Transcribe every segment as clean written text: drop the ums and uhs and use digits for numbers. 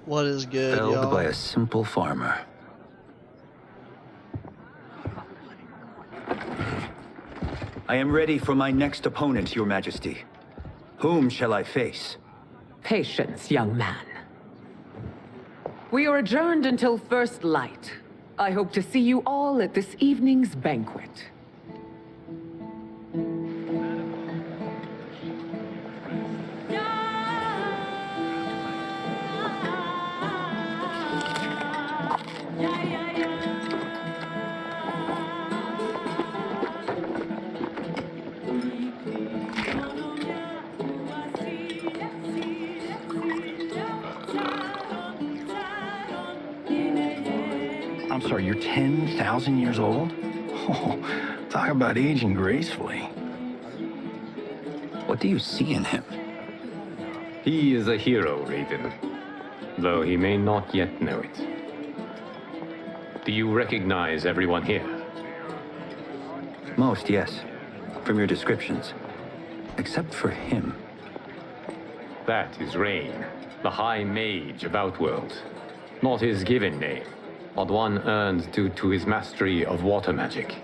What is good, Felled y'all? by a simple farmer. I am ready for my next opponent, Your Majesty. Whom shall I face? Patience, young man. We are adjourned until first light. I hope to see you all at this evening's banquet. I'm sorry, you're 10,000 years old? Oh, talk about aging gracefully. What do you see in him? He is a hero, Raven, though he may not yet know it. Do you recognize everyone here? Most, yes. From your descriptions. Except for him. That is Rain, the High Mage of Outworld. Not his given name, but one earned due to his mastery of water magic.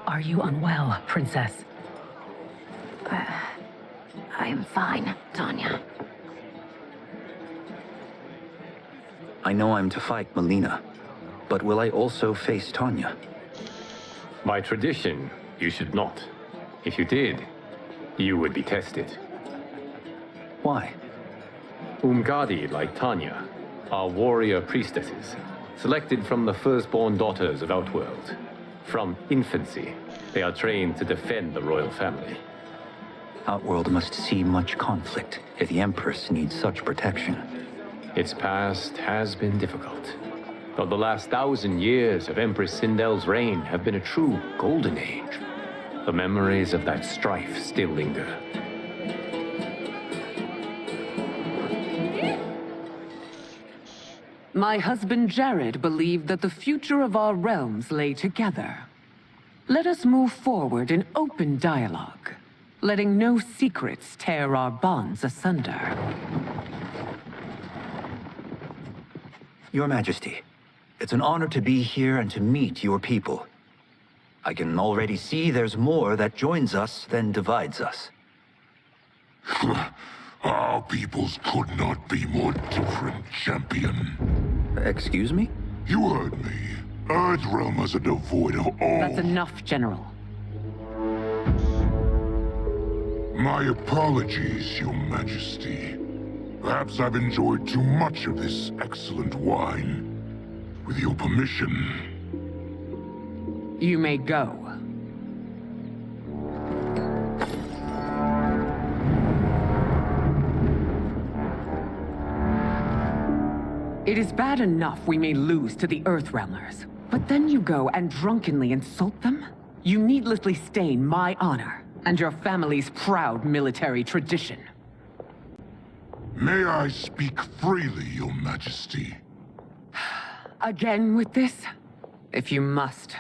Are you unwell, Princess? I'm fine, Tanya. I know I'm to fight Melina, but will I also face Tanya? By tradition, you should not. If you did, you would be tested. Why? Umgadi, like Tanya, are warrior priestesses, selected from the firstborn daughters of Outworld. From infancy, they are trained to defend the royal family. Outworld must see much conflict if the Empress needs such protection. Its past has been difficult, though the last 1,000 years of Empress Sindel's reign have been a true golden age. The memories of that strife still linger. My husband Jared believed that the future of our realms lay together. Let us move forward in open dialogue, letting no secrets tear our bonds asunder. Your Majesty, it's an honor to be here and to meet your people. I can already see there's more that joins us than divides us. Our peoples could not be more different, champion. Excuse me? You heard me. Earthrealmers are devoid of all... That's enough, General. My apologies, Your Majesty. Perhaps I've enjoyed too much of this excellent wine. With your permission... You may go. It is bad enough we may lose to the Earthrealmers, but then you go and drunkenly insult them? You needlessly stain my honor and your family's proud military tradition. May I speak freely, Your Majesty? Again with this? If you must.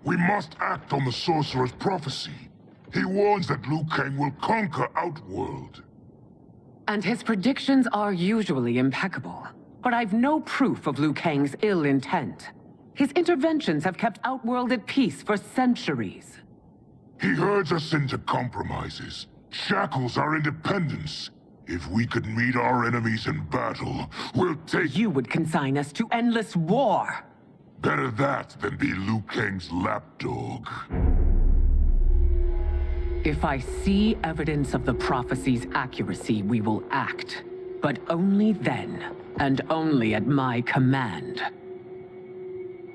We must act on the Sorcerer's prophecy. He warns that Liu Kang will conquer Outworld. And his predictions are usually impeccable. But I've no proof of Liu Kang's ill intent. His interventions have kept Outworld at peace for centuries. He herds us into compromises, shackles our independence. If we could meet our enemies in battle, we'll take... You would consign us to endless war! Better that than be Liu Kang's lapdog. If I see evidence of the prophecy's accuracy, we will act. But only then, and only at my command.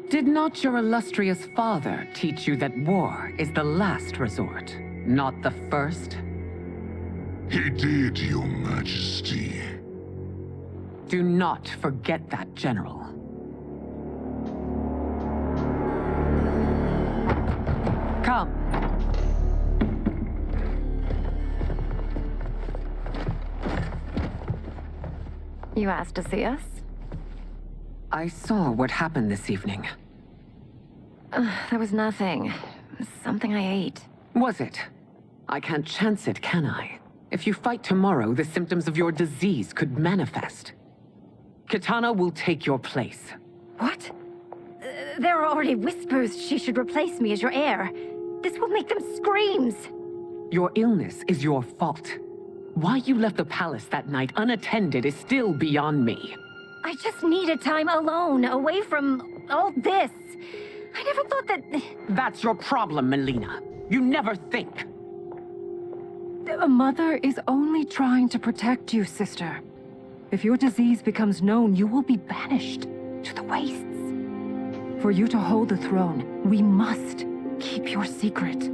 Did not your illustrious father teach you that war is the last resort, not the first? He did, Your Majesty. Do not forget that, General. Come. You asked to see us? I saw what happened this evening. There was nothing. Something I ate. Was it? I can't chance it, can I? If you fight tomorrow, the symptoms of your disease could manifest. Kitana will take your place. What? There are already whispers she should replace me as your heir. This will make them screams. Your illness is your fault. Why you left the palace that night unattended is still beyond me. I just needed time alone, away from all this. I never thought that... That's your problem, Melina. You never think. A mother is only trying to protect you, sister. If your disease becomes known, you will be banished to the wastes. For you to hold the throne, we must keep your secret.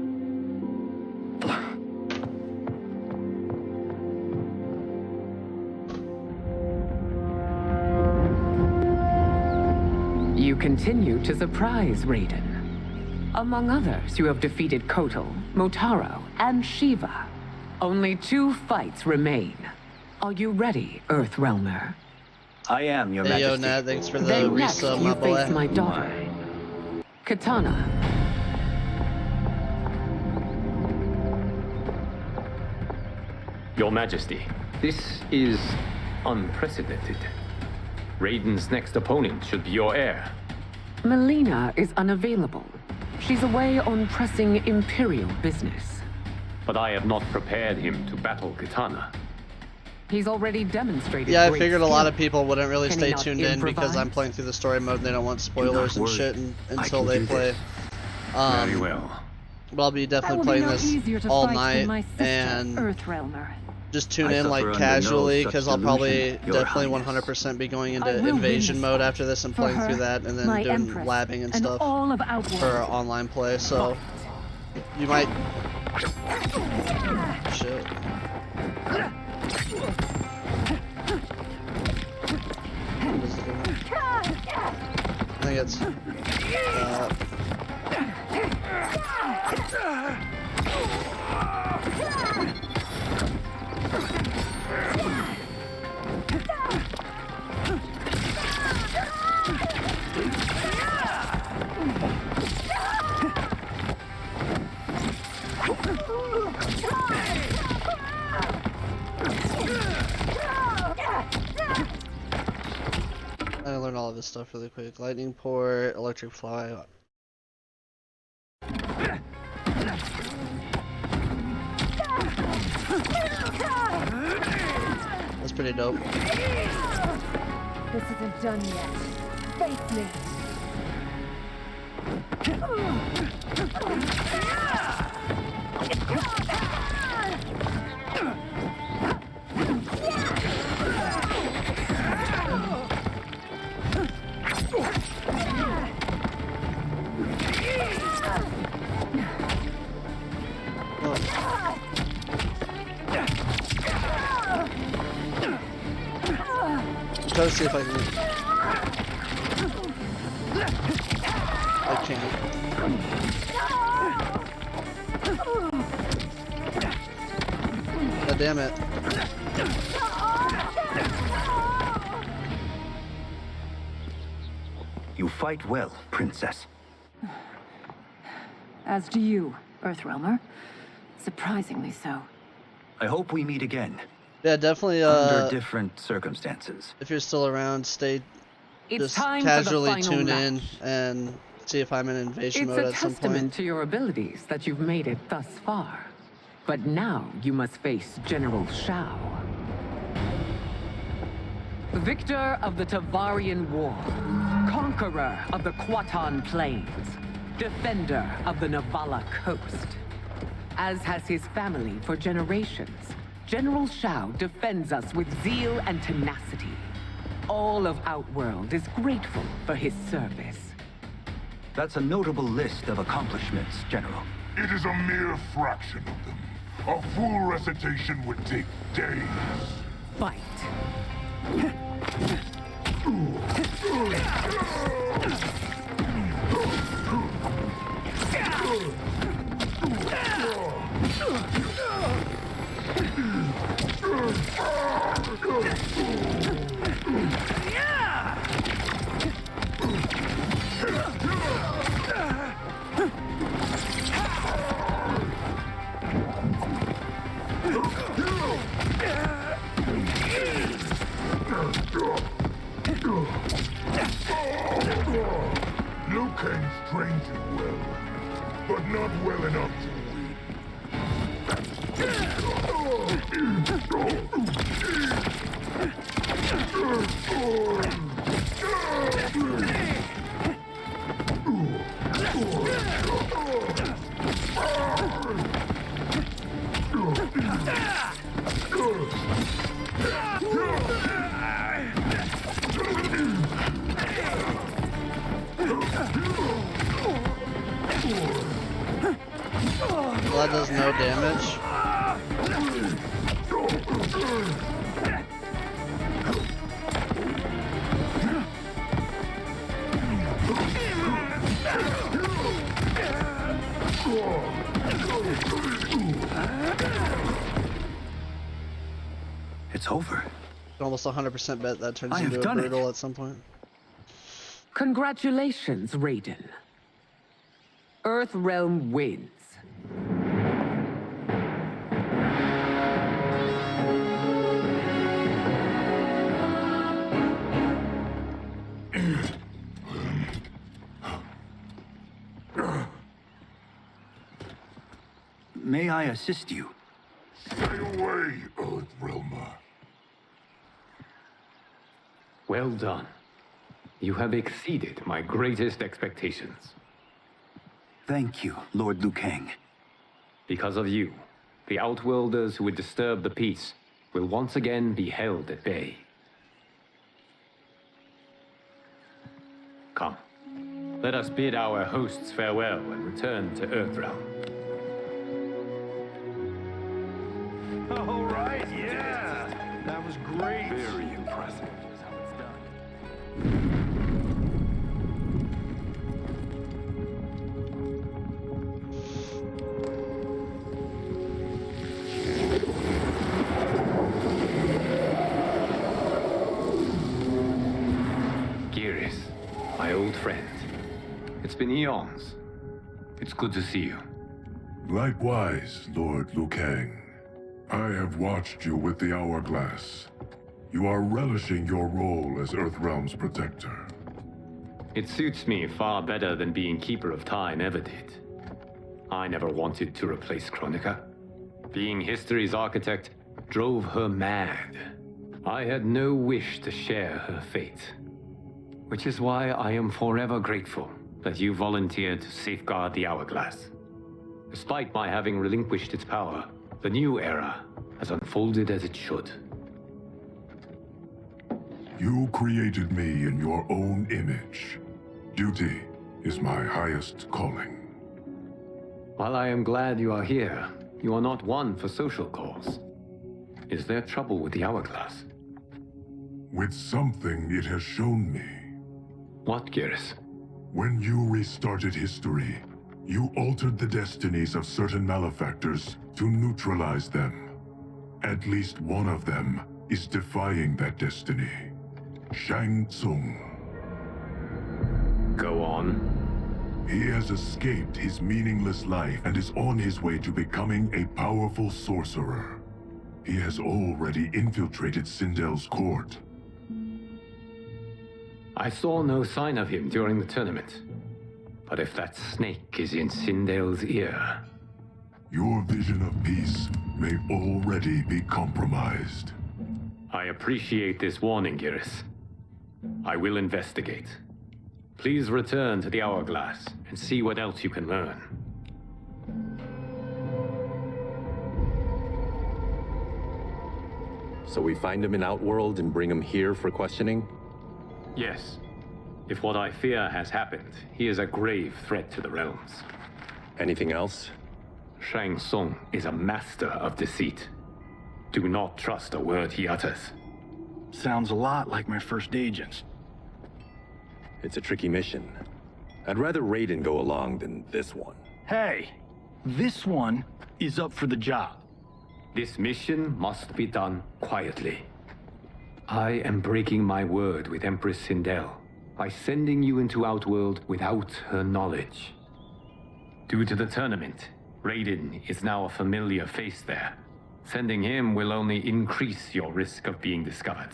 You continue to surprise Raiden. Among others, you have defeated Kotal, Motaro, and Shiva. Only 2 fights remain. Are you ready, Earthrealmer? I am, Your Hey, yo, Majesty. Nat, thanks for the Then next, resub, you my face boy. my daughter, Kitana. Your Majesty, this is unprecedented. Raiden's next opponent should be your heir. Melina is unavailable. She's away on pressing Imperial business. But I have not prepared him to battle Kitana. He's already demonstrated Yeah, I great figured a lot of skill. people wouldn't really Can he stay not tuned in because I'm improvise? playing through the story mode and they don't want spoilers and worry. shit I until can they do play. this. Very well. But I'll be That definitely will be playing no this easier to all fight night than my sister, and Earthrealmer. just tune I in suffer like under no casually such because I'll probably delusion, Your definitely Highness. 100% be going I into will win invasion this mode fight after this and for playing her, through that and then my doing Empress, labbing and and stuff all of Outworld. for online play. So you might. Shit. What is it doing? I think it's. I learned all of this stuff really quick. Lightning port, electric fly. That's pretty dope. This isn't done yet. Face me. Try to see if I can. I can't. God damn it. You fight well, Princess. As do you, Earthrealmer. Surprisingly so. I hope we meet again, Yeah, definitely. under different circumstances. If you're still around, stay. It's Just time casually for the final tune match. in and see if I'm in invasion It's mode a at some testament point. to your abilities that you've made it thus far. But now you must face General Shao. Victor of the Tavarian War, conqueror of the Quatan Plains, defender of the Navala Coast. As has his family for generations, General Shao defends us with zeal and tenacity. All of Outworld is grateful for his service. That's a notable list of accomplishments, General. It is a mere fraction of them. A full recitation would take days. Fight. Kang's trained you well, but not well enough to win. Blood does no damage. It's over. Almost 100% bet that turns I have into a done it. brutal at some point. Congratulations, Raiden. Earthrealm wins. May I assist you? Stay away, Earthrealmer. Well done. You have exceeded my greatest expectations. Thank you, Lord Liu Kang. Because of you, the Outworlders who would disturb the peace will once again be held at bay. Come, let us bid our hosts farewell and return to Earthrealm. All right, yeah. That was great. Very impressive. Geras, my old friend. It's been eons. It's good to see you. Likewise, Lord Liu Kang. I have watched you with the Hourglass. You are relishing your role as Earthrealm's protector. It suits me far better than being Keeper of Time ever did. I never wanted to replace Kronika. Being history's architect drove her mad. I had no wish to share her fate. Which is why I am forever grateful that you volunteered to safeguard the Hourglass. Despite my having relinquished its power, the new era has unfolded as it should. You created me in your own image. Duty is my highest calling. While I am glad you are here, you are not one for social calls. Is there trouble with the Hourglass? With something it has shown me. What, Geras? When you restarted history, you altered the destinies of certain malefactors to neutralize them. At least one of them is defying that destiny. Shang Tsung. Go on. He has escaped his meaningless life and is on his way to becoming a powerful sorcerer. He has already infiltrated Sindel's court. I saw no sign of him during the tournament. But if that snake is in Sindel's ear... Your vision of peace may already be compromised. I appreciate this warning, Geras. I will investigate. Please return to the Hourglass and see what else you can learn. So we find him in Outworld and bring him here for questioning? Yes. If what I fear has happened, he is a grave threat to the realms. Anything else? Shang Tsung is a master of deceit. Do not trust a word he utters. Sounds a lot like my first agents. It's a tricky mission. I'd rather Raiden go along than this one. Hey, this one is up for the job. This mission must be done quietly. I am breaking my word with Empress Sindel by sending you into Outworld without her knowledge. Due to the tournament, Raiden is now a familiar face there. Sending him will only increase your risk of being discovered.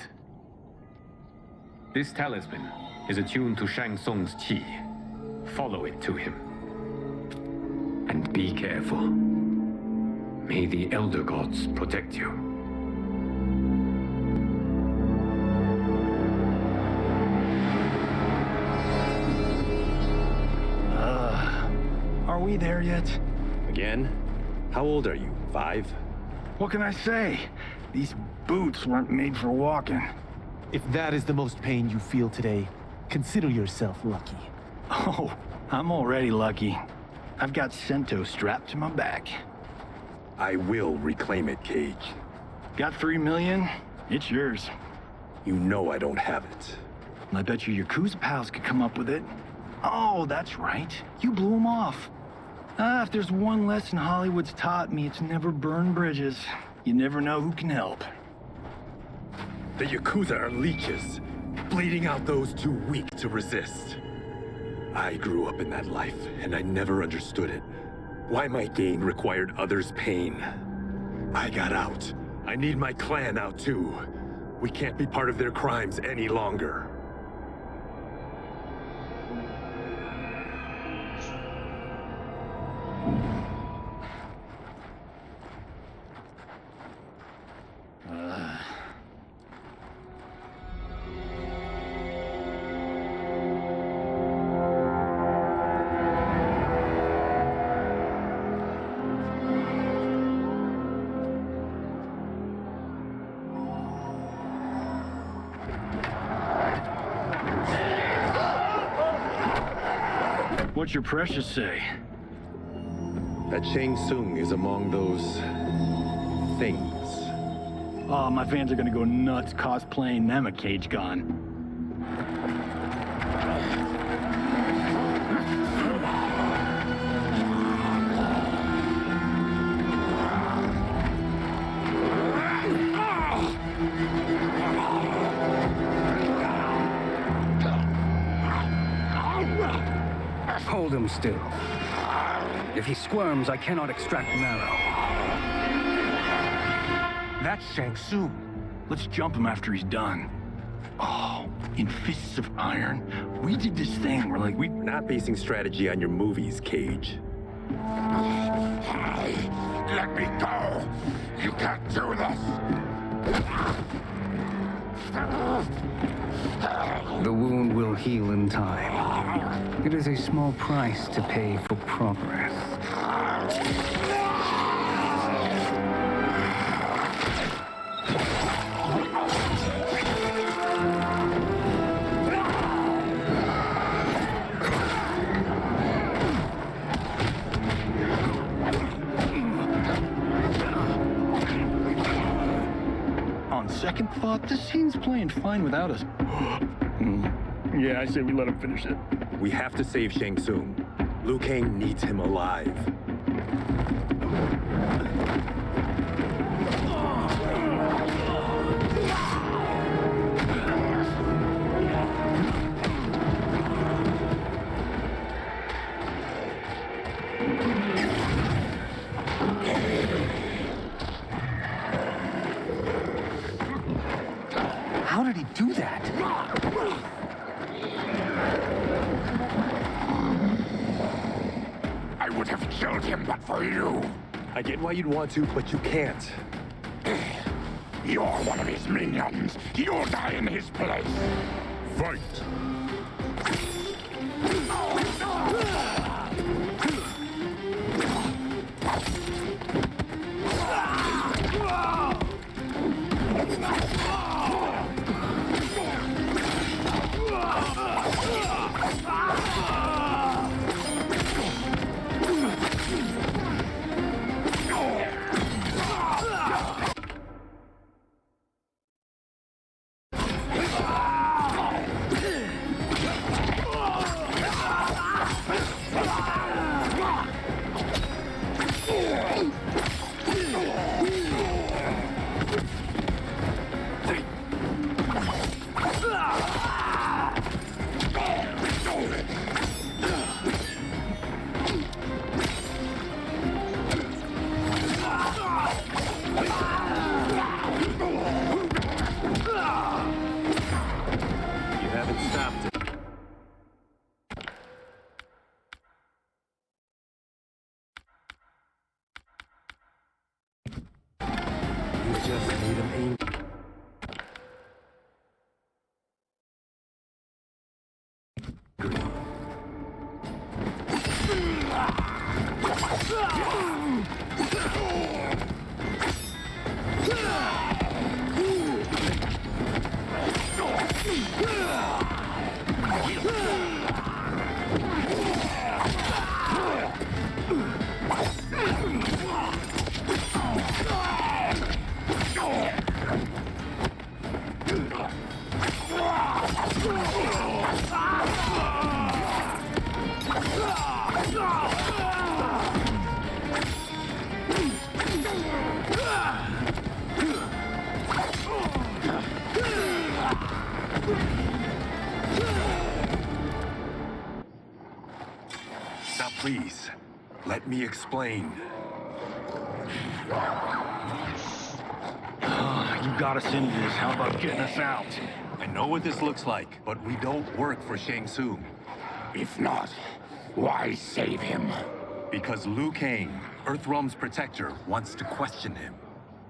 This talisman is attuned to Shang Tsung's qi. Follow it to him. And be careful. May the Elder Gods protect you. Are we there yet? Again? How old are you? 5? What can I say? These boots weren't made for walking. If that is the most pain you feel today, consider yourself lucky. Oh, I'm already lucky. I've got Sento strapped to my back. I will reclaim it, Cage. Got 3 million? It's yours. You know I don't have it. I bet your Yakuza pals could come up with it. Oh, that's right. You blew them off. If there's one lesson Hollywood's taught me, it's never burn bridges. You never know who can help. The Yakuza are leeches, bleeding out those too weak to resist. I grew up in that life, and I never understood it. Why my gain required others' pain. I got out. I need my clan out too. We can't be part of their crimes any longer. What's your precious say? That Shang Tsung is among those... things. Oh, my fans are gonna go nuts cosplaying them a Cage Gun. Hold him still. If he squirms, I cannot extract marrow. That's Shang Tsung. Let's jump him after he's done. Oh, in Fists of Iron, we did this thing where we're not basing strategy on your movies, Cage. Let me go! You can't do this! The wound will heal in time. It is a small price to pay for progress. On second thought, this scene's playing fine without us. Yeah, I say we let him finish it. We have to save Shang Tsung. Liu Kang needs him alive. How did he do that? I would have killed him but for you. I get why you'd want to, but you can't. You're one of his minions. You'll die in his place. Fight! made him angry. Now please, let me explain. You got us into this. How about getting us out? I know what this looks like, but we don't work for Shang Tsung. If not, why save him? Because Liu Kang, Earthrealm's protector, wants to question him.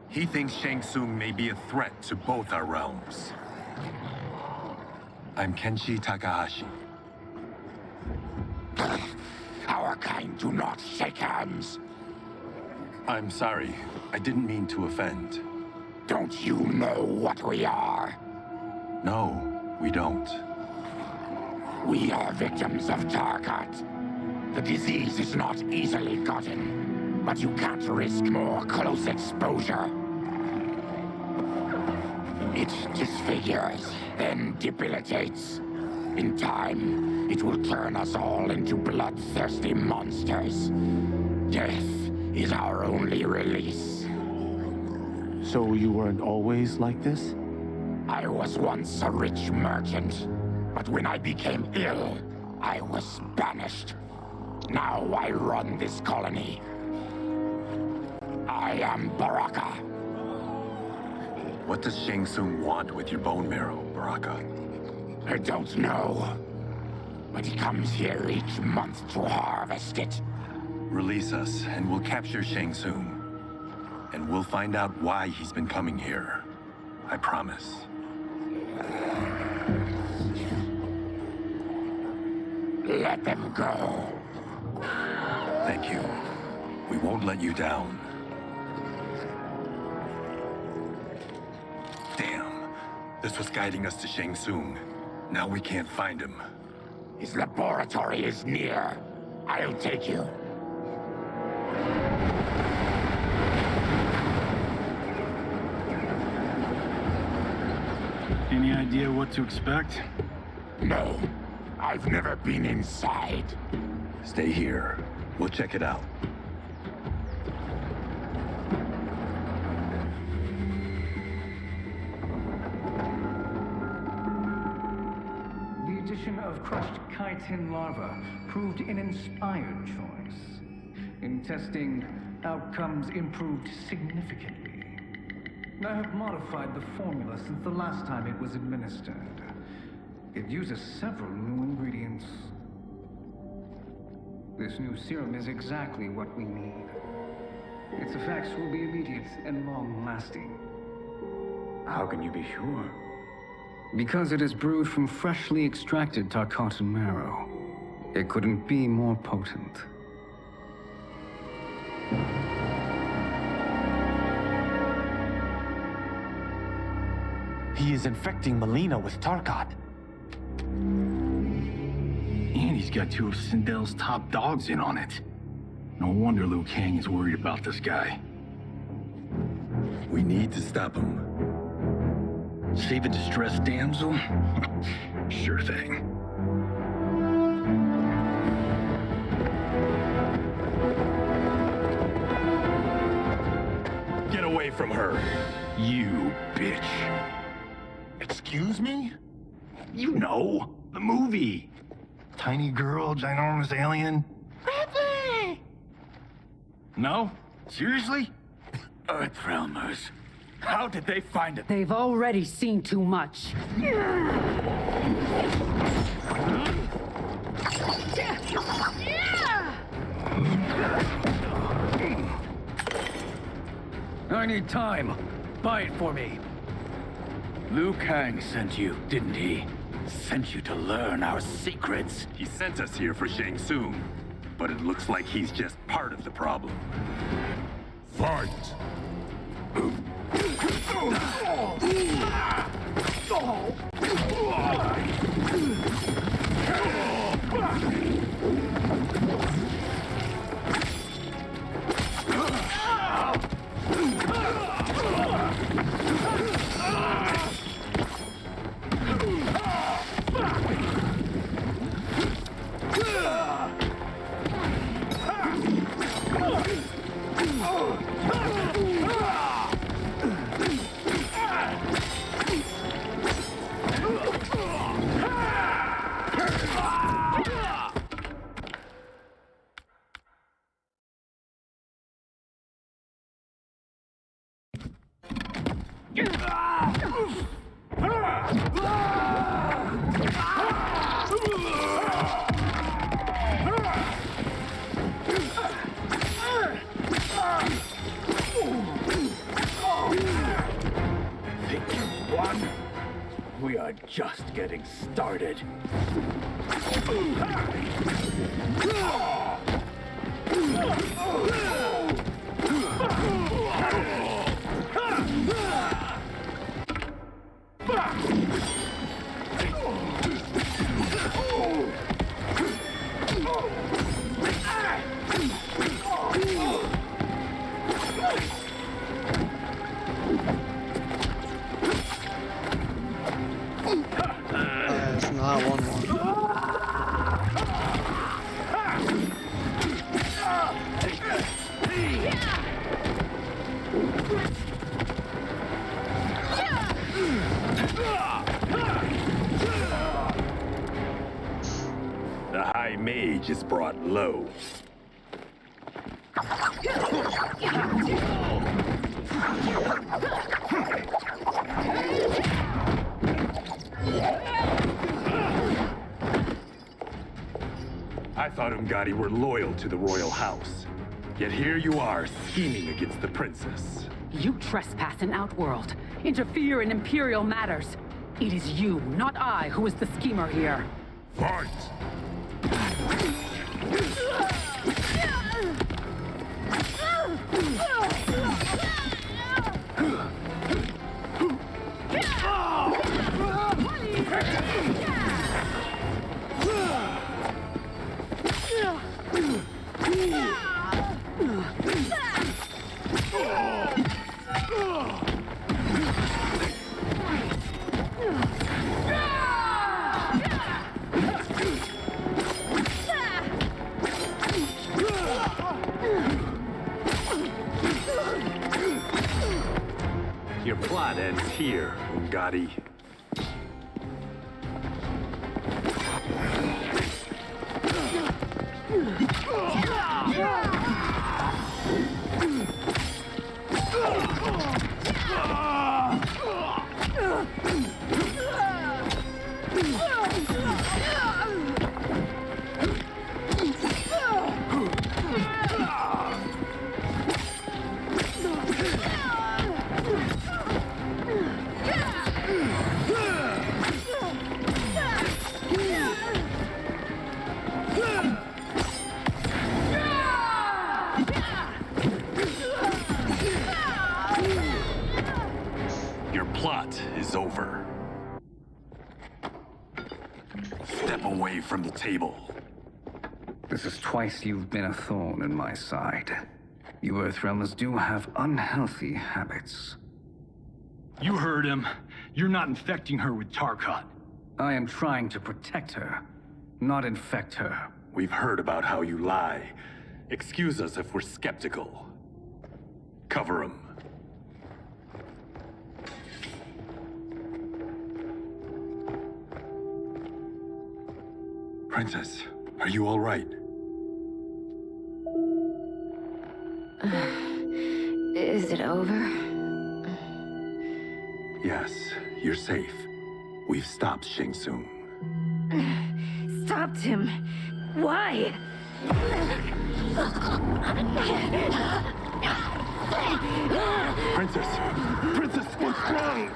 He thinks Shang Tsung may be a threat to both our realms. I'm Kenshi Takahashi. Our kind do not shake hands. I'm sorry. I didn't mean to offend. Don't you know what we are? No, we don't. We are victims of Tarkat. The disease is not easily gotten, but you can't risk more close exposure. It disfigures, then debilitates. In time, it will turn us all into bloodthirsty monsters. Death is our only release. So you weren't always like this? I was once a rich merchant, but when I became ill, I was banished. Now I run this colony. I am Baraka. What does Shang Tsung want with your bone marrow, Baraka? I don't know. But he comes here each month to harvest it. Release us, and we'll capture Shang Tsung. And we'll find out why he's been coming here. I promise. Let them go. Thank you. We won't let you down. Damn. This was guiding us to Shang Tsung. Now we can't find him. His laboratory is near. I'll take you. Any idea what to expect? No. I've never been inside. Stay here. We'll check it out. The addition of crushed chitin larva proved an inspired choice. In testing, outcomes improved significantly. I have modified the formula since the last time it was administered. It uses several new ingredients. This new serum is exactly what we need. Its effects will be immediate and long-lasting. How can you be sure? Because it is brewed from freshly extracted Tarkatan marrow. It couldn't be more potent. He is infecting Mileena with Tarkat. And he's got two of Sindel's top dogs in on it. No wonder Liu Kang is worried about this guy. We need to stop him. Save a distressed damsel? Sure thing. Get away from her. You bitch. Excuse me? You know, the movie. Tiny girl, ginormous alien. Ripley! No? Seriously? Earthrealmers. How did they find it? They've already seen too much. I need time. Buy it for me. Liu Kang sent you, didn't he? Sent you to learn our secrets. He sent us here for Shang Tsung, but it looks like he's just part of the problem. Fight! We are just getting started. It's not 1-1. The High Mage is brought low. I thought Umgadi were loyal to the royal house. Yet here you are, scheming against the princess. You trespass in Outworld, interfere in Imperial matters. It is you, not I, who is the schemer here. Fight! Your plot ends here, Umgadi. Your plot is over. Step away from the table. This is twice you've been a thorn in my side. You Earthrealmers do have unhealthy habits. You heard him. You're not infecting her with Tarkat. I am trying to protect her, not infect her. We've heard about how you lie. Excuse us if we're skeptical. Cover him. Princess, are you all right? Is it over? Yes, you're safe. We've stopped Shang Tsung. Stopped him? Why? Princess! Princess, what's wrong?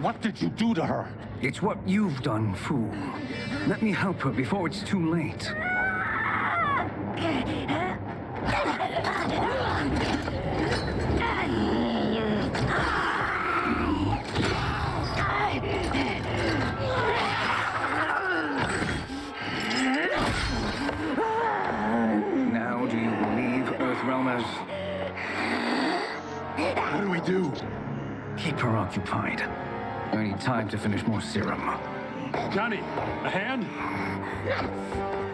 What did you do to her? It's what you've done, fool. Let me help her before it's too late. Now do you believe, Earthrealmers? What do we do? Keep her occupied. I need time to finish more serum. Johnny, a hand?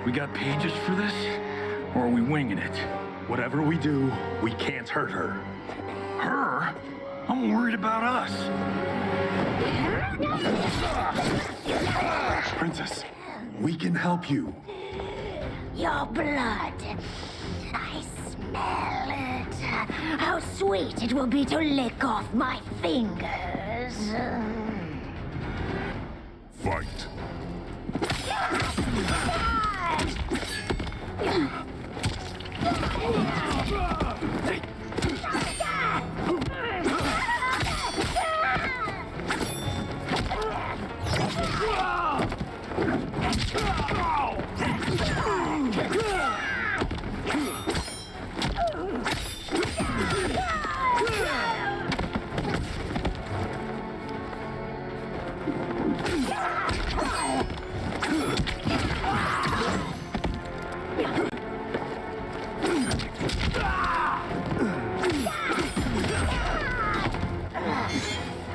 We got pages for this? Or are we winging it? Whatever we do, we can't hurt her. Her? I'm worried about us. Princess, we can help you. Your blood. I smell it. How sweet it will be to lick off my fingers. Fight.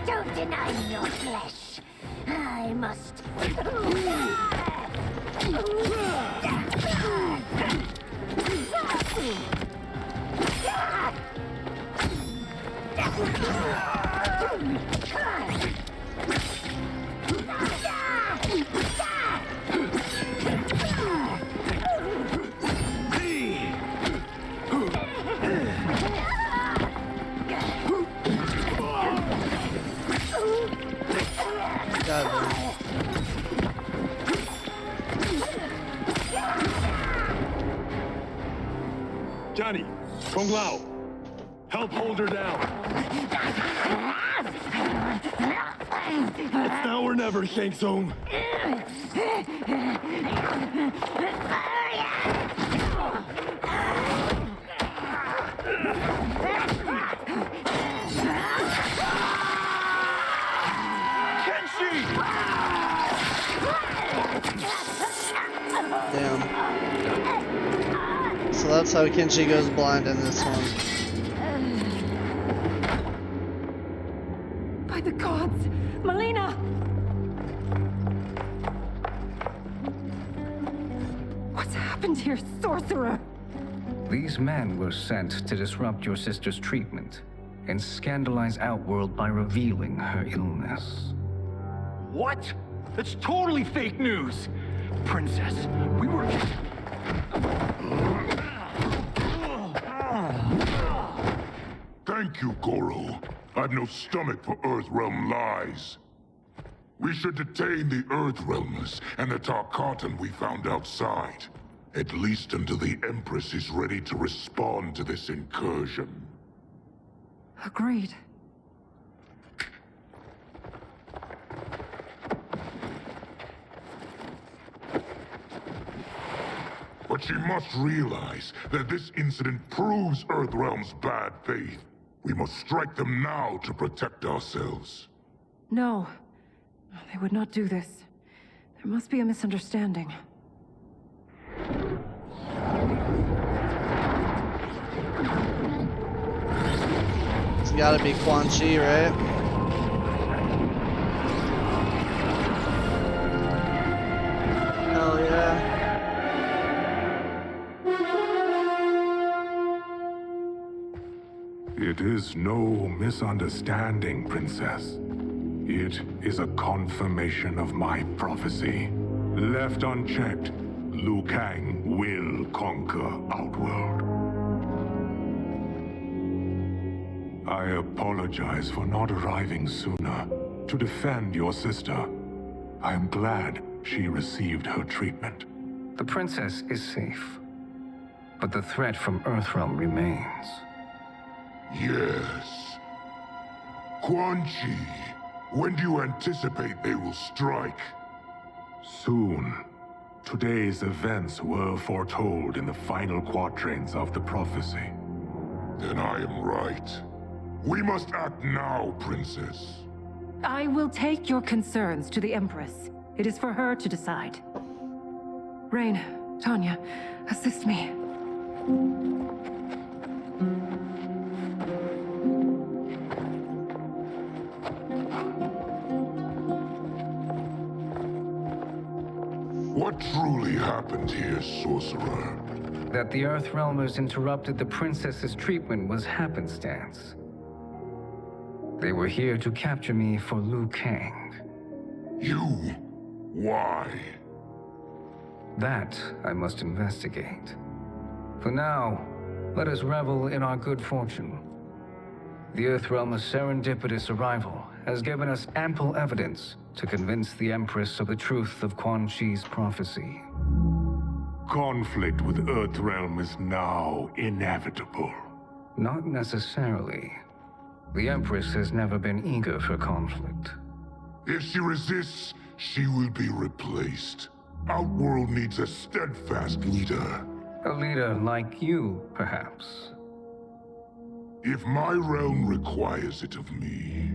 Don't deny me your flesh. I must. Johnny, Kung Lao, help hold her down. It's now or never, Shang Tsung. Damn. So that's how Kenshi goes blind in this one. By the gods! Melina! What's happened here, sorcerer? These men were sent to disrupt your sister's treatment and scandalize Outworld by revealing her illness. What? That's totally fake news! Princess, we were... Thank you, Goro. I've no stomach for Earthrealm lies. We should detain the Earthrealmers and the Tarkatan we found outside. At least until the Empress is ready to respond to this incursion. Agreed. But she must realize that this incident proves Earthrealm's bad faith. We must strike them now to protect ourselves. No. They would not do this. There must be a misunderstanding. It's gotta be Quan Chi, right? Hell yeah. It is no misunderstanding, Princess. It is a confirmation of my prophecy. Left unchecked, Liu Kang will conquer Outworld. I apologize for not arriving sooner to defend your sister. I am glad she received her treatment. The princess is safe, but the threat from Earthrealm remains. Yes. Quan Chi, when do you anticipate they will strike? Soon. Today's events were foretold in the final quatrains of the prophecy. Then I am right. We must act now, Princess. I will take your concerns to the Empress. It is for her to decide. Rain, Tanya, assist me. What truly happened here, Sorcerer? That the Earthrealmers interrupted the princess's treatment was happenstance. They were here to capture me for Liu Kang. You? Why? That I must investigate. For now, let us revel in our good fortune. The Earthrealm's serendipitous arrival has given us ample evidence to convince the Empress of the truth of Quan Chi's prophecy. Conflict with Earthrealm is now inevitable. Not necessarily. The Empress has never been eager for conflict. If she resists, she will be replaced. Outworld needs a steadfast leader. A leader like you, perhaps. If my realm requires it of me.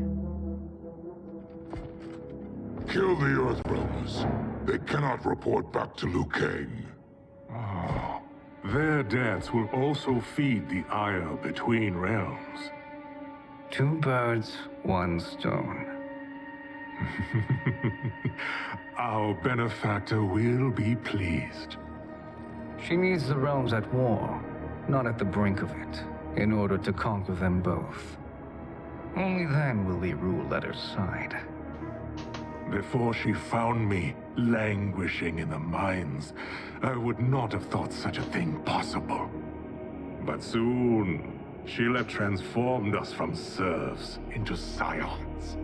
Kill the Earthrealmers. They cannot report back to Liu Kang. Oh, their deaths will also feed the ire between realms. 2 birds, 1 stone. Our benefactor will be pleased. She needs the realms at war, not at the brink of it, in order to conquer them both. Only then will we rule at her side. Before she found me languishing in the mines, I would not have thought such a thing possible. But soon, she'll have transformed us from serfs into scions.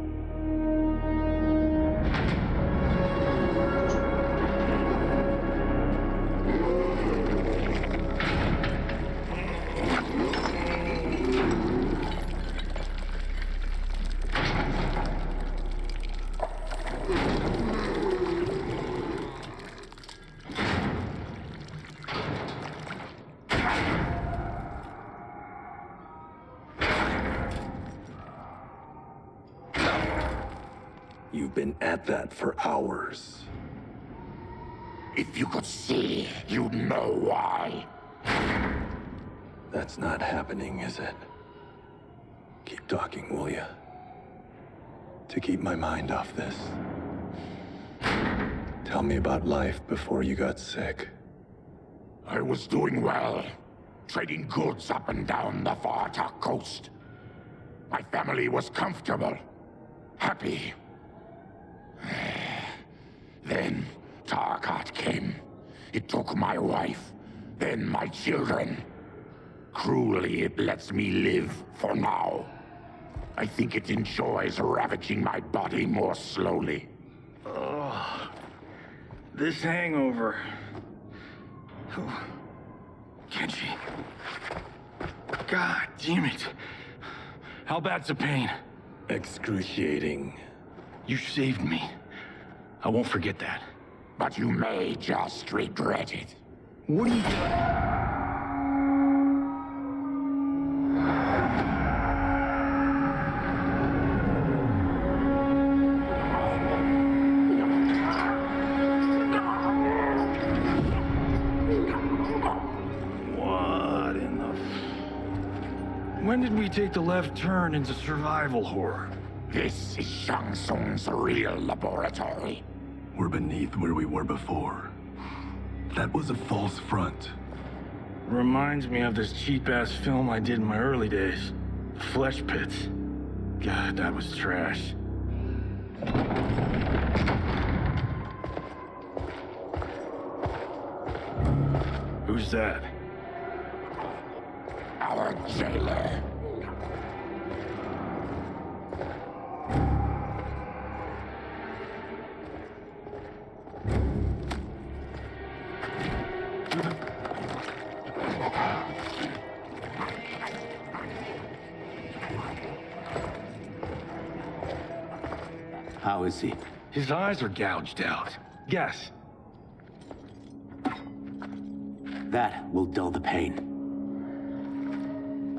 You've been at that for hours. If you could see, you'd know why. That's not happening, is it? Keep talking, will ya? To keep my mind off this. Tell me about life before you got sick. I was doing well, trading goods up and down the Varta coast. My family was comfortable, happy. Then Tarkat came. It took my wife, then my children. Cruelly, it lets me live for now. I think it enjoys ravaging my body more slowly. Oh, this hangover. Oh, Kenji. God damn it. How bad's the pain? Excruciating. You saved me. I won't forget that. But you may just regret it. What are you doing? When did we take the left turn into survival horror? This is Shang Tsung's real laboratory. We're beneath where we were before. That was a false front. Reminds me of this cheap-ass film I did in my early days. Flesh Pits. God, that was trash. Who's that? Our jailer. How is he? His eyes are gouged out. Guess. That will dull the pain.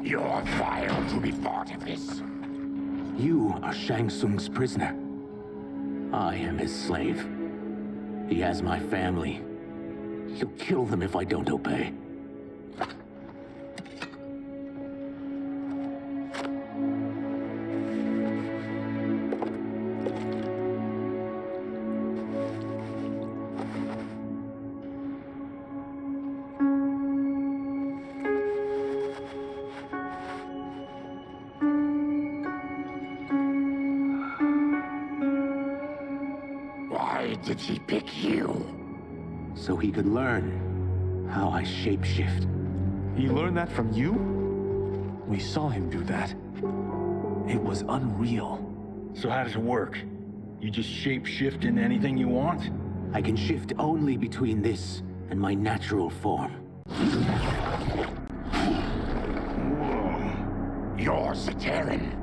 You're vile to be part of this. You are Shang Tsung's prisoner. I am his slave. He has my family. He'll kill them if I don't obey. Why did he pick you? So he could learn how I shapeshift. He learned that from you? We saw him do that. It was unreal. So how does it work? You just shape-shift into anything you want? I can shift only between this and my natural form. You're Zaterran.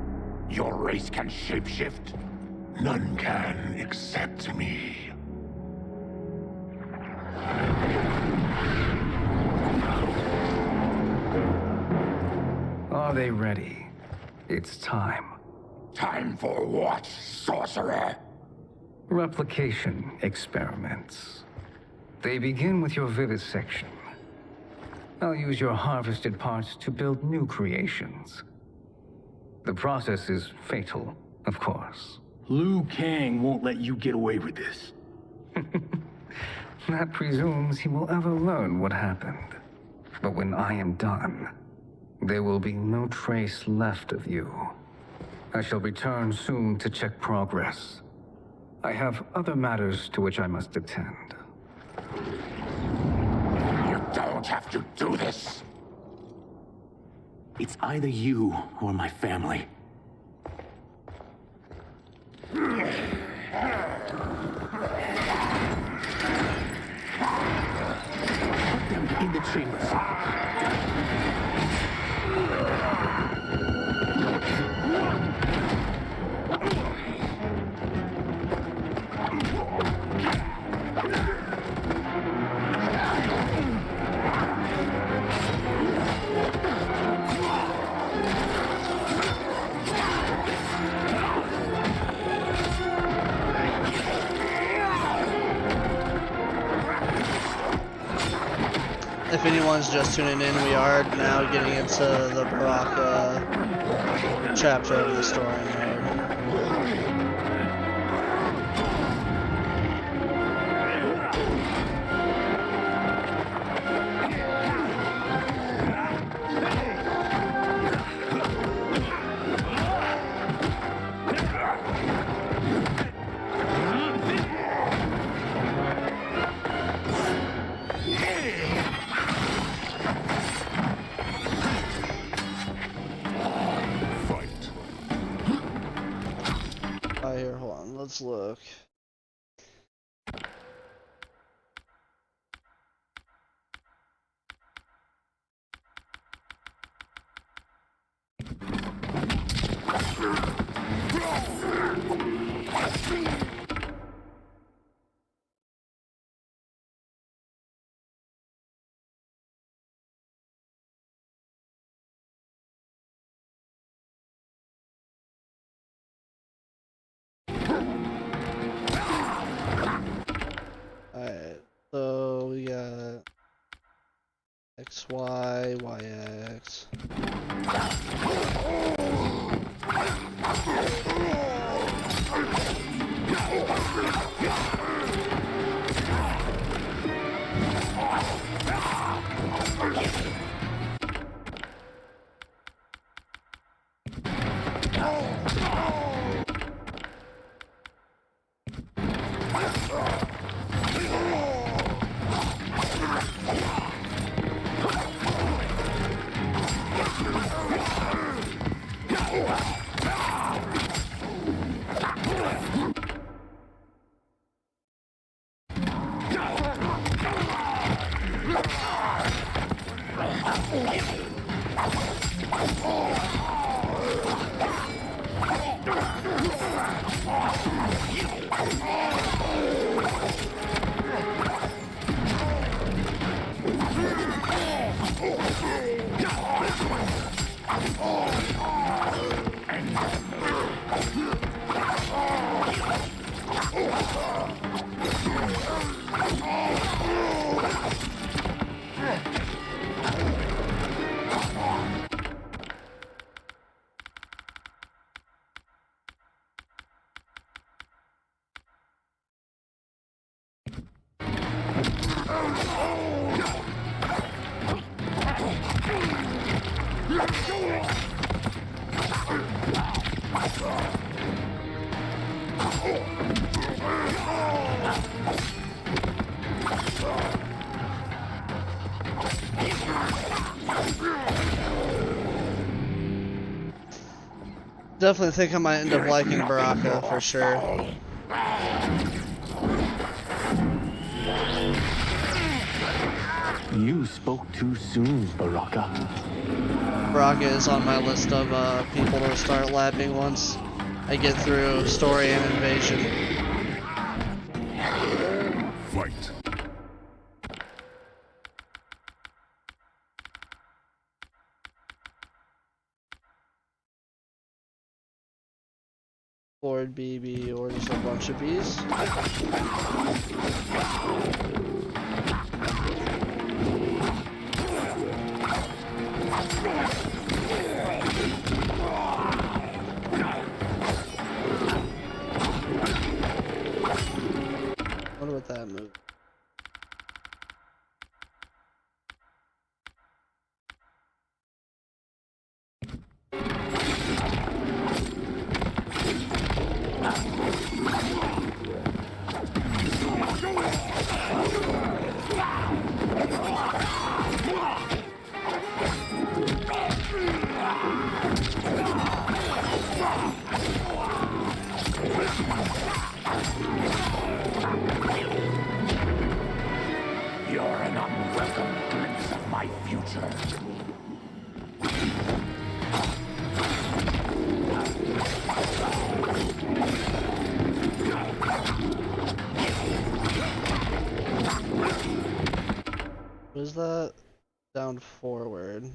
Your race can shapeshift. None can except me. Are they ready? It's time. Time for what, sorcerer? Replication experiments. They begin with your vivisection. I'll use your harvested parts to build new creations. The process is fatal, of course. Liu Kang won't let you get away with this. That presumes he will ever learn what happened. But when I am done, there will be no trace left of you. I shall return soon to check progress. I have other matters to which I must attend. You don't have to do this. It's either you or my family. Put them in the chambers. If anyone's just tuning in, we are now getting into the Baraka chapter of the story mode. Here, hold on, let's look. Alright, so we got XY, YX. Definitely think I might end up liking Baraka for sure. You spoke too soon, Baraka. Baraka is on my list of people to start lapping once I get through story and invasion. Fight. Lord BB or just a bunch of bees. What about that move? You're an unwelcome glimpse of my future. What is that? Down forward.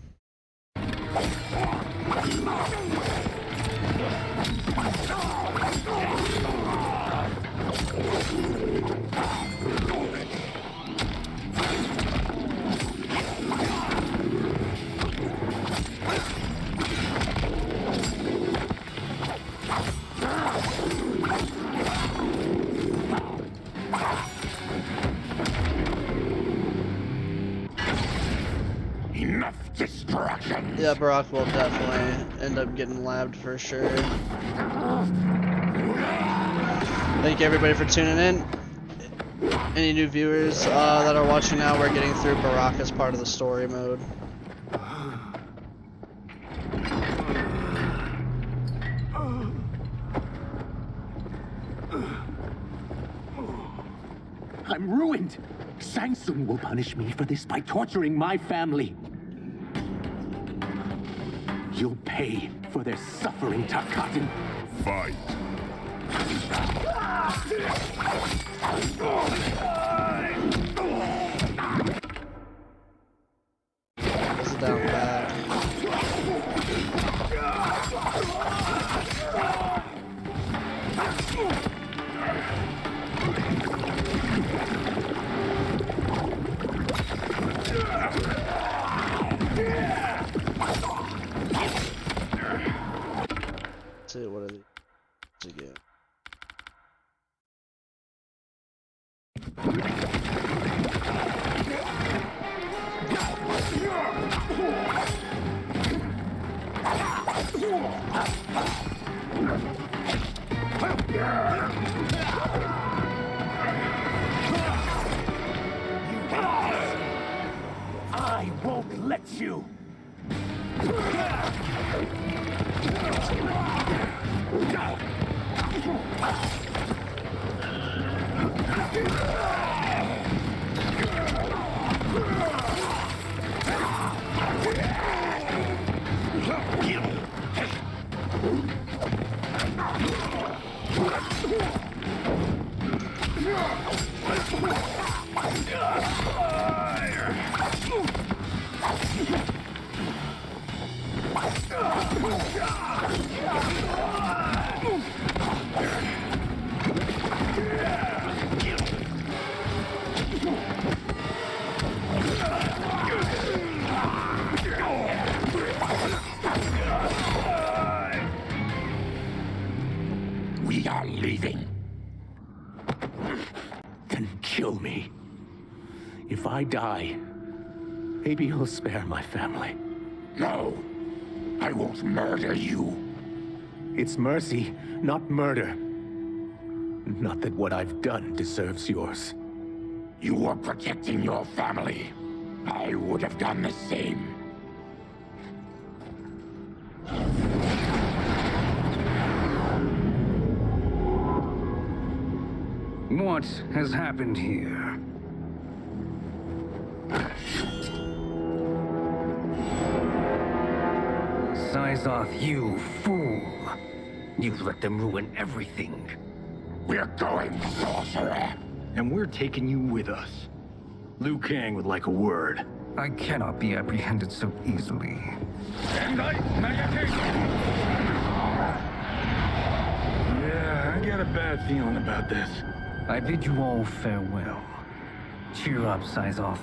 Enough destruction. Yeah, Baraka will definitely end up getting labbed for sure. Thank you everybody for tuning in. Any new viewers that are watching now, we're getting through Baraka's part of the story mode. I'm ruined! Shang Tsung will punish me for this by torturing my family. You'll pay for their suffering, Tarkatan. Fight. It's down back. Let's see, what are these again? I won't let you. I die, maybe you'll spare my family. No, I won't murder you. It's mercy, not murder. Not that what I've done deserves yours. You were protecting your family. I would have done the same. What has happened here? Syzoth, you fool! You let them ruin everything. We're going, sorcerer. And we're taking you with us. Liu Kang would like a word. I cannot be apprehended so easily. Yeah, I got a bad feeling about this. I bid you all farewell. Cheer up, Syzoth.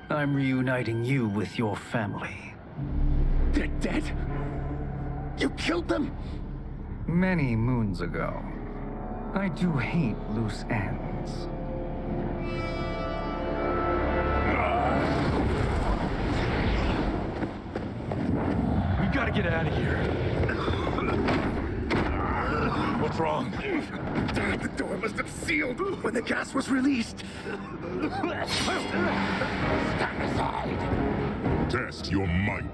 I'm reuniting you with your family. They're dead? You killed them? Many moons ago. I do hate loose ends. We gotta get out of here. What's wrong? The door must have sealed when the gas was released. Stand aside. Test your might.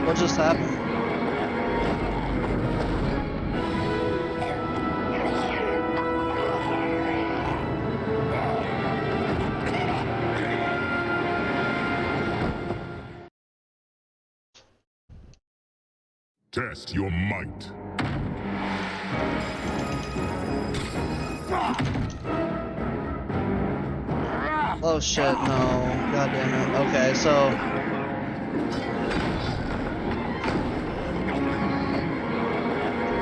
What just happened? Test your might. Oh shit, no. God damn it. Okay, so...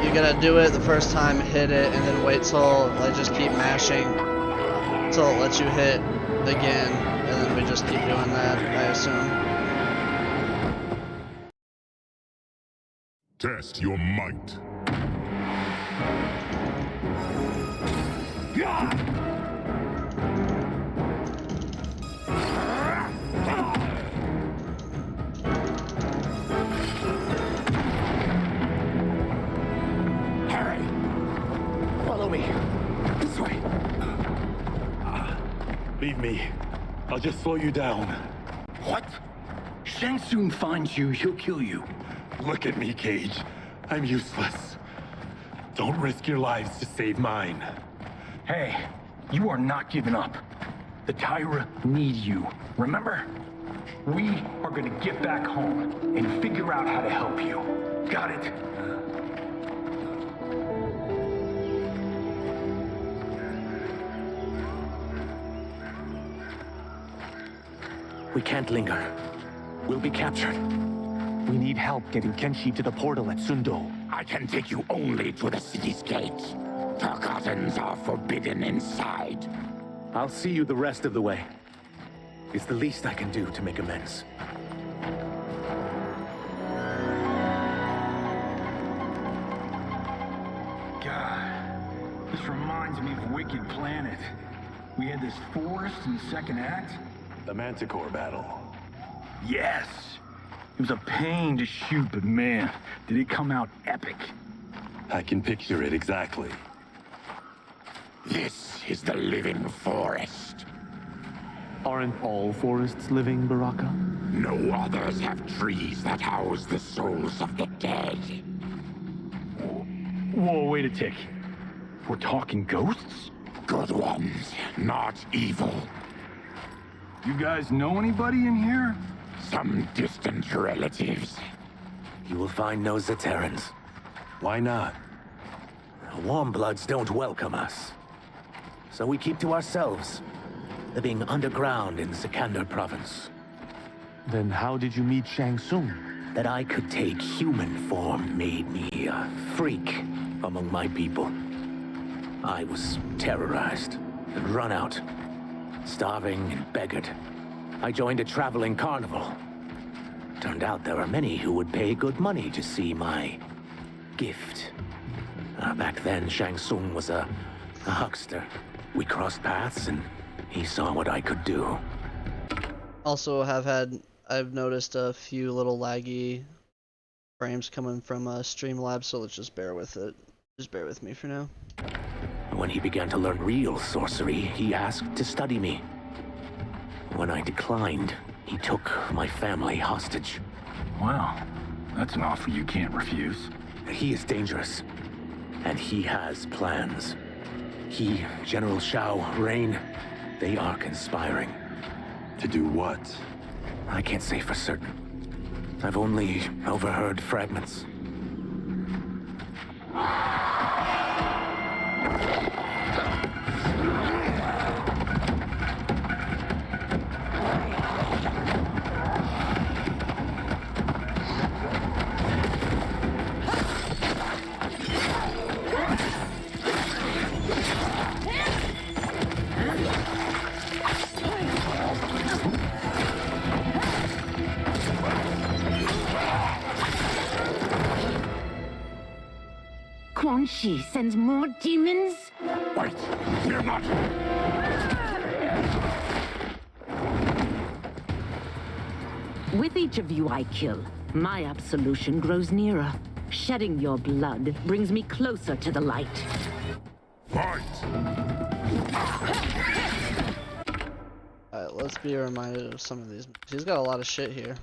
you gotta do it the first time, hit it, and then wait till, like, just keep mashing till it lets you hit again, and then we just keep doing that, I assume. Test your might. Harry, Follow me. This way. Leave me. I'll just slow you down. What? Shang Tsung finds you, he'll kill you. Look at me, Cage. I'm useless. Don't risk your lives to save mine. Hey, you are not giving up. The Tyra need you, remember? We are gonna get back home and figure out how to help you. Got it? We can't linger. We'll be captured. We need help getting Kenshi to the portal at Sundo. I can take you only to the city's gate. Forgottens are forbidden inside. I'll see you the rest of the way. It's the least I can do to make amends. God, this reminds me of Wicked Planet. We had this forest in the second act. The Manticore battle. Yes! It was a pain to shoot, but man, did it come out epic. I can picture it exactly. This is the living forest. Aren't all forests living, Baraka? No others have trees that house the souls of the dead. Whoa, wait a tick. We're talking ghosts? Good ones, not evil. You guys know anybody in here? Some distant relatives. You will find no Zaterrans. Why not? Warmbloods don't welcome us. So we keep to ourselves, living underground in Sikander province. Then how did you meet Shang Tsung? That I could take human form made me a freak among my people. I was terrorized and run out, starving and beggared. I joined a traveling carnival. Turned out there are many who would pay good money to see my gift. Back then, Shang Tsung was a huckster. We crossed paths and he saw what I could do. Also I've noticed a few little laggy frames coming from Streamlabs, so let's just bear with it. Just bear with me for now. When he began to learn real sorcery, he asked to study me. When I declined, he took my family hostage. Wow, that's an offer you can't refuse. He is dangerous, and he has plans. He, General Shao, Rain, they are conspiring. To do what? I can't say for certain. I've only overheard fragments. Quan Chi sends more demons? Wait, we're not... With each of you I kill, my absolution grows nearer. Shedding your blood brings me closer to the light. Fight! Alright, let's be reminded of some of these. He's got a lot of shit here.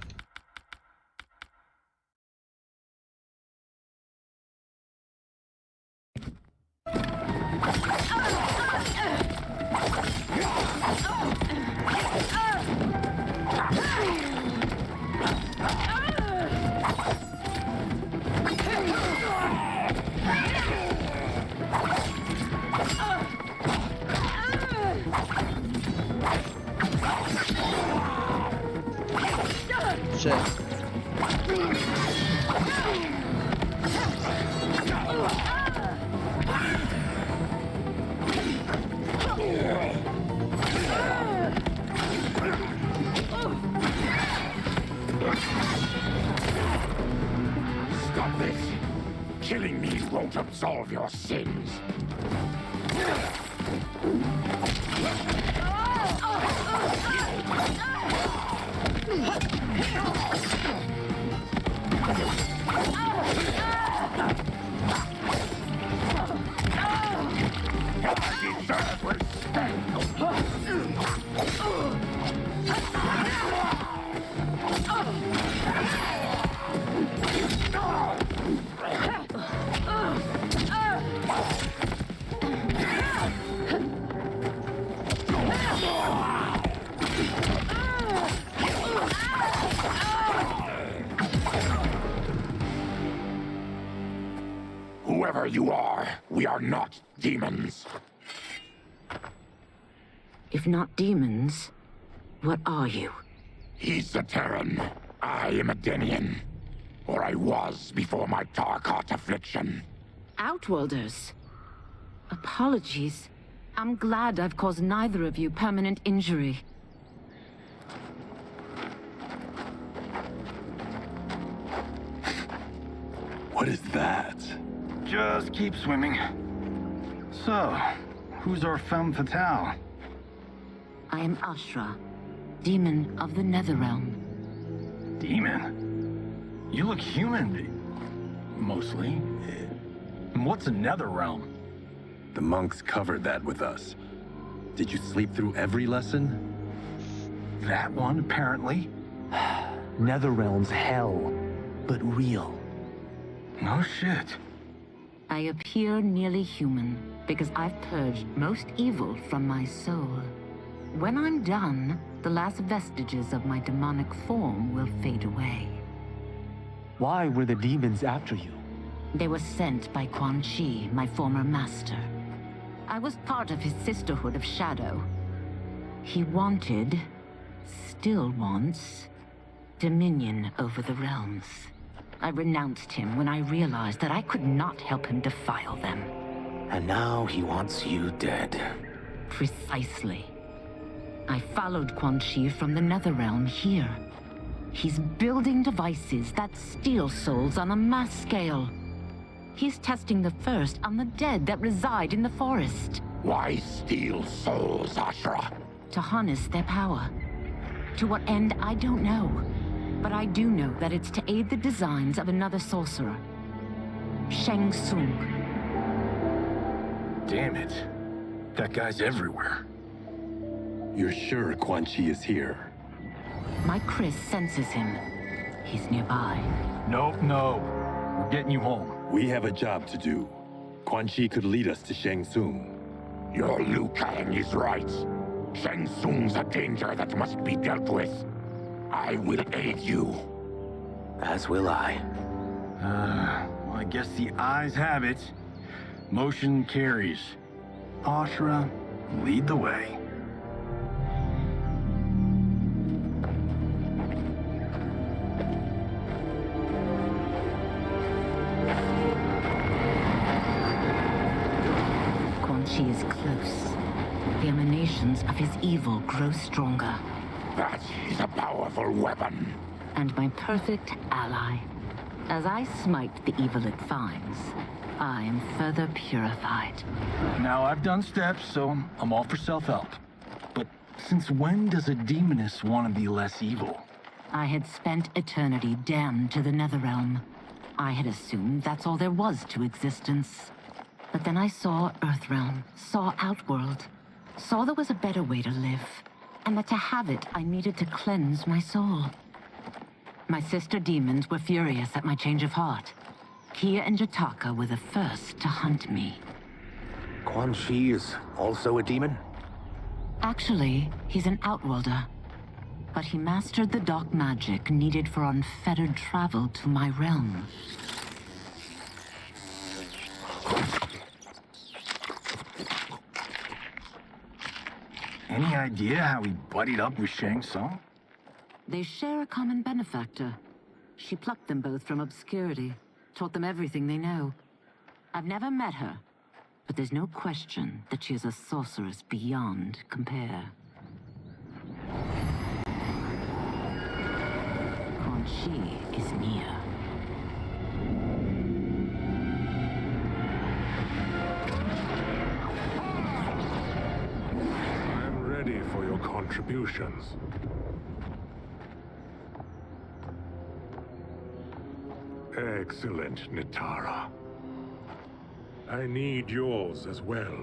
Shit. Stop this! Killing me won't absolve your sins. Whoever you are, we are not demons. If not demons, what are you? He's a Terran. I am a Denian. Or I was before my Tarkat affliction. Outworlders. Apologies. I'm glad I've caused neither of you permanent injury. What is that? Just keep swimming. So, who's our femme fatale? I am Ashra, demon of the Netherrealm. Demon? You look human, mostly. And what's a Netherrealm? The monks covered that with us. Did you sleep through every lesson? That one, apparently. Netherrealm's hell, but real. No shit. I appear nearly human because I've purged most evil from my soul. When I'm done, the last vestiges of my demonic form will fade away. Why were the demons after you? They were sent by Quan Chi, my former master. I was part of his Sisterhood of Shadow. He wanted, still wants, dominion over the realms. I renounced him when I realized that I could not help him defile them. And now he wants you dead. Precisely. I followed Quan Chi from the Netherrealm here. He's building devices that steal souls on a mass scale. He's testing the first on the dead that reside in the forest. Why steal souls, Ashra? To harness their power. To what end, I don't know. But I do know that it's to aid the designs of another sorcerer. Shang Tsung. Damn it. That guy's everywhere. You're sure Quan Chi is here? My Chris senses him. He's nearby. Nope, no. We're getting you home. We have a job to do. Quan Chi could lead us to Shang Tsung. Your Liu Kang is right. Shang Tsung's a danger that must be dealt with. I will aid you. As will I. Well, I guess the eyes have it. Motion carries. Ashra, lead the way. Quan Chi is close. The emanations of his evil grow stronger. That is a powerful weapon. And my perfect ally. As I smite the evil it finds, I am further purified. Now, I've done steps, so I'm all for self-help. But since when does a demoness want to be less evil? I had spent eternity damned to the Netherrealm. I had assumed that's all there was to existence. But then I saw Earthrealm, saw Outworld, saw there was a better way to live, and that to have it, I needed to cleanse my soul. My sister demons were furious at my change of heart. Kia and Jataka were the first to hunt me. Quan Chi is also a demon? Actually, he's an Outworlder. But he mastered the dark magic needed for unfettered travel to my realm. Any idea how he buddied up with Shang Tsung? They share a common benefactor. She plucked them both from obscurity, taught them everything they know. I've never met her, but there's no question that she is a sorceress beyond compare. Quan Chi is near. I'm ready for your contributions. Excellent, Nitara. I need yours as well.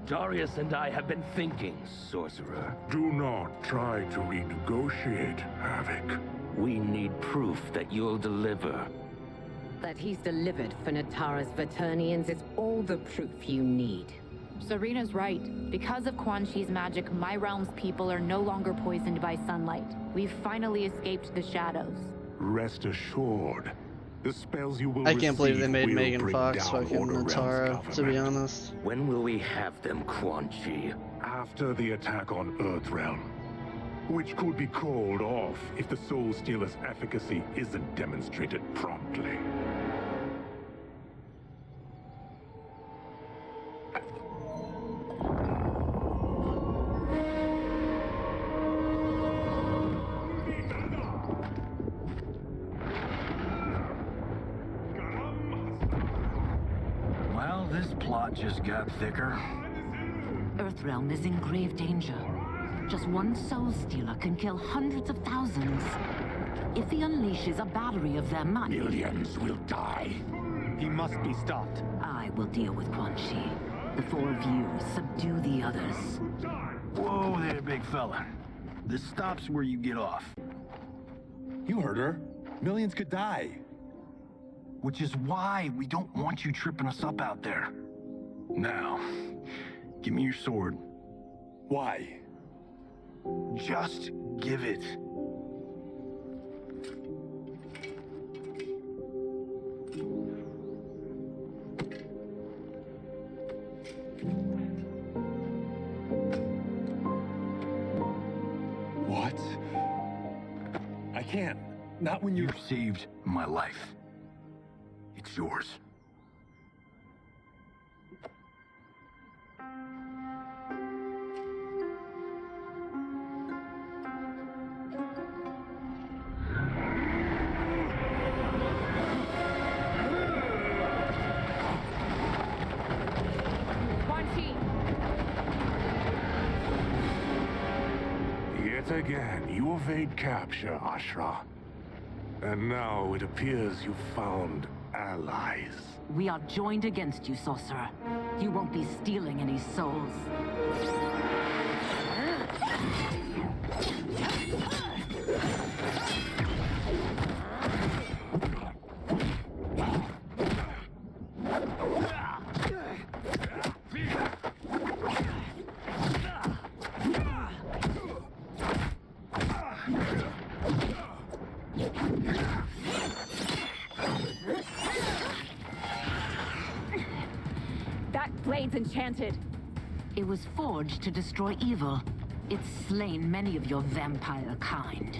Darius and I have been thinking, Sorcerer. Do not try to renegotiate, Havoc. We need proof that you'll deliver. That he's delivered for Natara's Vaternians is all the proof you need. Serena's right. Because of Quan Chi's magic, my realm's people are no longer poisoned by sunlight. We've finally escaped the shadows. Rest assured, the spells you will I can't believe they made will Megan bring Fox down fucking Order Realm's Natara, to be government. honest. When will we have them, Quan Chi? After the attack on Earthrealm, which could be called off if the Soul Stealer's efficacy isn't demonstrated promptly. Well, this plot just got thicker. Earthrealm is in grave danger. Just one Soul Stealer can kill hundreds of thousands. If he unleashes a battery of them, Millions will die. He must be stopped. I will deal with Quan Chi. The four of you subdue the others. Whoa there, big fella. This stops where you get off. You heard her. Millions could die. Which is why we don't want you tripping us up out there. Now, give me your sword. Why? Just give it. What? I can't. Not when You've saved my life. It's yours. again, you evade capture, Ashra. And now it appears you've found allies. We are joined against you, sorcerer. You won't be stealing any souls. Blade's enchanted. It was forged to destroy evil. It's slain many of your vampire kind.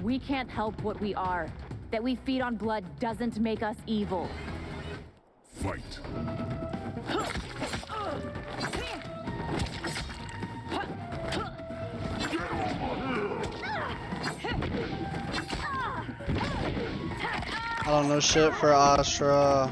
We can't help what we are. That we feed on blood doesn't make us evil. Fight. I don't know shit for Ashra.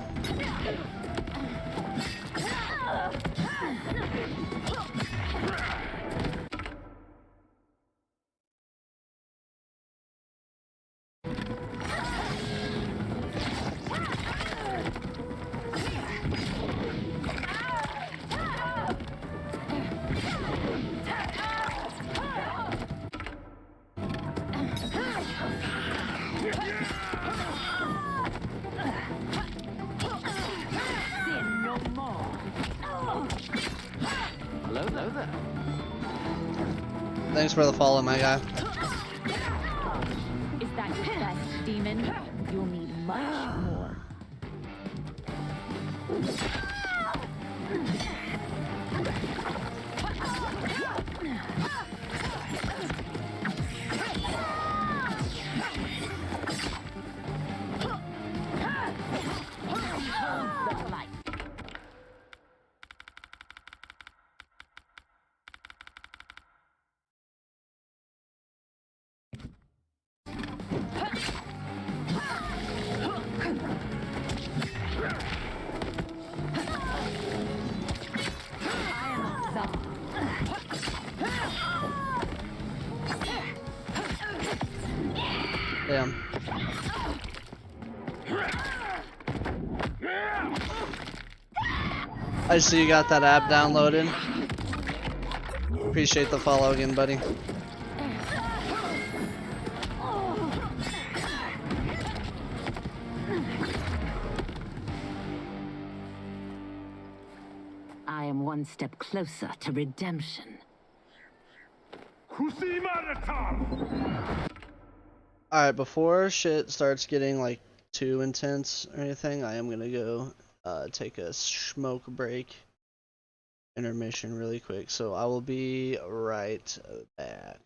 Thanks for the follow, my guy. Is that your best, demon? You'll need much more. Damn. I see you got that app downloaded. Appreciate the follow again, buddy. I am one step closer to redemption. Alright, before shit starts getting like too intense or anything, I am gonna go take a smoke break intermission really quick. So I will be right back.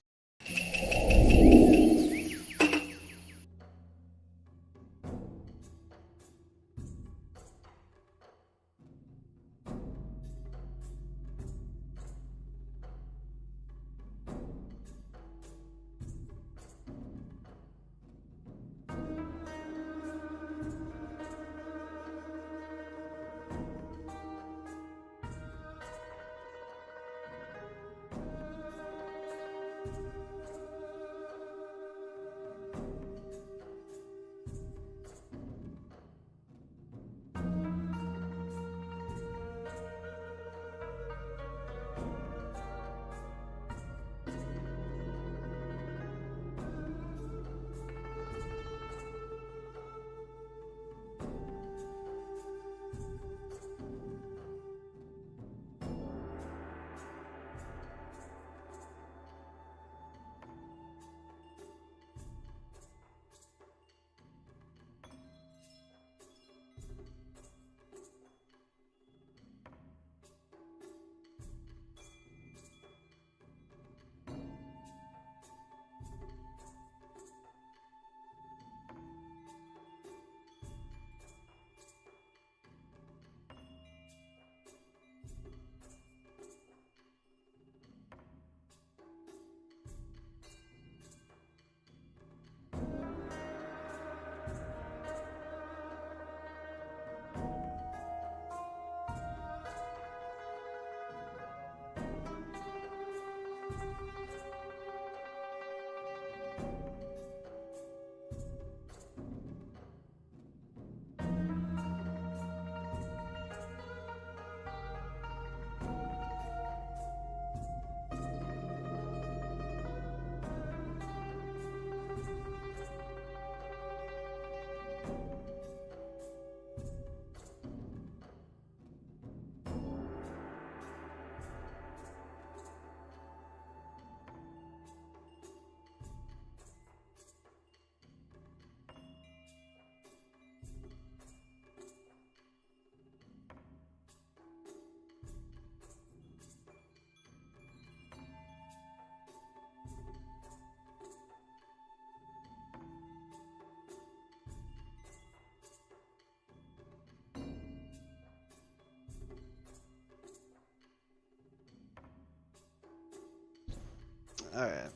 Alright.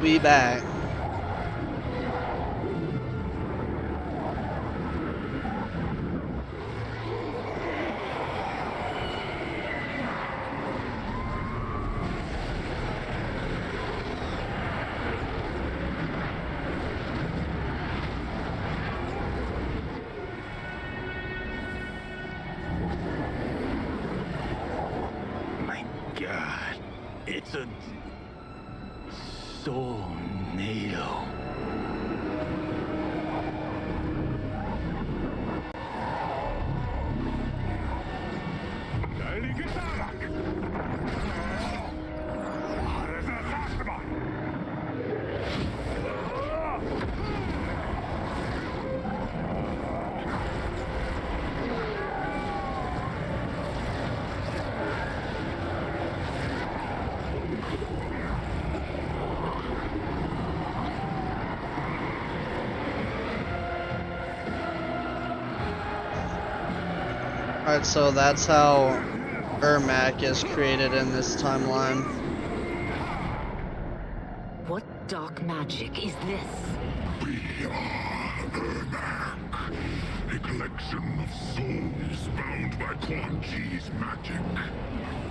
We back. God, it's a tornado. Alright, so that's how Ermac is created in this timeline. What dark magic is this? We are Ermac, a collection of souls bound by Quan Chi's magic.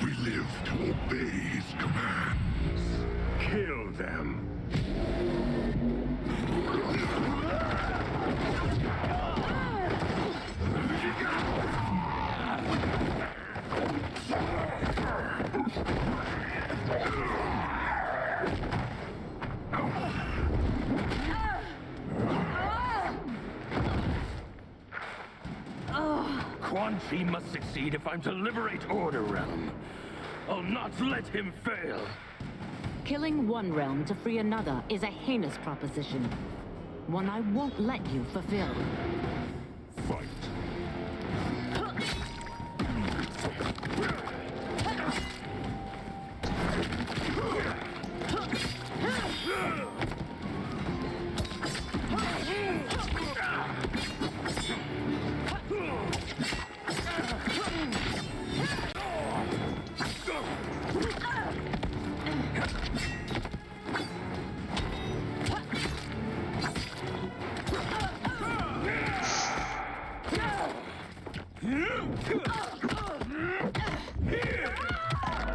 We live to obey his commands. Kill them. Quan Chi must succeed if I'm to liberate Order Realm. I'll not let him fail. Killing one realm to free another is a heinous proposition. One I won't let you fulfill. Fight.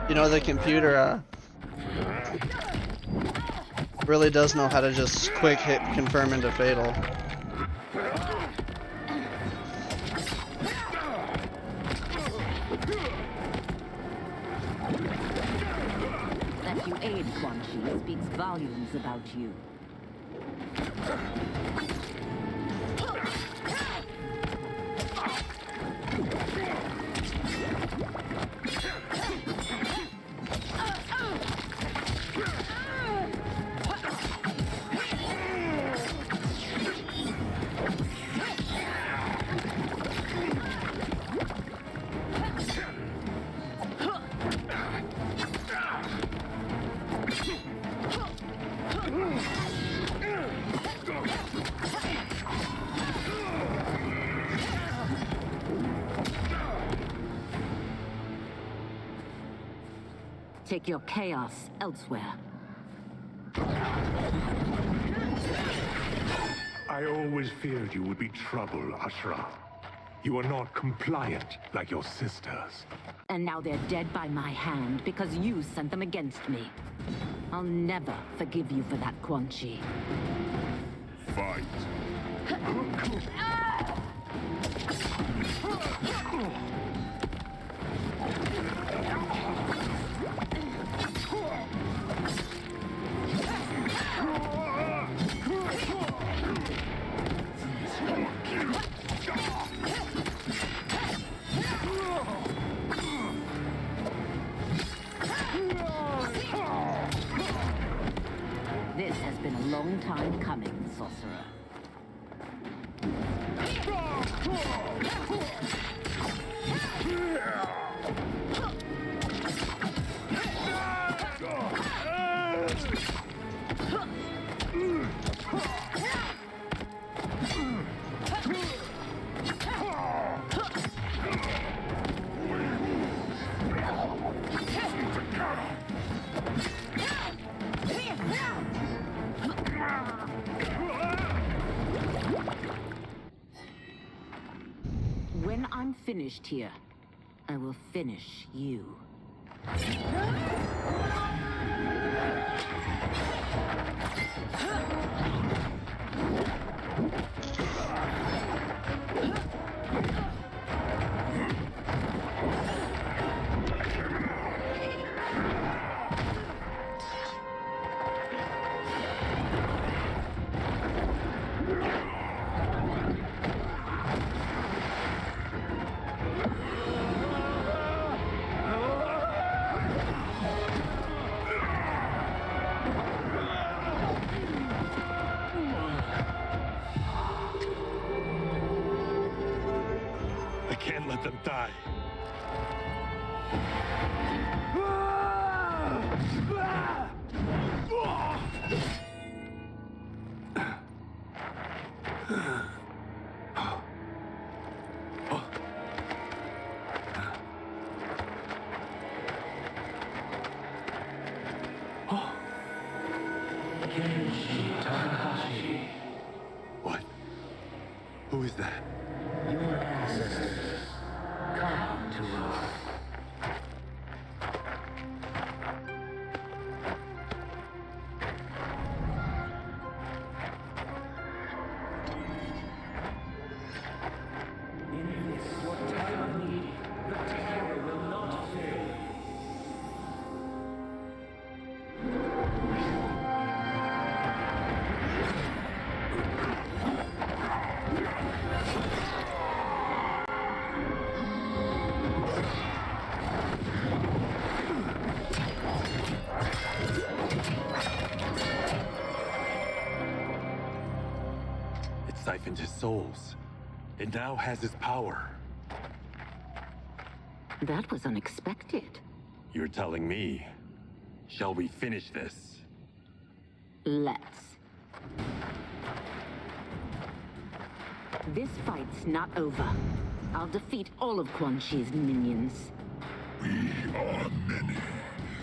You know, the computer really does know how to just quick hit confirm into fatal. That you aid Quan Chi speaks volumes about you. Take your chaos elsewhere. I always feared you would be trouble, Ashra. You are not compliant like your sisters. And now they're dead by my hand because you sent them against me. I'll never forgive you for that, Quan Chi. Fight. This has been a long time coming, sorcerer. finished here. I will finish you. I can't let them die. What? Who is that? Your ancestors come to us. In this your time of need, the terror will not fail. It siphoned his souls. It now has his power. That was unexpected. You're telling me. Shall we finish this? Let's. This fight's not over. I'll defeat all of Quan Chi's minions. We are many.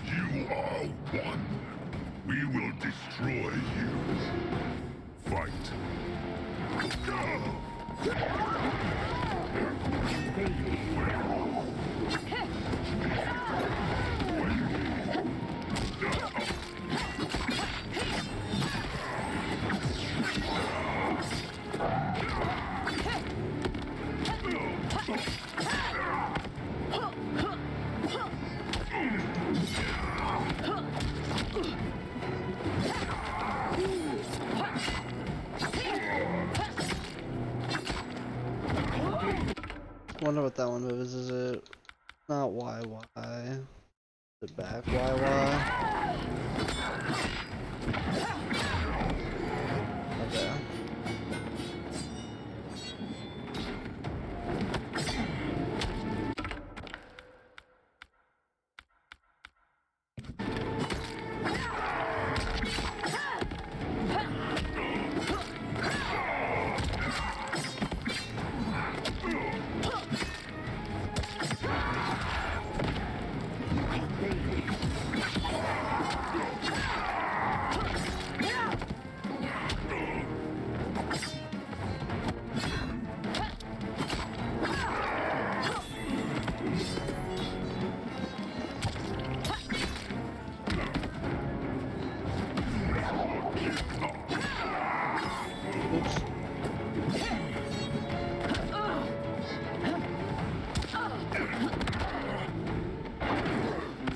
You are one. We will destroy you. Fight. Wonder what that one is. Is it not YY? Is it back YY? Okay.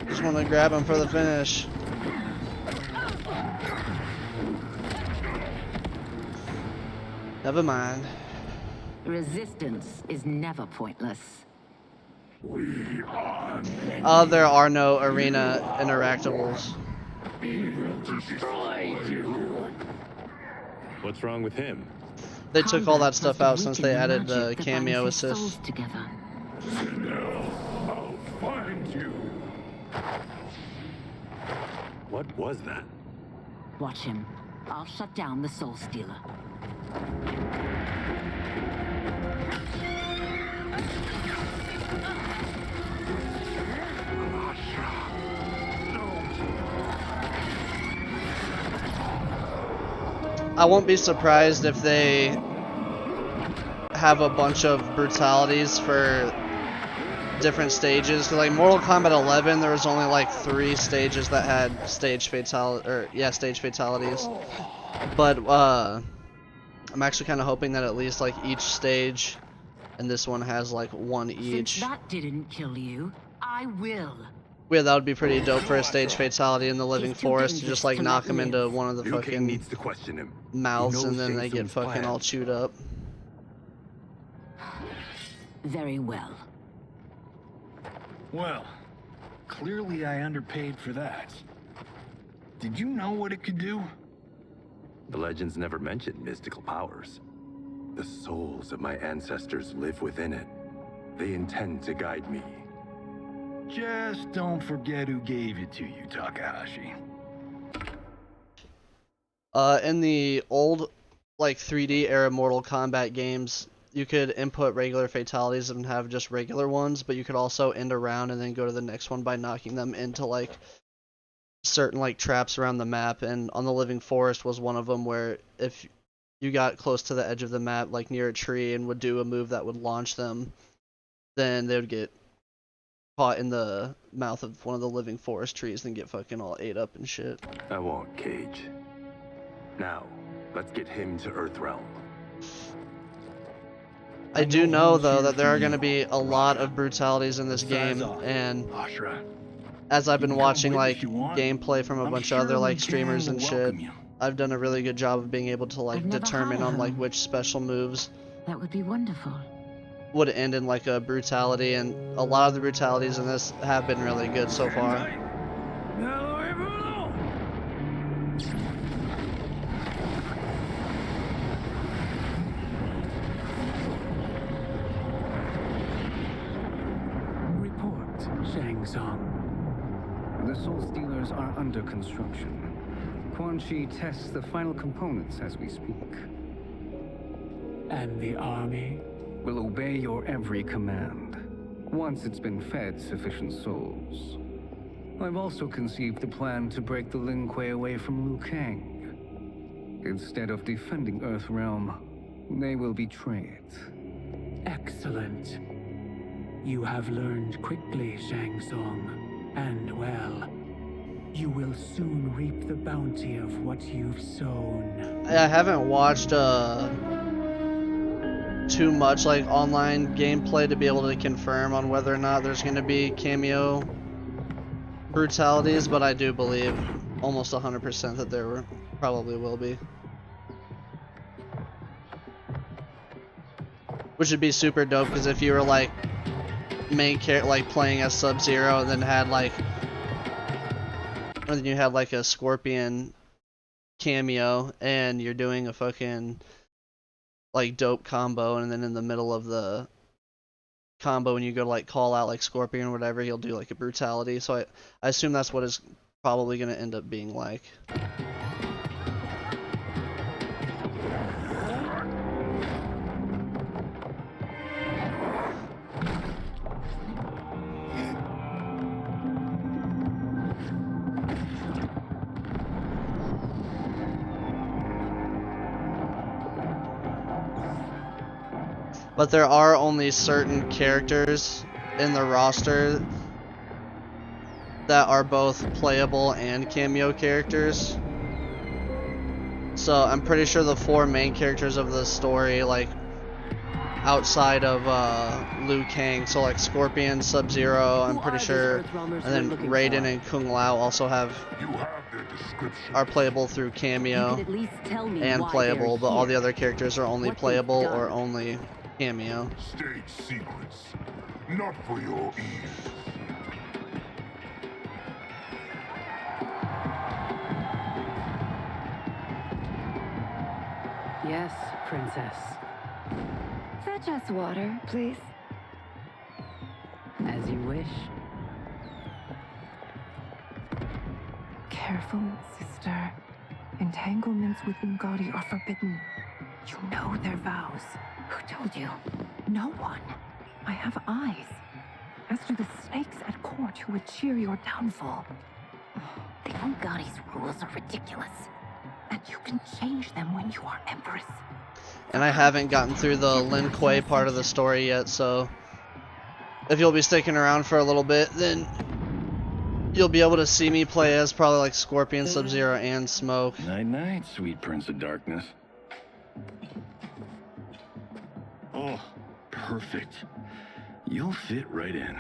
Just want to grab him for the finish. Never mind. Resistance is never pointless. There are no arena interactables. We will destroy you. What's wrong with him? They took all that stuff out since they added the cameo assist. Together. I'll find you. What was that? Watch him. I'll shut down the Soul Stealer. I won't be surprised if they have a bunch of brutalities for different stages. Cause like Mortal Kombat 11, there was only like 3 stages that had stage fatalities. But I'm actually kind of hoping that at least like each stage, and this one has like 1 each. Since that didn't kill you, I will. Yeah, that would be pretty dope for a stage fatality in the Living Forest to just like knock him into one of the fucking mouths and then they get fucking all chewed up. Very well. Well, clearly I underpaid for that. Did you know what it could do? The legends never mentioned mystical powers. The souls of my ancestors live within it. They intend to guide me. Just don't forget who gave it to you, Takahashi. In the old, like 3D era Mortal Kombat games, you could input regular fatalities and have just regular ones, but you could also end a round and then go to the next one by knocking them into like certain like traps around the map. And on the Living Forest was one of them where if you got close to the edge of the map, like near a tree, and would do a move that would launch them, then they would get caught in the mouth of one of the Living Forest trees and get fucking all ate up and shit. I want Cage. Now, let's get him to Earthrealm. I do know though that there are going to be a lot of brutalities in this game, and as I've been watching like gameplay from a bunch of other like streamers and shit, I've done a really good job of being able to like determine on like which special moves That would be wonderful. would end in like a brutality, and a lot of the brutalities in this have been really good so far. Report, Shang Tsung. The Soul Stealers are under construction. Quan Chi tests the final components as we speak. And the army? Will obey your every command, once it's been fed sufficient souls. I've also conceived the plan to break the Lin Kuei away from Liu Kang. Instead of defending Earthrealm, they will betray it. Excellent. You have learned quickly, Shang Tsung, and well. You will soon reap the bounty of what you've sown. I haven't watched too much like online gameplay to be able to confirm on whether or not there's going to be cameo brutalities, but I do believe almost 100% that there probably will be. Which would be super dope, because if you were like main character, like playing as Sub-Zero, and then had like, and then you had like a Scorpion cameo, and you're doing a fucking like dope combo, and then in the middle of the combo, when you go to like call out like Scorpion or whatever, he'll do like a brutality. So I assume that's what it's probably going to end up being like. But there are only certain characters in the roster that are both playable and cameo characters. So I'm pretty sure the 4 main characters of the story, like outside of Liu Kang, so like Scorpion, Sub-Zero, I'm pretty sure, and then Raiden and Kung Lao also are playable through cameo and playable, but all the other characters are only playable or only cameo. State secrets, not for your ease. Yes, Princess. Fetch us water, please. As you wish. Careful, sister. Entanglements with Umgadi are forbidden. You know their vows. Who told you? No one. I have eyes. As do the snakes at court who would cheer your downfall. The Umgadi's rules are ridiculous. And you can change them when you are Empress. And I haven't gotten through the Lin Kuei part of the story yet, so if you'll be sticking around for a little bit, then you'll be able to see me play as probably like Scorpion, Sub-Zero, and Smoke. Night night, sweet Prince of Darkness. Oh, perfect. You'll fit right in.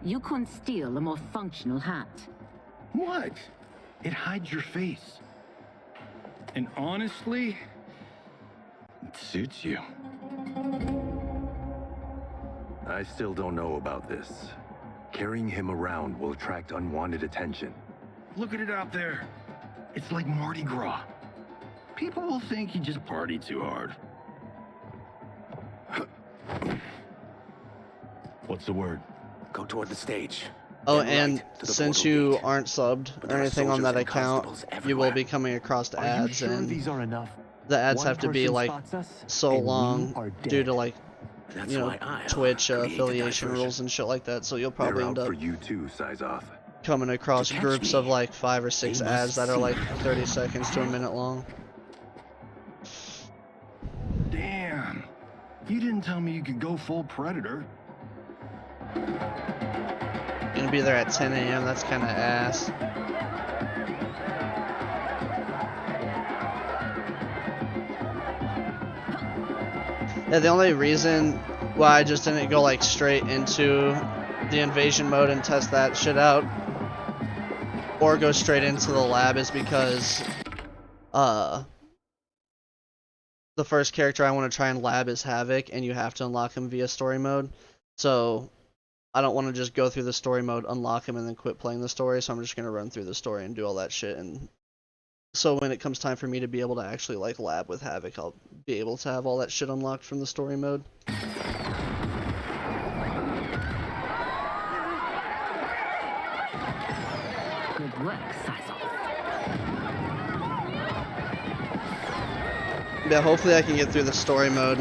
You couldn't steal a more functional hat. What? It hides your face. And honestly, it suits you. I still don't know about this. Carrying him around will attract unwanted attention. Look at it out there. It's like Mardi Gras. People will think you just party too hard. What's the word? Go toward the stage. Oh, Then and right to the since portal you gate. aren't subbed But or there are anything on soldiers that and account, constables you will everywhere. be coming across Are you ads, sure and these are enough? the ads One have to be person like spots us, so and we long are due to dead. like That's you know why I Twitch created affiliation diversion. rules and shit like that. So you'll They're probably out end up for you too, Syzoth. coming across To catch groups me, of like 5 or 6 they must ads that are see like me. 30 seconds to a minute long. Damn. You didn't tell me you could go full Predator. Gonna be there at 10 a.m. That's kind of ass. Yeah, the only reason why I just didn't go like straight into the invasion mode and test that shit out, or go straight into the lab, is because the first character I want to try and lab is Havoc, and you have to unlock him via story mode. So I don't want to just go through the story mode, unlock him, and then quit playing the story. So I'm just gonna run through the story and do all that shit. And so when it comes time for me to be able to actually like lab with Havoc, I'll be able to have all that shit unlocked from the story mode. Good work, Syzoth. Yeah, hopefully I can get through the story mode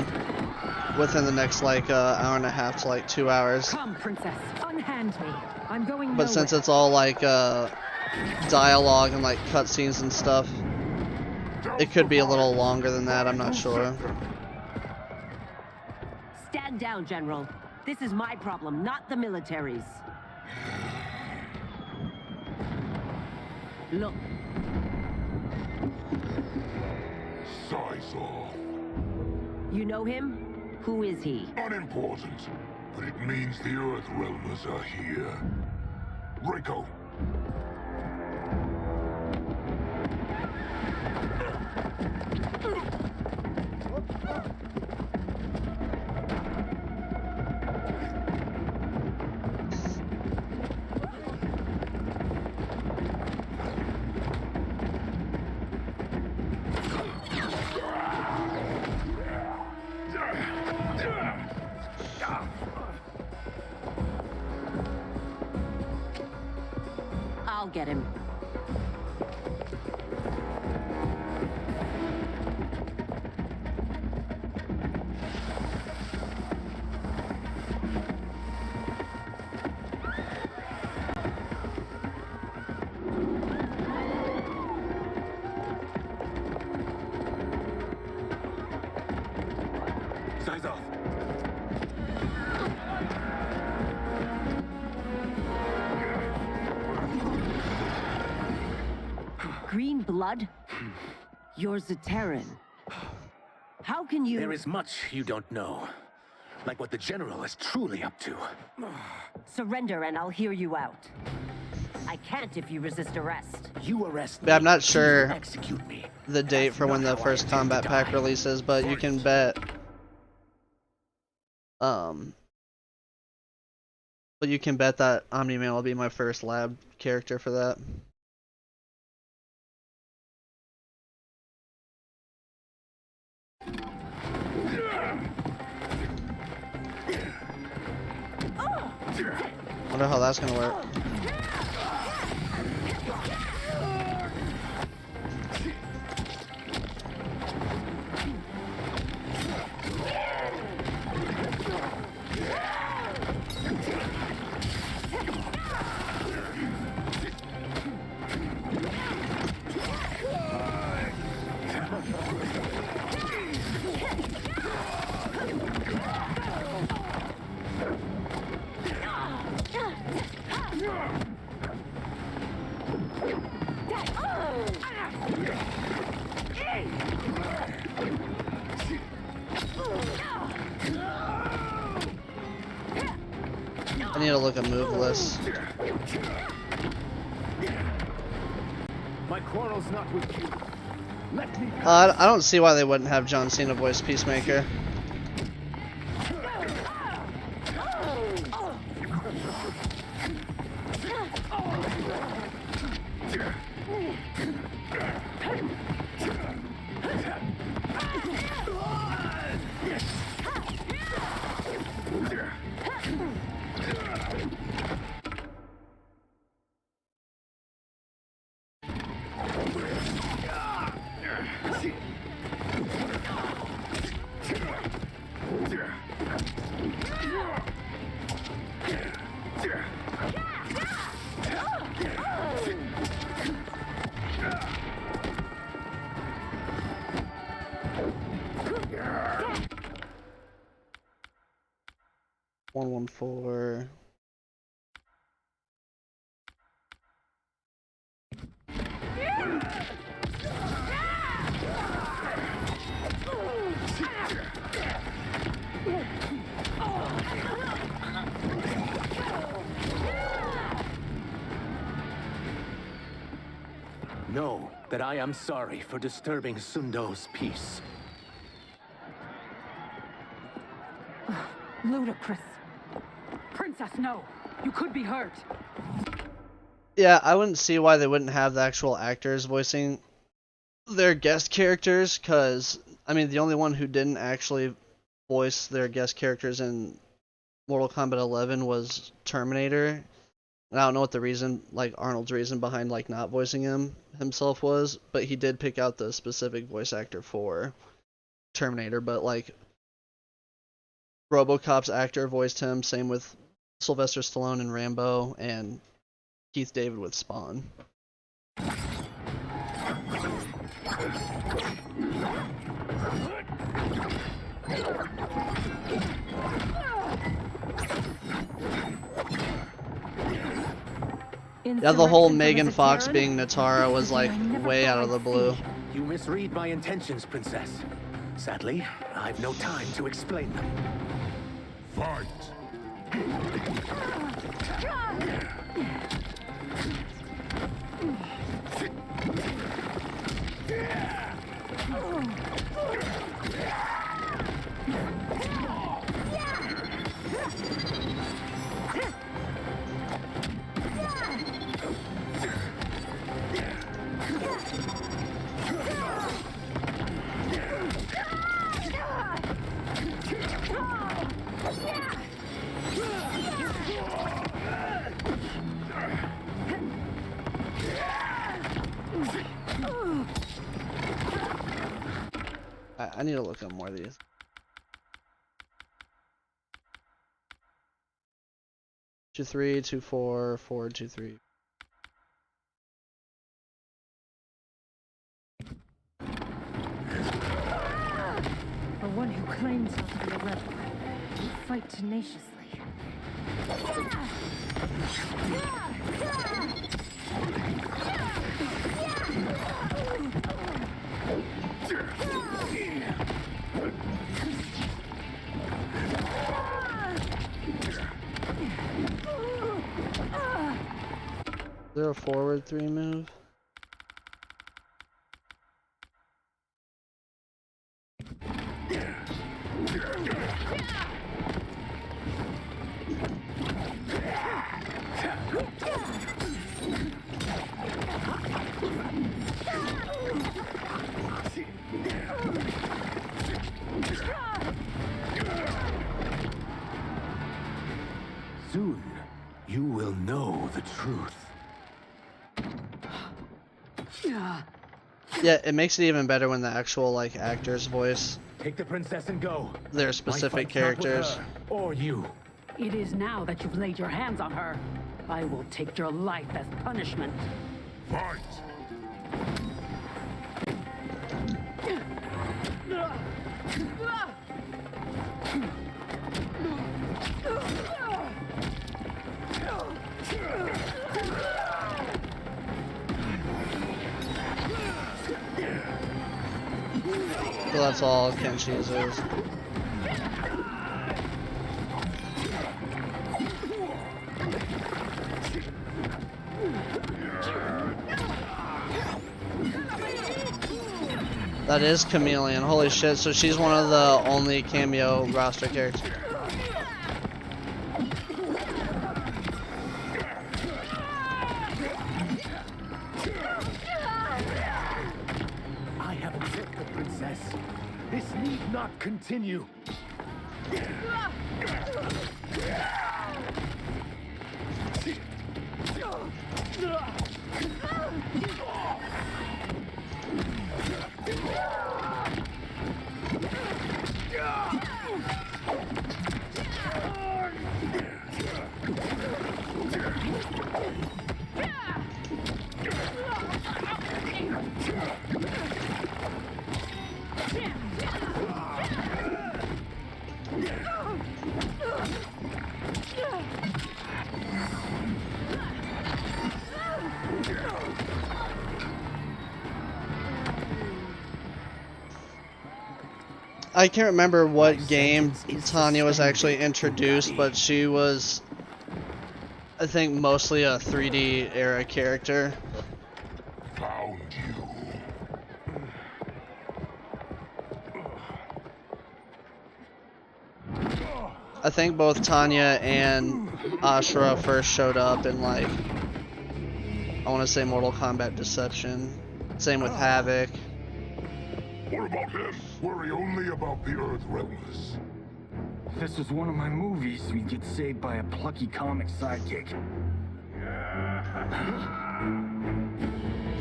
within the next like hour and a half to like 2 hours. Come, princess, unhand me. I'm going But since it's all like dialogue and like cutscenes and stuff, it could be a little longer than that. I'm not sure. Stand down, General. This is my problem, not the military's. Look. Syzoth. You know him? Who is he? Unimportant, but it means the Earthrealmers are here. Rico. I'll get him. Syzoth. Green blood? You're Zaterran. How can you... There is much you don't know. Like what the General is truly up to. Surrender and I'll hear you out. I can't if you resist arrest. You arrest me. Yeah, I'm not sure Execute me. the date for when the first combat pack releases, but you can bet but you can bet that Omni-Man will be my first lab character for that. Wonder how that's gonna work. I need to look at move list. My quarrel's not with you. Let me I don't see why they wouldn't have John Cena voice Peacemaker. .114. Know that I am sorry for disturbing Sundo's peace. Ludicrous. Princess, no. You could be hurt. Yeah, I wouldn't see why they wouldn't have the actual actors voicing their guest characters, because, I mean, the only one who didn't actually voice their guest characters in Mortal Kombat 11 was Terminator. And I don't know what the reason, like, Arnold's reason behind, like, not voicing himself was, but he did pick out the specific voice actor for Terminator, but, like, RoboCop's actor voiced him, same with Sylvester Stallone in Rambo, and Keith David with Spawn. Yeah, the whole Megan Fox being Natara was like way out of the blue. You misread my intentions, Princess. Sadly, I've no time to explain them. Fight! I need to look up more of these. Two three, 2-4, 4-2-3. For one who claims not to be a rebel, you fight tenaciously. Is there a forward 3 move? Soon, you will know the truth. Yeah, it makes it even better when the actual like actors voice Take the princess and go. their specific characters. Or you. It is now that you've laid your hands on her. I will take your life as punishment. Fight! So that's all Kenshi's is. That is Chameleon. Holy shit, so she's one of the only cameo roster characters. I have accepted the princess. This need not continue. I can't remember what game Tanya was actually introduced, but she was, I think, mostly a 3D era character. Found you. I think both Tanya and Ashura first showed up in, like, I want to say Mortal Kombat Deception. Same with Havoc. What about him? Worry only about the Earth Realmers. If this was one of my movies, we'd get saved by a plucky comic sidekick.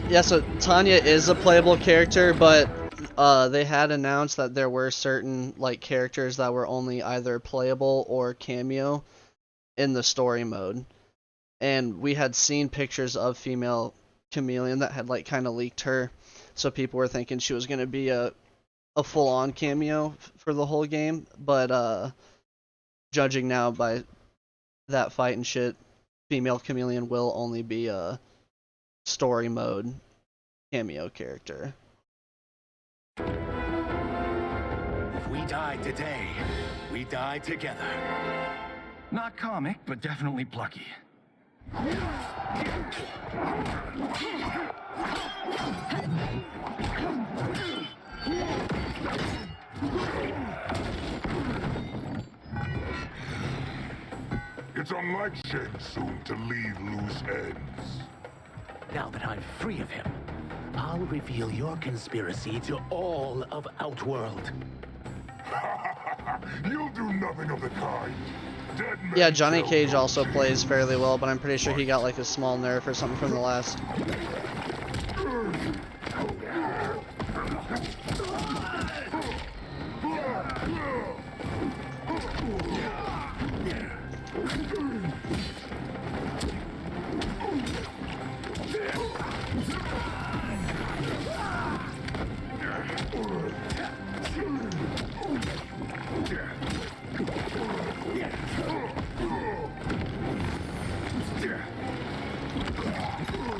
Yeah, so Tanya is a playable character, but they had announced that there were certain like characters that were only either playable or cameo in the story mode. And we had seen pictures of female Chameleon that had like kind of leaked her, so people were thinking she was going to be a full-on cameo for the whole game, but judging now by that fight and shit, female Chameleon will only be a story mode cameo character. If we die today, we die together. Not comic, but definitely plucky. It's unlike Shang Tsung to leave loose ends. Now that I'm free of him, I'll reveal your conspiracy to all of Outworld. You'll do nothing of the kind. Dead men Yeah, Johnny tell Cage no also tales. plays fairly well, but I'm pretty sure he got like a small nerf or something from the last.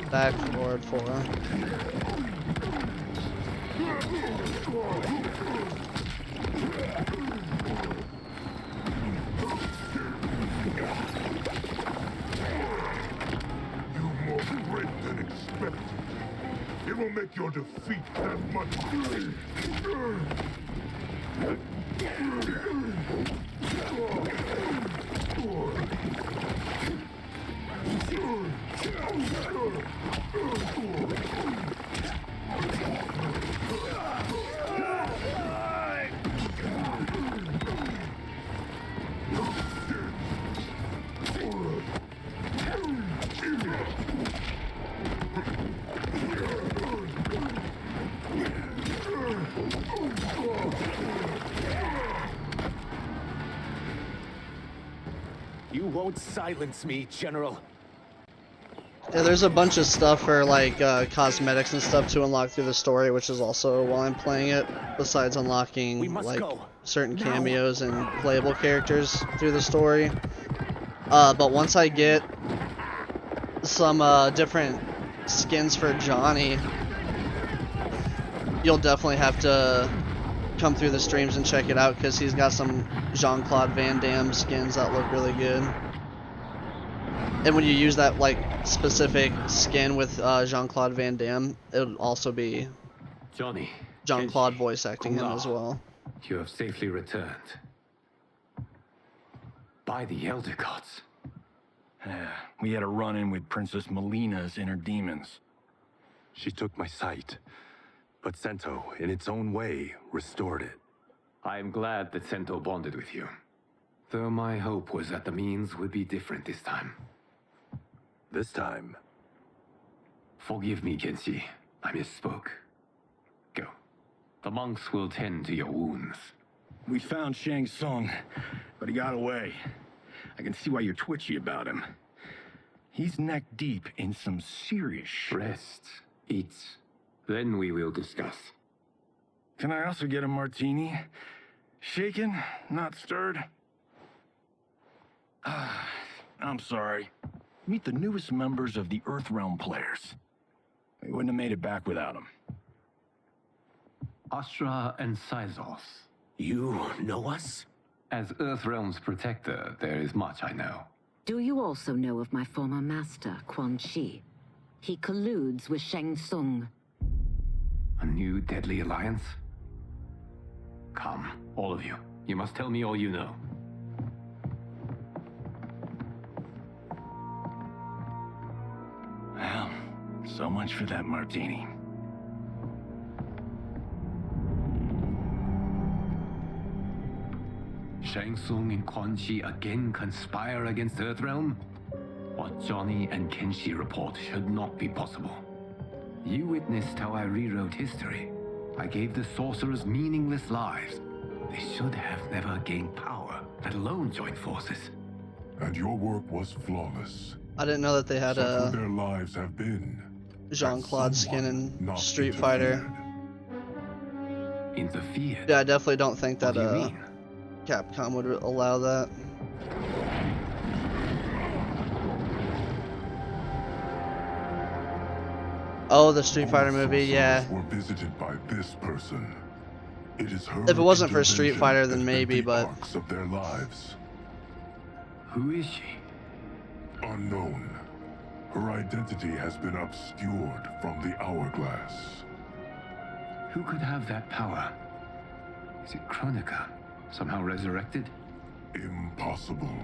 Back forward 4. You've more grit than expected. It will make your defeat that much You won't silence me, General. Yeah, there's a bunch of stuff for like cosmetics and stuff to unlock through the story, which is also while I'm playing it, besides unlocking like certain cameos and playable characters through the story. But once I get some different skins for Johnny, you'll definitely have to come through the streams and check it out, because he's got some Jean-Claude Van Damme skins that look really good. And when you use that like specific skin with Jean-Claude Van Damme, it would also be Johnny. Jean-Claude voice acting him as well. You have safely returned. By the Elder Gods. Yeah, we had a run-in with Princess Melina's inner demons. She took my sight, but Sento, in its own way, restored it. I am glad that Sento bonded with you. Though my hope was that the means would be different this time. This time? Forgive me, Kenshi. I misspoke. Go. The monks will tend to your wounds. We found Shang Tsung, but he got away. I can see why you're twitchy about him. He's neck deep in some serious shit. Rest. Eat. Then we will discuss. Can I also get a martini? Shaken, not stirred? I'm sorry. Meet the newest members of the Earthrealm players. We wouldn't have made it back without them. Astra and Syzos. You know us? As Earthrealm's protector, there is much I know. Do you also know of my former master, Quan Chi? He colludes with Shang Tsung. A new deadly alliance? Come, all of you. You must tell me all you know. Well, so much for that martini. Shang Tsung and Quan Chi again conspire against Earthrealm? What Johnny and Kenshi report should not be possible. You witnessed how I rewrote history. I gave the sorcerers meaningless lives. They should have never gained power, let alone joined forces. And your work was flawless. I didn't know that they had Such would their lives have been. Jean-Claude skin in Street Fighter. Interfered? Yeah, I definitely don't think that What do you mean? Capcom would allow that. Oh, the Street Fighter movie, yeah. Were visited by this person. It is her If it wasn't for Street Fighter, then maybe, but arcs of their lives. Who is she? Unknown. Her identity has been obscured from the hourglass. Who could have that power? Is it Kronika? Somehow resurrected? Impossible.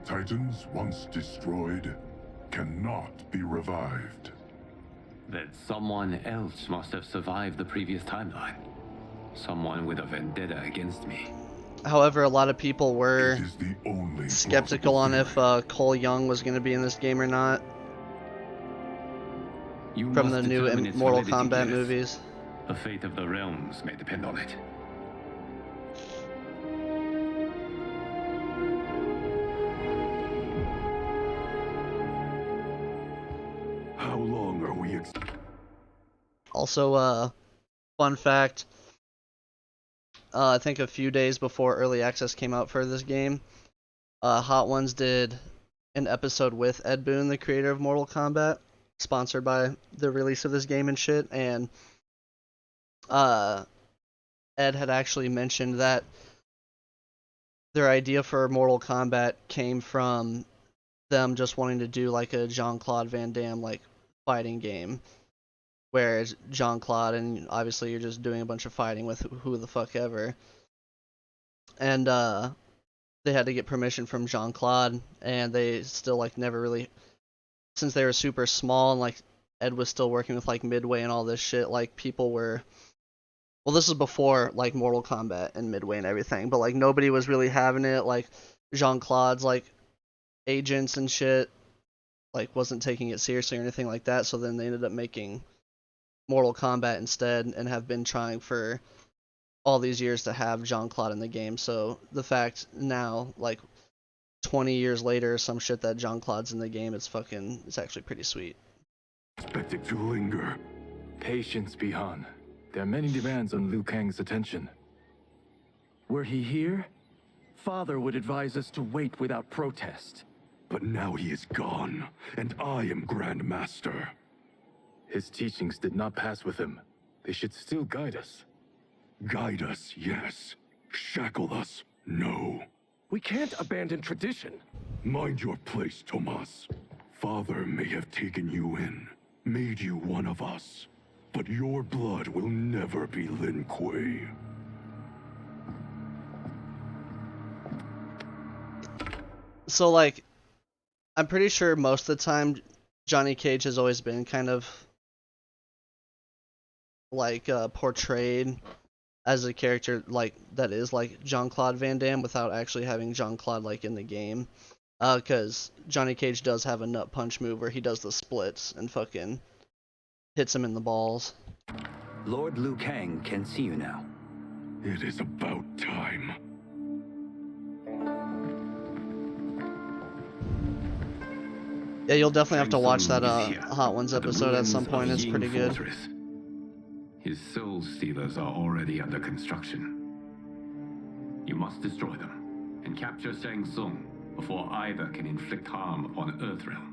Titans once destroyed cannot be revived. That someone else must have survived the previous timeline. Someone with a vendetta against me. however, a lot of people were skeptical on if Cole Young was going to be in this game or not. From the new Mortal Kombat movies. The fate of the realms may depend on it. How long are we Also, fun fact, I think a few days before Early Access came out for this game, Hot Ones did an episode with Ed Boon, the creator of Mortal Kombat, sponsored by the release of this game and shit, and Ed had actually mentioned that their idea for Mortal Kombat came from them just wanting to do like a Jean-Claude Van Damme like fighting game, where it's Jean-Claude and obviously you're just doing a bunch of fighting with who the fuck ever. And they had to get permission from Jean-Claude, and they still like never really, since they were super small and like Ed was still working with like Midway and all this shit, like people were, well, this is before like Mortal Kombat and Midway and everything, but like nobody was really having it. Like Jean-Claude's like agents and shit like wasn't taking it seriously or anything like that, so then they ended up making Mortal Kombat instead and have been trying for all these years to have Jean-Claude in the game. So the fact now, like 20 years later or some shit, that Jean-Claude's in the game, it's actually pretty sweet. Expect it to linger. Patience, Bi-Han. There are many demands on Liu Kang's attention. Were he here, Father would advise us to wait without protest. But now he is gone, and I am Grand Master. His teachings did not pass with him. They should still guide us. Guide us, yes. Shackle us, no. We can't abandon tradition. Mind your place, Tomas. Father may have taken you in, made you one of us, but your blood will never be Lin Kuei. So, like, I'm pretty sure most of the time Johnny Cage has always been kind of like portrayed as a character like that is like Jean-Claude Van Damme without actually having Jean-Claude like in the game. Because Johnny Cage does have a nut punch move where he does the splits and fucking hits him in the balls. Lord Liu Kang can see you now. It is about time. Yeah, you'll definitely have to watch that Hot Ones episode at some point. It's pretty good. His soul stealers are already under construction. You must destroy them and capture Shang Tsung before either can inflict harm upon Earthrealm.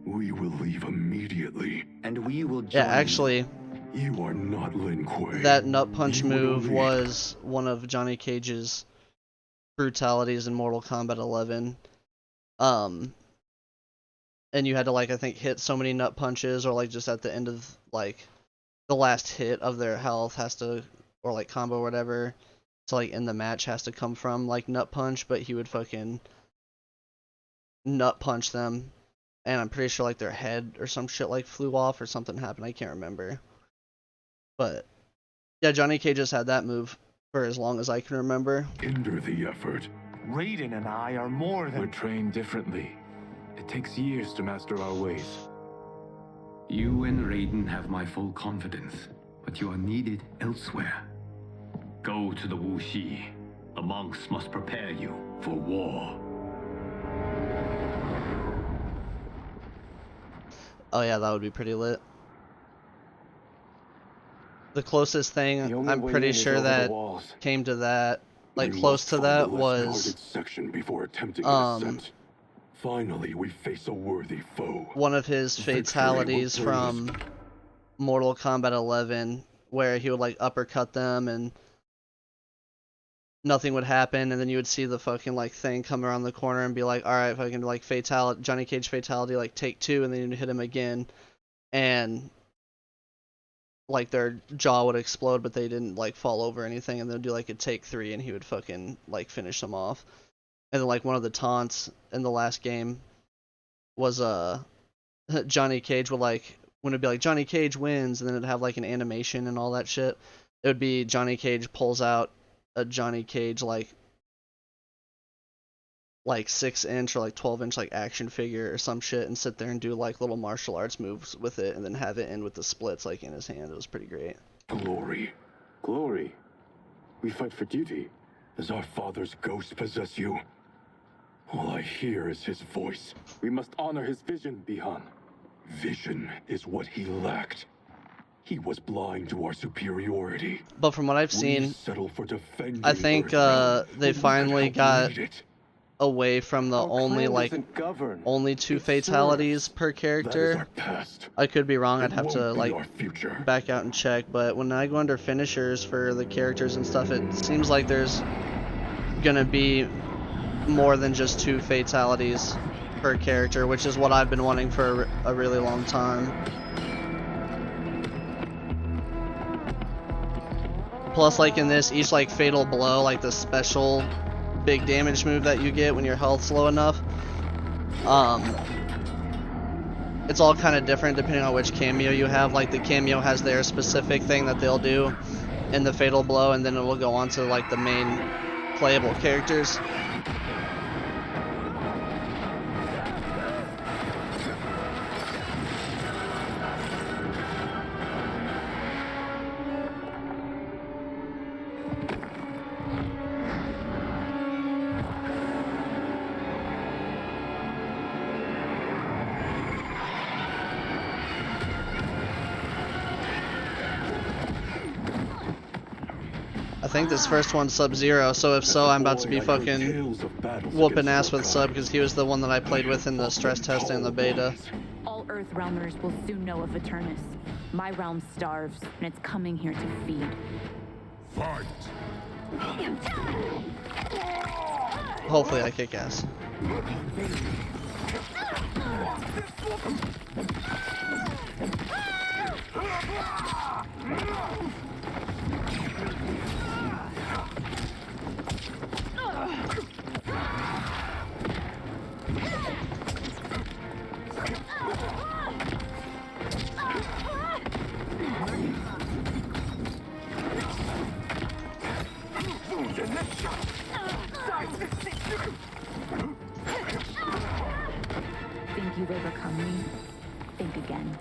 We will leave immediately. And we will Yeah, actually, you are not Lin Kuei. that nut punch move was one of Johnny Cage's brutalities in Mortal Kombat 11. And you had to, like, I think hit so many nut punches, or like just at the end of like the last hit of their health has to, or like combo or whatever, so like in the match has to come from like nut punch, but he would fucking nut punch them, and I'm pretty sure like their head or some shit like flew off or something happened. I can't remember. But yeah, Johnny Cage has had that move for as long as I can remember. Hinder the effort. Raiden and I are more than... We're trained differently. It takes years to master our ways. You and Raiden have my full confidence, but you are needed elsewhere. Go to the Wu Xi. The monks must prepare you for war. Oh yeah, that would be pretty lit. The closest thing I'm pretty sure that came to that, like close to that, was section before attempting an ascent. Finally, we face a worthy foe. One of his fatalities from Mortal Kombat 11, where he would like uppercut them and nothing would happen, and then you would see the fucking like thing come around the corner and be like, all right, fucking like fatality, Johnny Cage fatality, like take two, and then you'd hit him again, and like their jaw would explode, but they didn't like fall over or anything, and they'd do like a take three, and he would fucking like finish them off. And then like one of the taunts in the last game was Johnny Cage would like, when it'd be like Johnny Cage wins, and then it'd have like an animation and all that shit, it would be Johnny Cage pulls out a Johnny Cage like 6-inch or like 12-inch like action figure or some shit, and sit there and do like little martial arts moves with it, and then have it end with the splits like in his hand. It was pretty great. Glory. Glory? We fight for duty. Does our father's ghost possess you? All I hear is his voice. We must honor his vision, Bi-Han. Vision is what he lacked. He was blind to our superiority. But from what I've seen, settle for defending I think they finally got away from the only 2 fatalities per character. I could be wrong. I'd have to like back out and check. But when I go under finishers for the characters and stuff, it seems like there's gonna be more than just 2 fatalities per character, which is what I've been wanting for a really long time. Plus, like in this, each like fatal blow, like the special big damage move that you get when your health's low enough, it's all kind of different depending on which cameo you have. Like the cameo has their specific thing that they'll do in the fatal blow, and then it will go on to like the main playable characters. I think this first one's Sub-Zero, so if so, I'm about to be fucking whooping ass with Sub, because he was the one that I played with in the stress test and the beta. All Earthrealmers will soon know of Eternus. My realm starves, and it's coming here to feed. Fight! hopefully I kick ass. Think you've overcome me? Think again.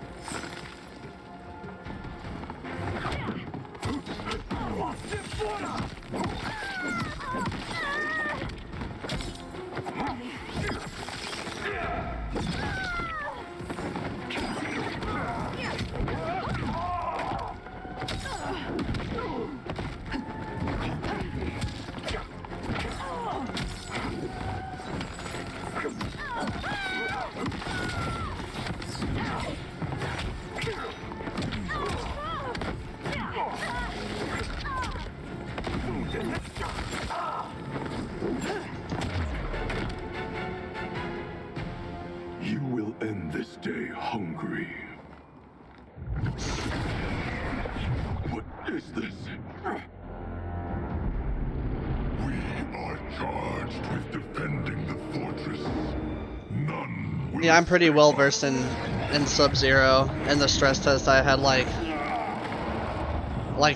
You will end this day hungry. What is this? We are charged with defending the fortress. None will. Yeah, I'm pretty well versed in Sub-Zero. In the stress test, I had like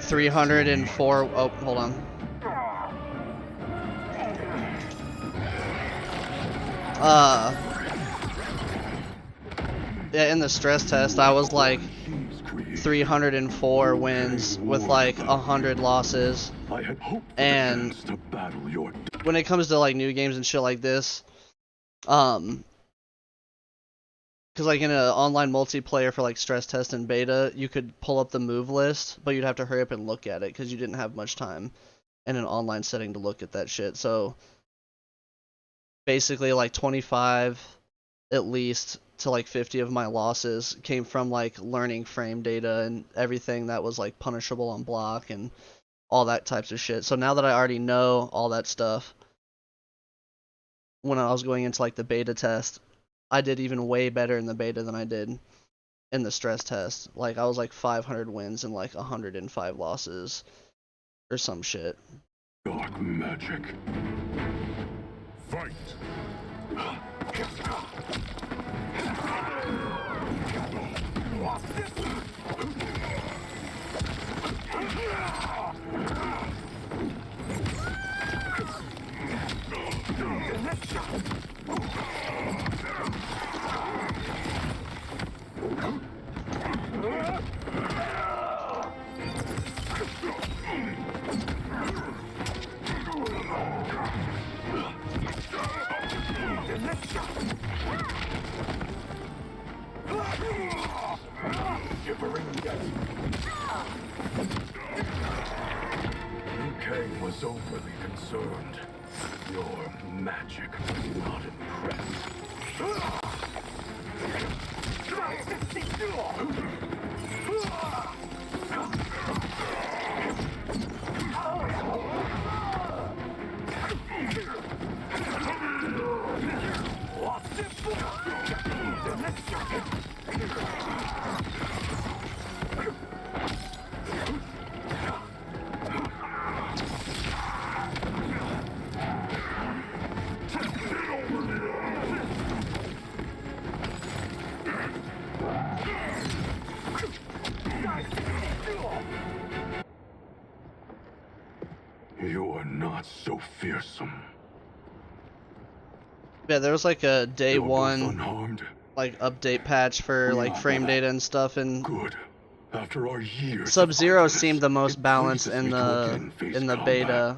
304. Oh, hold on. Yeah, in the stress test, I was like 304 wins with like 100 losses. And when it comes to like new games and shit like this, because like in an online multiplayer for like stress test and beta, you could pull up the move list, but you'd have to hurry up and look at it because you didn't have much time in an online setting to look at that shit. So basically like 25 at least to like 50 of my losses came from like learning frame data and everything that was like punishable on block and all that types of shit. So now that I already know all that stuff, when I was going into like the beta test, I did even way better in the beta than I did in the stress test. Like I was like 500 wins and like 105 losses or some shit. Dark magic. Fight. Liu Kang was overly concerned. Your magic did not impress. You are not so fearsome. Yeah, there was like a day one like update patch for like frame data and stuff, and After our years, Sub-Zero seemed the most balanced in the beta,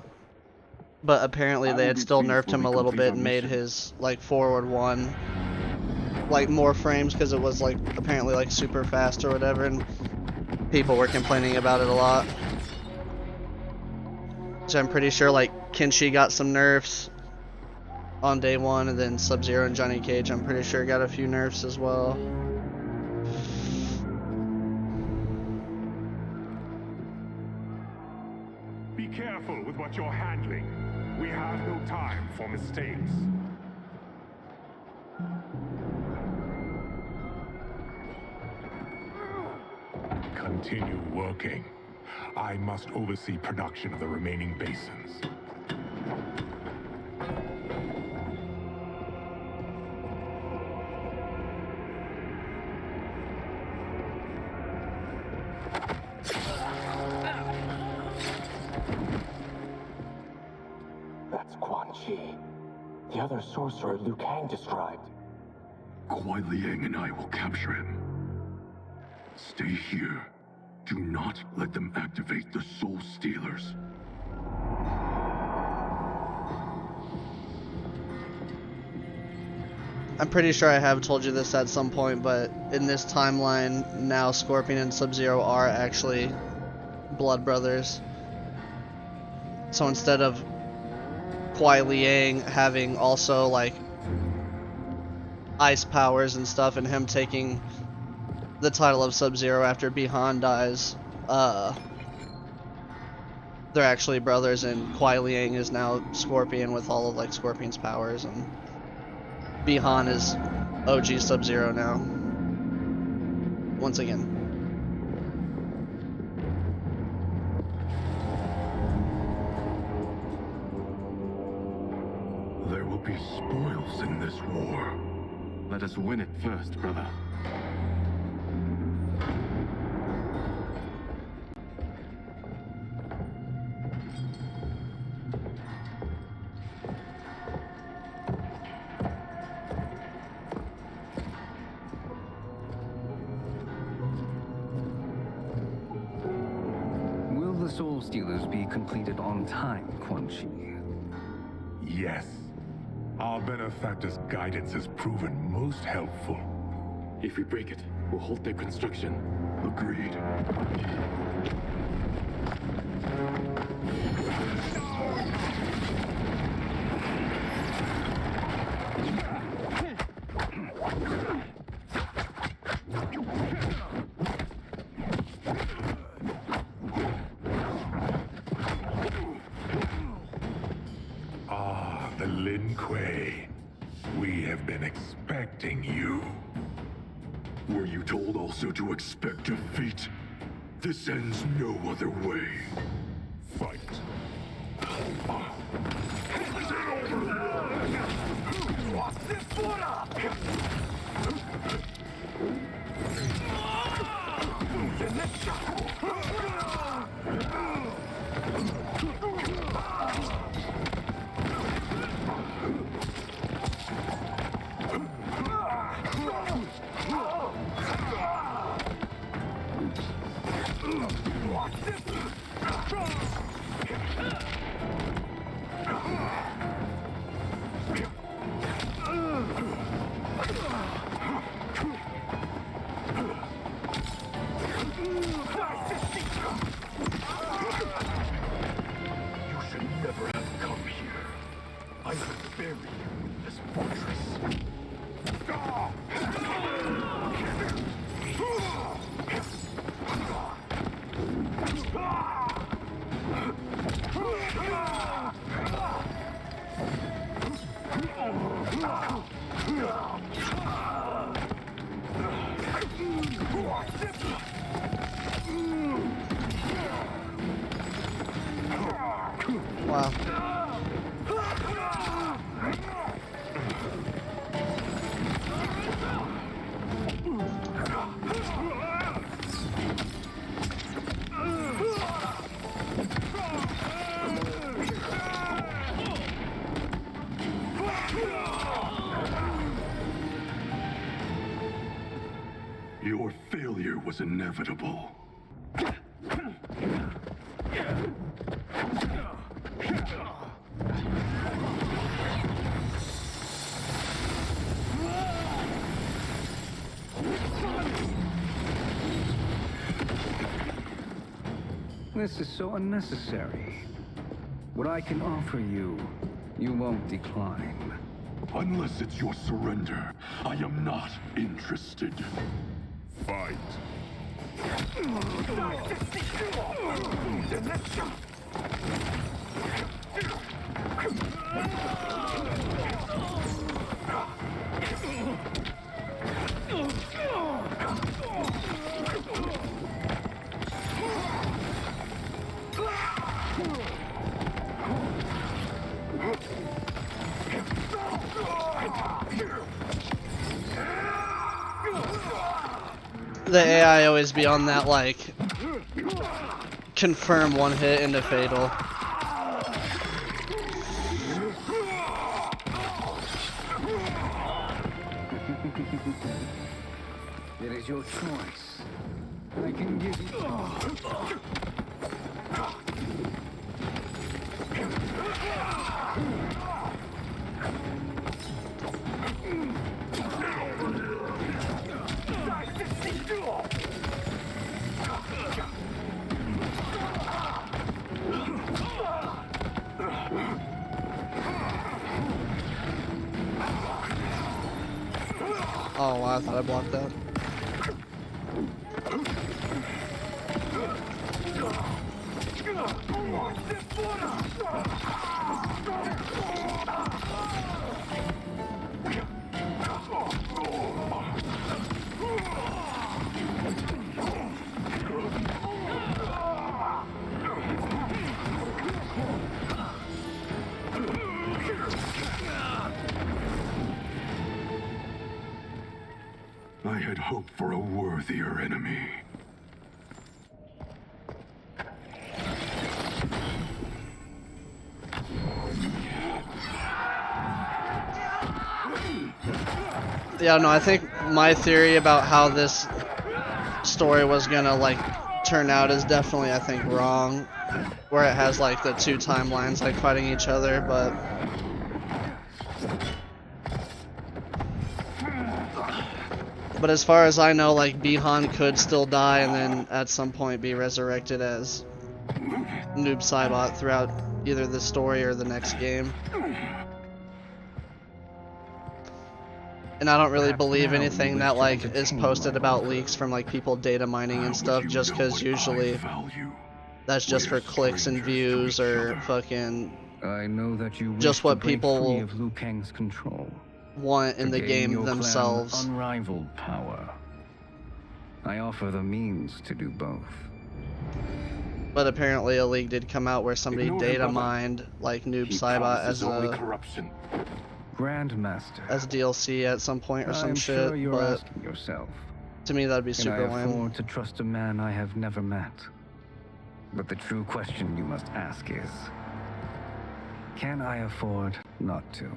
but apparently they had still nerfed him a little bit and made his like forward one like more frames because it was like apparently like super fast or whatever, and people were complaining about it a lot. So I'm pretty sure like Kenshi got some nerfs on day one, and then Sub-Zero and Johnny Cage I'm pretty sure got a few nerfs as well. Be careful with what you're handling. We have no time for mistakes. Continue working. I must oversee production of the remaining basins. That's Quan Chi, the other sorcerer Liu Kang described. Kuai Liang and I will capture him. Stay here. Do not let them activate the Soul Stealers. I'm pretty sure I have told you this at some point, but in this timeline, now Scorpion and Sub-Zero are actually blood brothers. So instead of Kuai Liang having also like ice powers and stuff, and him taking the title of Sub-Zero after Bi-Han dies, they're actually brothers, and Kuai Liang is now Scorpion with all of like Scorpion's powers, and Bi-Han is OG Sub-Zero now. Once again. There will be spoils in this war. Let us win it first, brother. Will the Soul Stealers be completed on time, Quan Chi? Yes. Our benefactor's guidance has proven most helpful. If we break it, we'll halt their construction. Agreed. Ah, the Lin Kuei. We have been expecting you. Were you told also to expect defeat? This ends no other way. Fight. Wow. Your failure was inevitable. This is so unnecessary. What I can offer you, you won't decline. Unless it's your surrender, I am not interested. Fight. The AI always be on that, like, confirm one hit into fatal. It is your choice. I can give you... Oh wow, I thought I blocked that. I had hoped for a worthier enemy. Yeah, no, I think my theory about how this story was gonna, like, turn out is definitely, I think, wrong. Where it has, like, the two timelines, like, fighting each other, but... But as far as I know, like, Bi-Han could still die and then at some point be resurrected as Noob Saibot throughout either the story or the next game. And I don't really believe anything that, like, is posted about leaks from, like, people data mining and stuff, just because usually that's just for clicks and views or fucking I know that you just what people free of Liu Kang's control. Want in the game your themselves. Clan unrivaled power. I offer the means to do both. But apparently a leak did come out where somebody data mined, like, Noob Saibot as a Grandmaster. as DLC at some point or some I'm shit. sure you're but asking yourself, to me that'd be can super I lame. afford to trust a man I have never met? But the true question you must ask is, can I afford not to?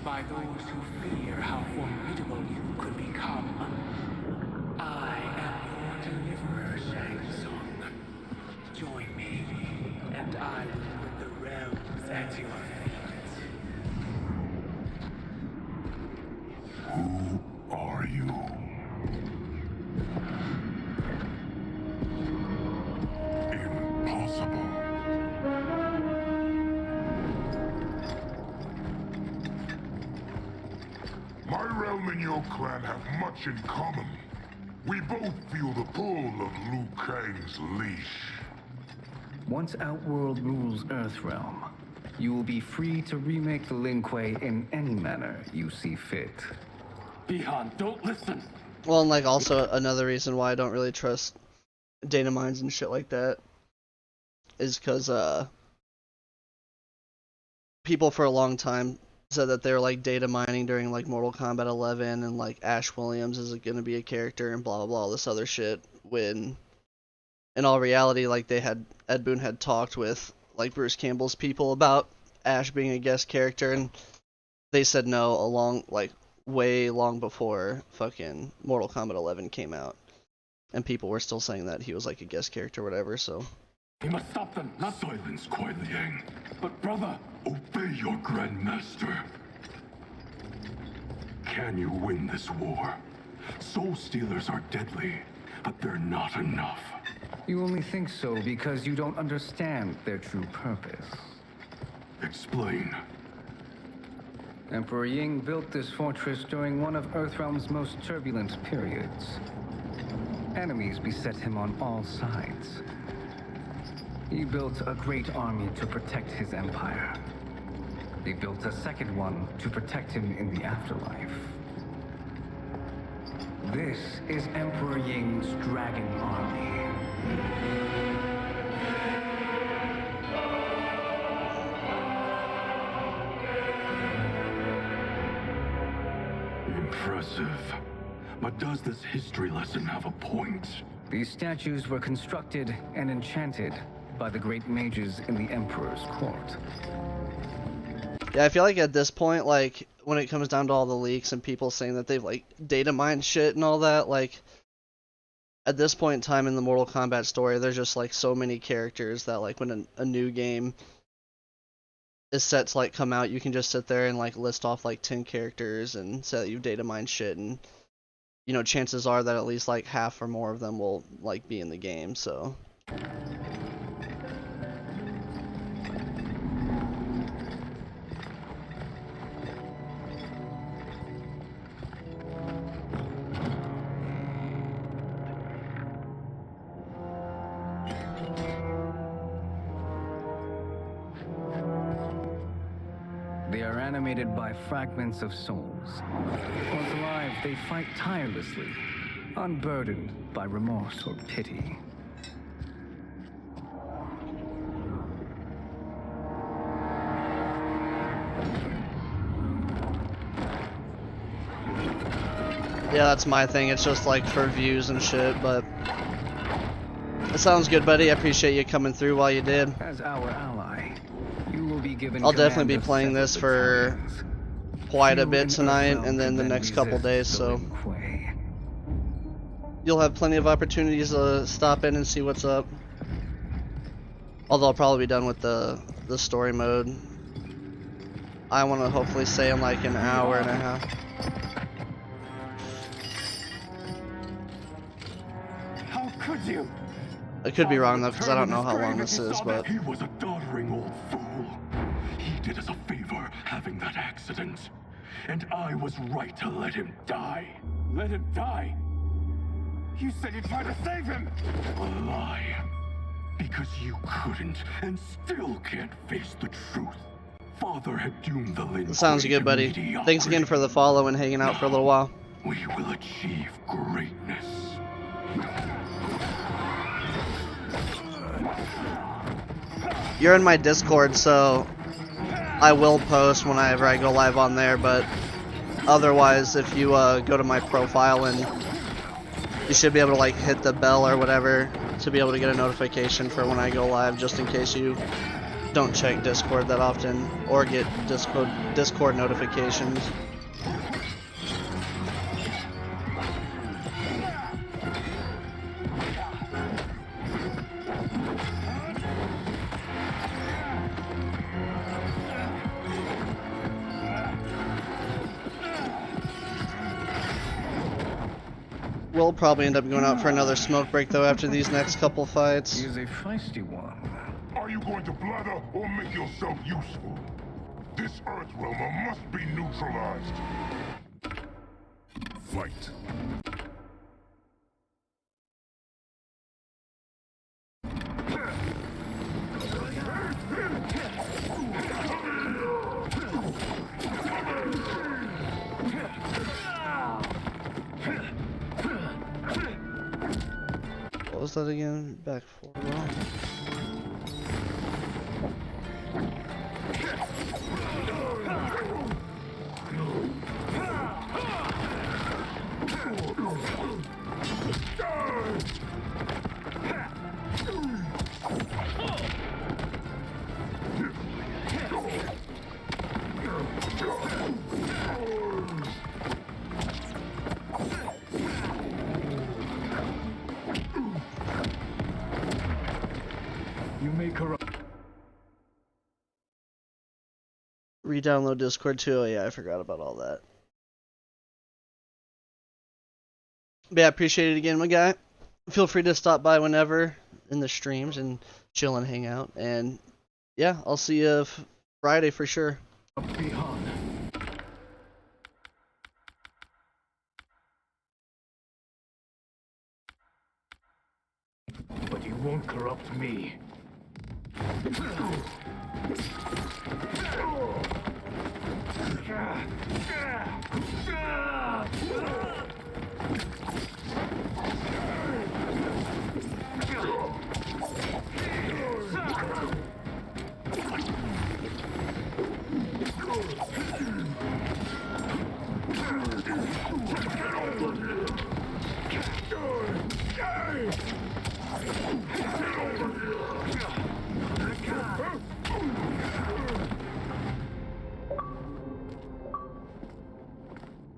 By those who fear how formidable you could become. I am your deliverer, Shang Tsung. Join me, and I will put the realms at your feet. Who are you? Impossible. My realm and your clan have much in common. We both feel the pull of Liu Kang's leash. Once Outworld rules Earthrealm, you will be free to remake the Lin Kuei in any manner you see fit. Bi-Han, don't listen! Well, and, like, also another reason why I don't really trust data mines and shit like that is because people for a long time said that they were, like, data mining during, like, Mortal Kombat 11 and, like, Ash Williams is going to be a character and blah blah blah, all this other shit, when in all reality, like, they had, Ed Boon had talked with, like, Bruce Campbell's people about Ash being a guest character, and they said no way long before fucking Mortal Kombat 11 came out, and people were still saying that he was, like, a guest character or whatever, so... We must stop them, not silence, Kuai Liang. But brother... Obey your Grandmaster. can you win this war? Soul Stealers are deadly, but they're not enough. You only think so because you don't understand their true purpose. Explain. Emperor Ying built this fortress during one of Earthrealm's most turbulent periods. Enemies beset him on all sides. He built a great army to protect his empire. He built a second one to protect him in the afterlife. This is Emperor Ying's Dragon Army. Impressive. But does this history lesson have a point? These statues were constructed and enchanted by the great mages in the Emperor's court. Yeah, I feel like at this point, like, when it comes down to all the leaks and people saying that they've, like, data mined shit and all that, like, at this point in time in the Mortal Kombat story, there's just, like, so many characters that, like, when a new game is set to, like, come out, you can just sit there and, like, list off, like, 10 characters and say that you've data mined shit, and, you know, chances are that at least, like, half or more of them will, like, be in the game, so... They are animated by fragments of souls. Once alive, they fight tirelessly, unburdened by remorse or pity. Yeah, that's my thing. It's just like for views and shit, but it sounds good, buddy. I appreciate you coming through while you did. As our ally, you will be given I'll definitely be playing this for quite a bit tonight and then the next couple days, so you'll have plenty of opportunities to stop in and see what's up. Although I'll probably be done with the story mode. I want to hopefully stay in like an hour and a half. How could you? I could be wrong though, because I don't know how long this is, but... He was a doddering old fool. He did us a favor having that accident. And I was right to let him die. Let him die? You said you tried to save him! A lie. Because you couldn't and still can't face the truth. Father had doomed the Lin Kuei Sounds good, buddy. Thanks again for the follow and hanging out for a little while. We will achieve greatness. You're in my Discord, so I will post whenever I go live on there, but otherwise, if you go to my profile, and you should be able to like hit the bell or whatever to be able to get a notification for when I go live, just in case you don't check Discord that often or get Discord notifications. We'll probably end up going out for another smoke break though after these next couple fights. He is a feisty one. Are you going to blather or make yourself useful? This Earthrealmer must be neutralized. Fight. What was that again? Back forward. You may corrupt. Re-download Discord too. Oh yeah, I forgot about all that. But yeah, appreciate it again, my guy. Feel free to stop by whenever in the streams and chill and hang out. And yeah, I'll see you Friday for sure. But you won't corrupt me.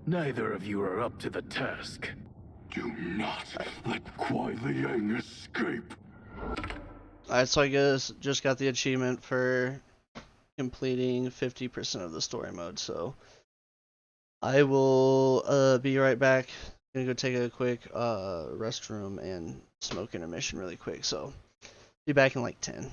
Neither of you are up to the task. Do not let Kuai Liang escape. Alright, so I guess just got the achievement for completing 50% of the story mode, so I will be right back. Gonna go take a quick restroom and smoke intermission really quick, so be back in like 10.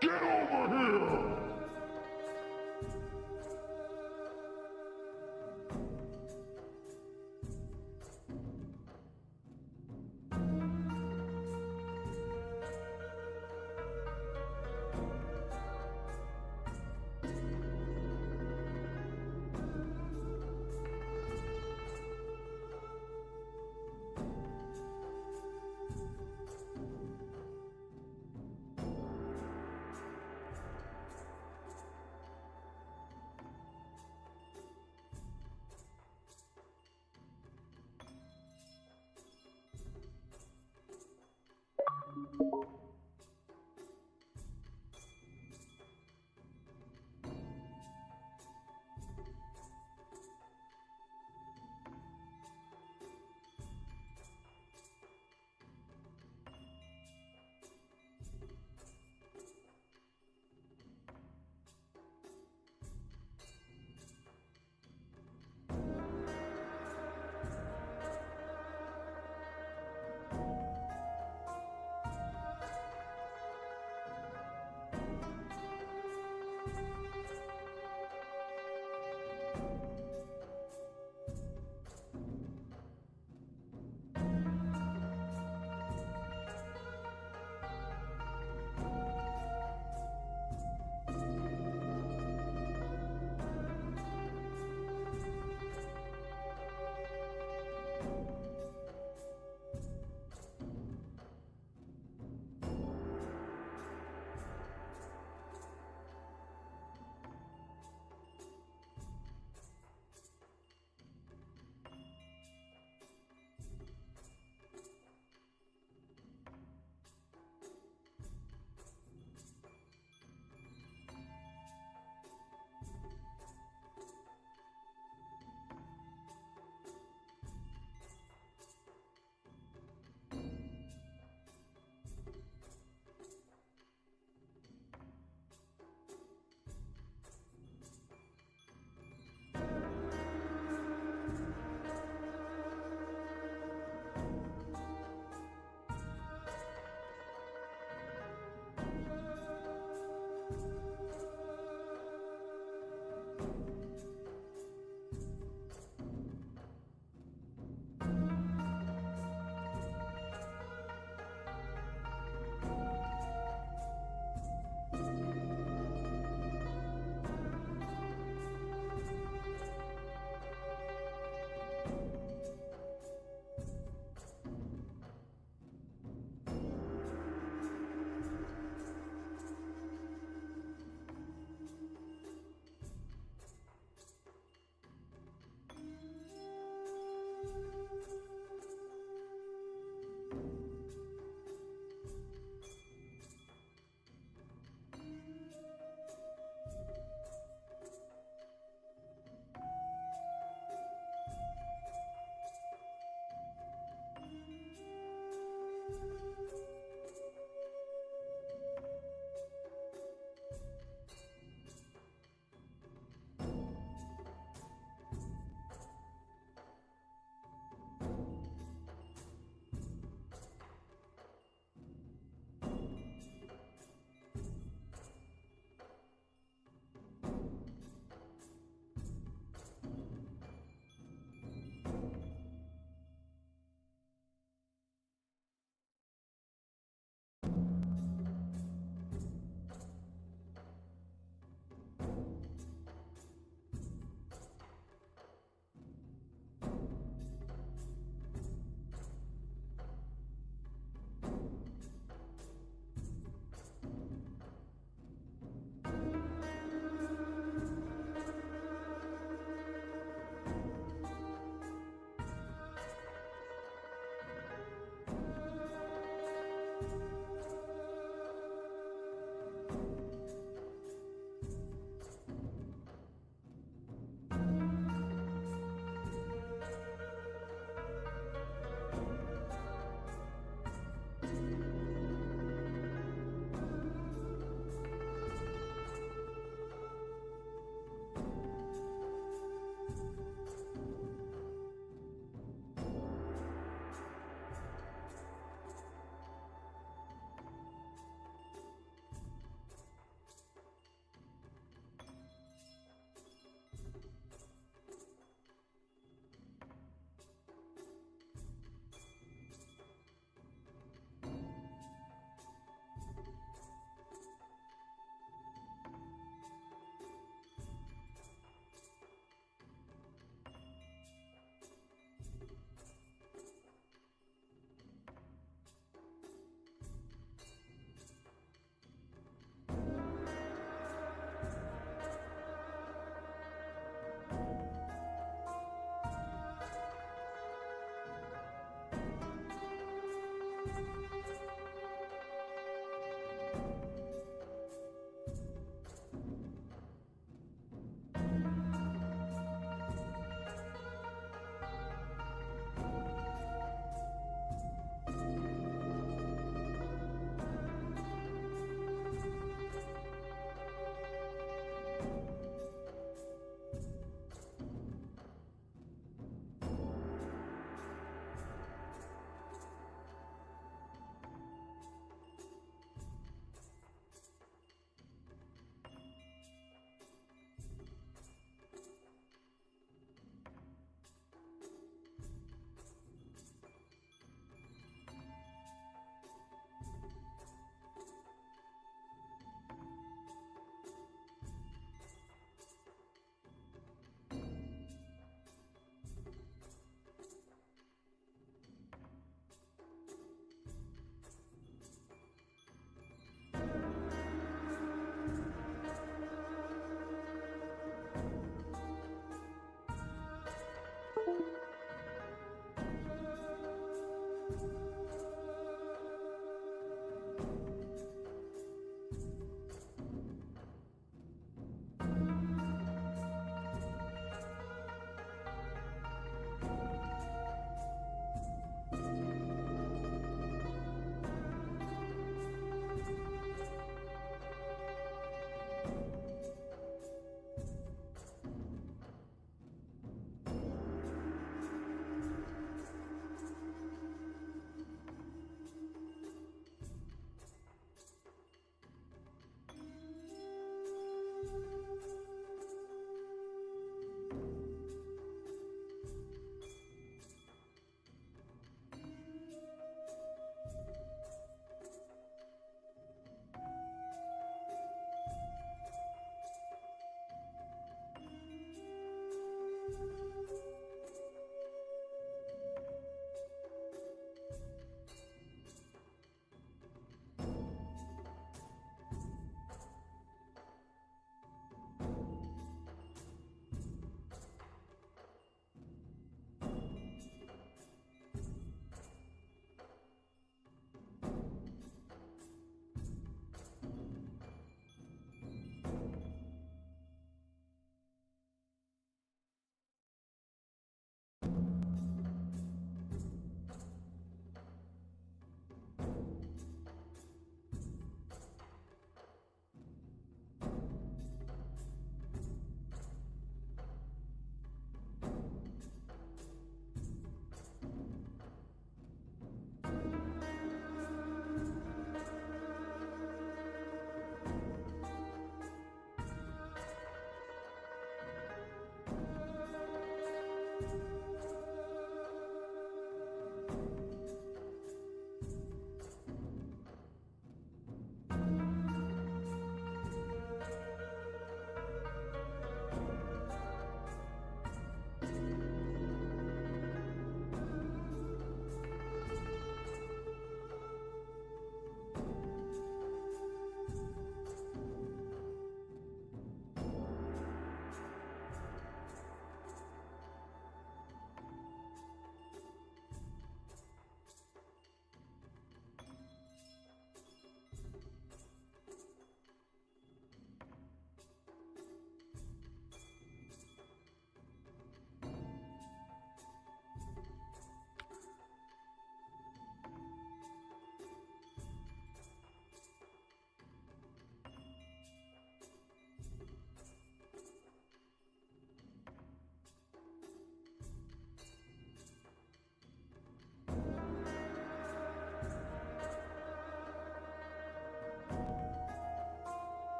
Get over here!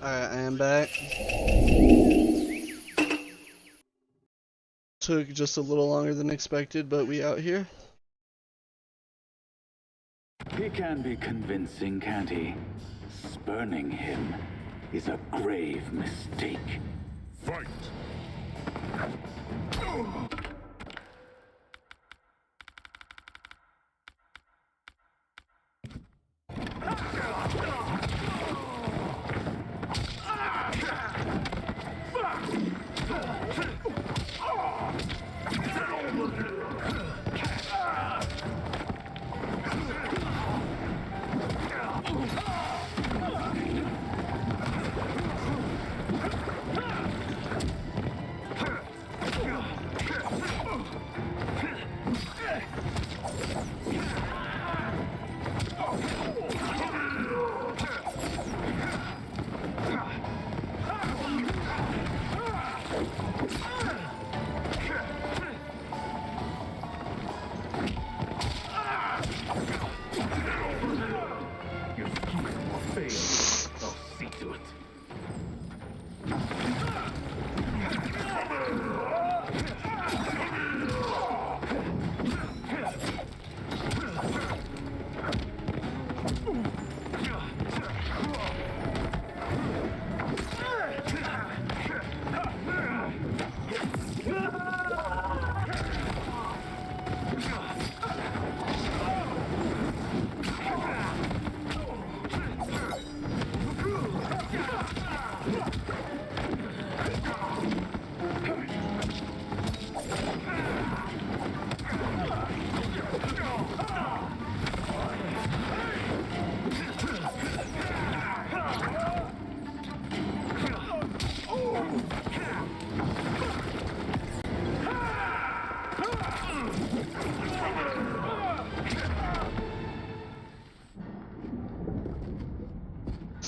Alright, I am back. Took just a little longer than expected, but we out here. He can be convincing, can't he? Spurning him is a grave mistake. Fight!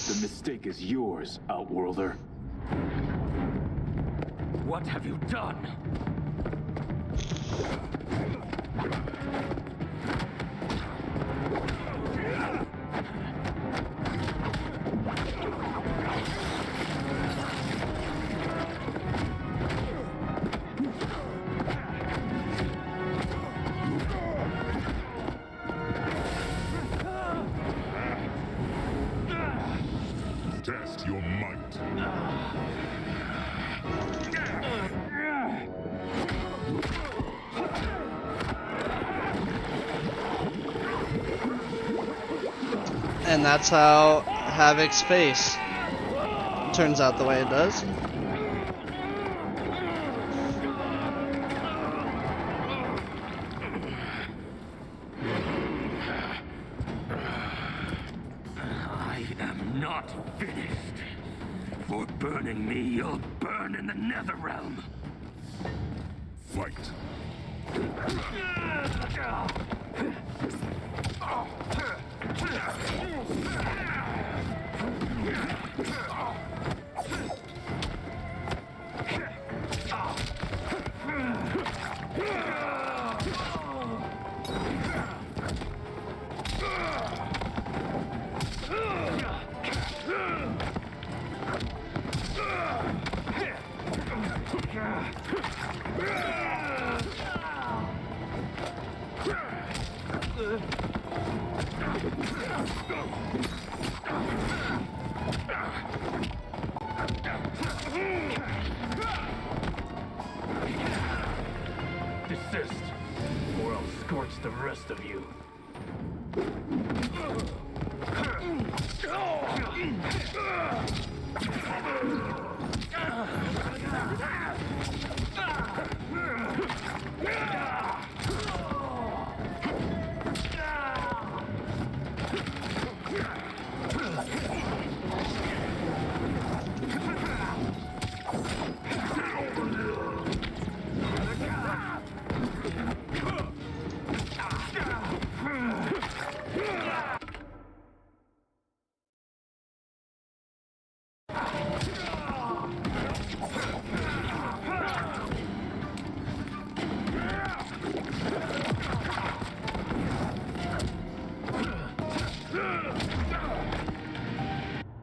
The mistake is yours, Outworlder. What have you done? Test your might. And that's how Havoc's face turns out the way it does. I am not finished. For burning me, you'll burn in the Netherrealm. Fight. Desist, or I'll scorch the rest of you.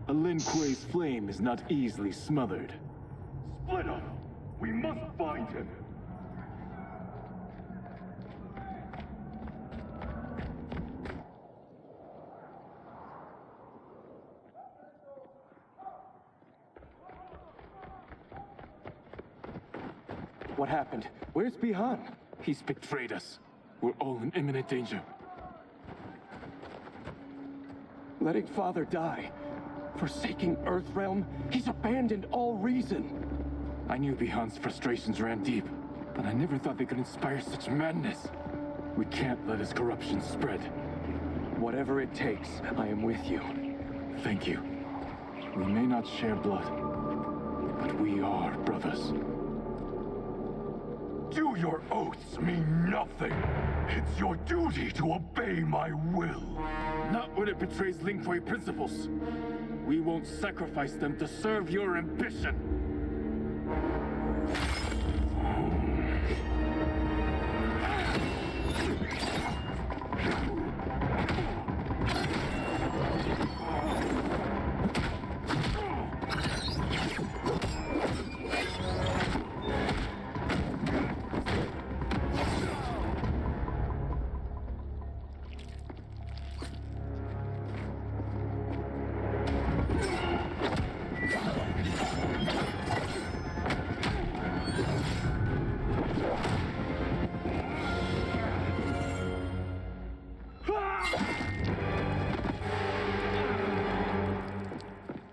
A Lin Kuei's flame is not easily smothered. Split up! We must find him! What happened? Where's Bihan? He's betrayed us. We're all in imminent danger. Letting Father die. Forsaking Earthrealm, he's abandoned all reason. I knew Bihan's frustrations ran deep, but I never thought they could inspire such madness. We can't let his corruption spread. Whatever it takes, I am with you. Thank you. We may not share blood, but we are brothers. Do your oaths mean nothing? It's your duty to obey my will. Not when it betrays Lin Kuei principles. We won't sacrifice them to serve your ambition.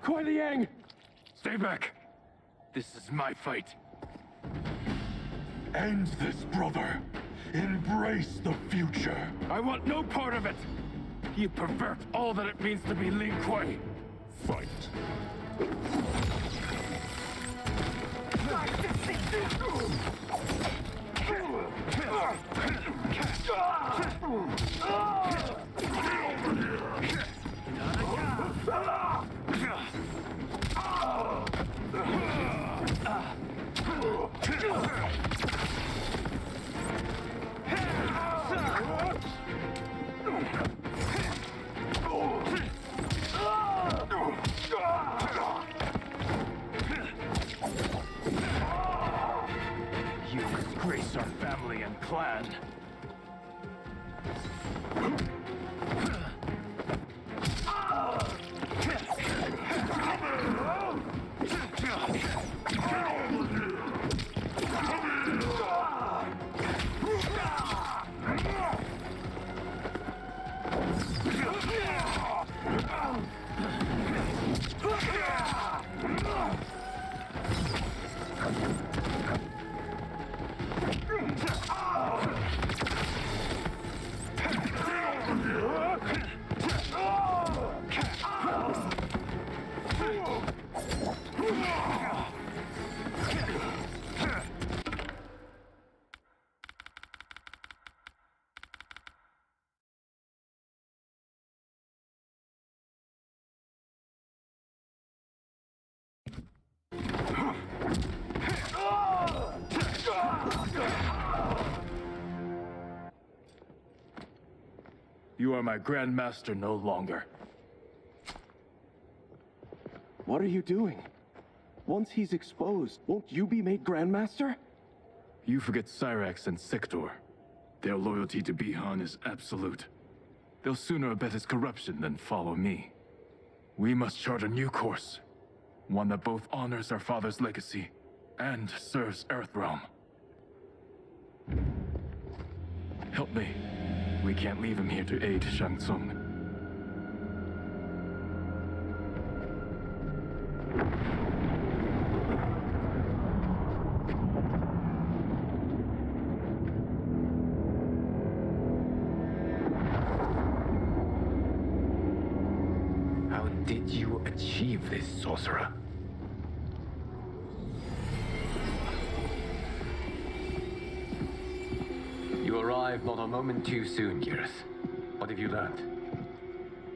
Kuei Liang! Stay back. This is my fight. End this, brother. Embrace the future. I want no part of it. You pervert all that it means to be Lin Kuei. Fight. You disgrace our family and clan. You are my Grand Master no longer. What are you doing? Once he's exposed, won't you be made Grand Master? You forget Cyrax and Sector. Their loyalty to Bihan is absolute. They'll sooner abet his corruption than follow me. We must chart a new course. One that both honors our father's legacy and serves Earthrealm. Help me. We can't leave him here to aid Shang Tsung. How did you achieve this, sorcerer? You arrived not a moment too soon, Geras. What have you learned?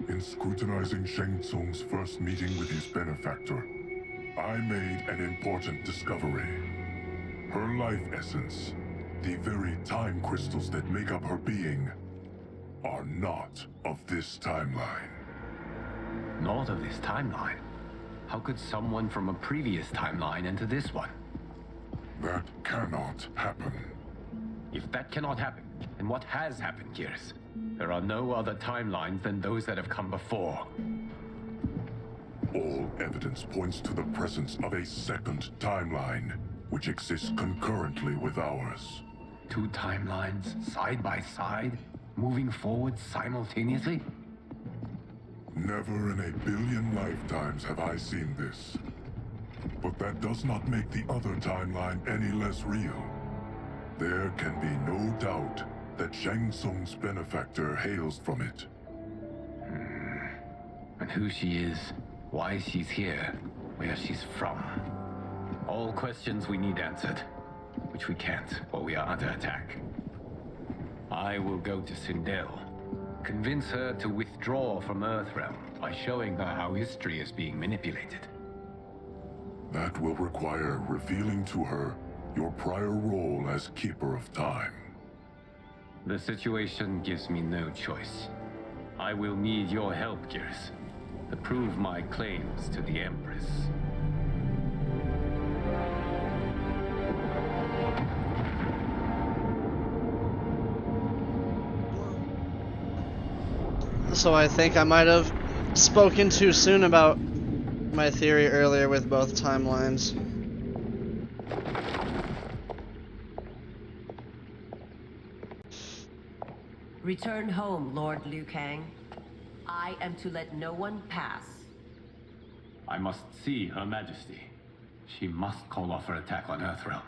In scrutinizing Shang Tsung's first meeting with his benefactor, I made an important discovery. Her life essence, the very time crystals that make up her being, are not of this timeline. Not of this timeline? How could someone from a previous timeline enter this one? That cannot happen. If that cannot happen, then what has happened, Geras? There are no other timelines than those that have come before. All evidence points to the presence of a second timeline, which exists concurrently with ours. Two timelines, side by side, moving forward simultaneously? Never in a billion lifetimes have I seen this. But that does not make the other timeline any less real. There can be no doubt that Shang Tsung's benefactor hails from it. And who she is, why she's here, where she's from. All questions we need answered, which we can't while we are under attack. I will go to Sindel, convince her to withdraw from Earthrealm by showing her how history is being manipulated. That will require revealing to her your prior role as Keeper of Time. The situation gives me no choice. I will need your help, Geras, to prove my claims to the Empress. So I think I might have spoken too soon about my theory earlier with both timelines. Return home, Lord Liu Kang. I am to let no one pass. I must see Her Majesty. She must call off her attack on Earthrealm.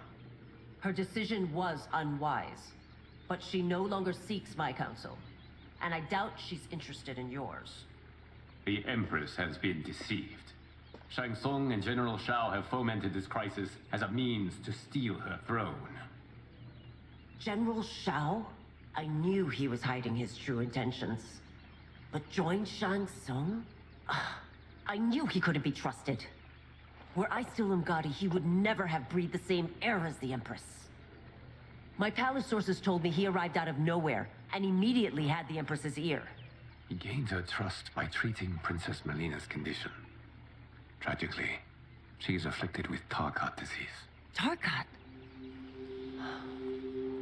Her decision was unwise, but she no longer seeks my counsel, and I doubt she's interested in yours. The Empress has been deceived. Shang Tsung and General Shao have fomented this crisis as a means to steal her throne. General Shao? I knew he was hiding his true intentions. But join Shang Tsung? I knew he couldn't be trusted. Were I still Umgadi, he would never have breathed the same air as the Empress. My palace sources told me he arrived out of nowhere, and immediately had the Empress's ear. He gained her trust by treating Princess Melina's condition. Tragically, she is afflicted with Tarkat disease. Tarkat?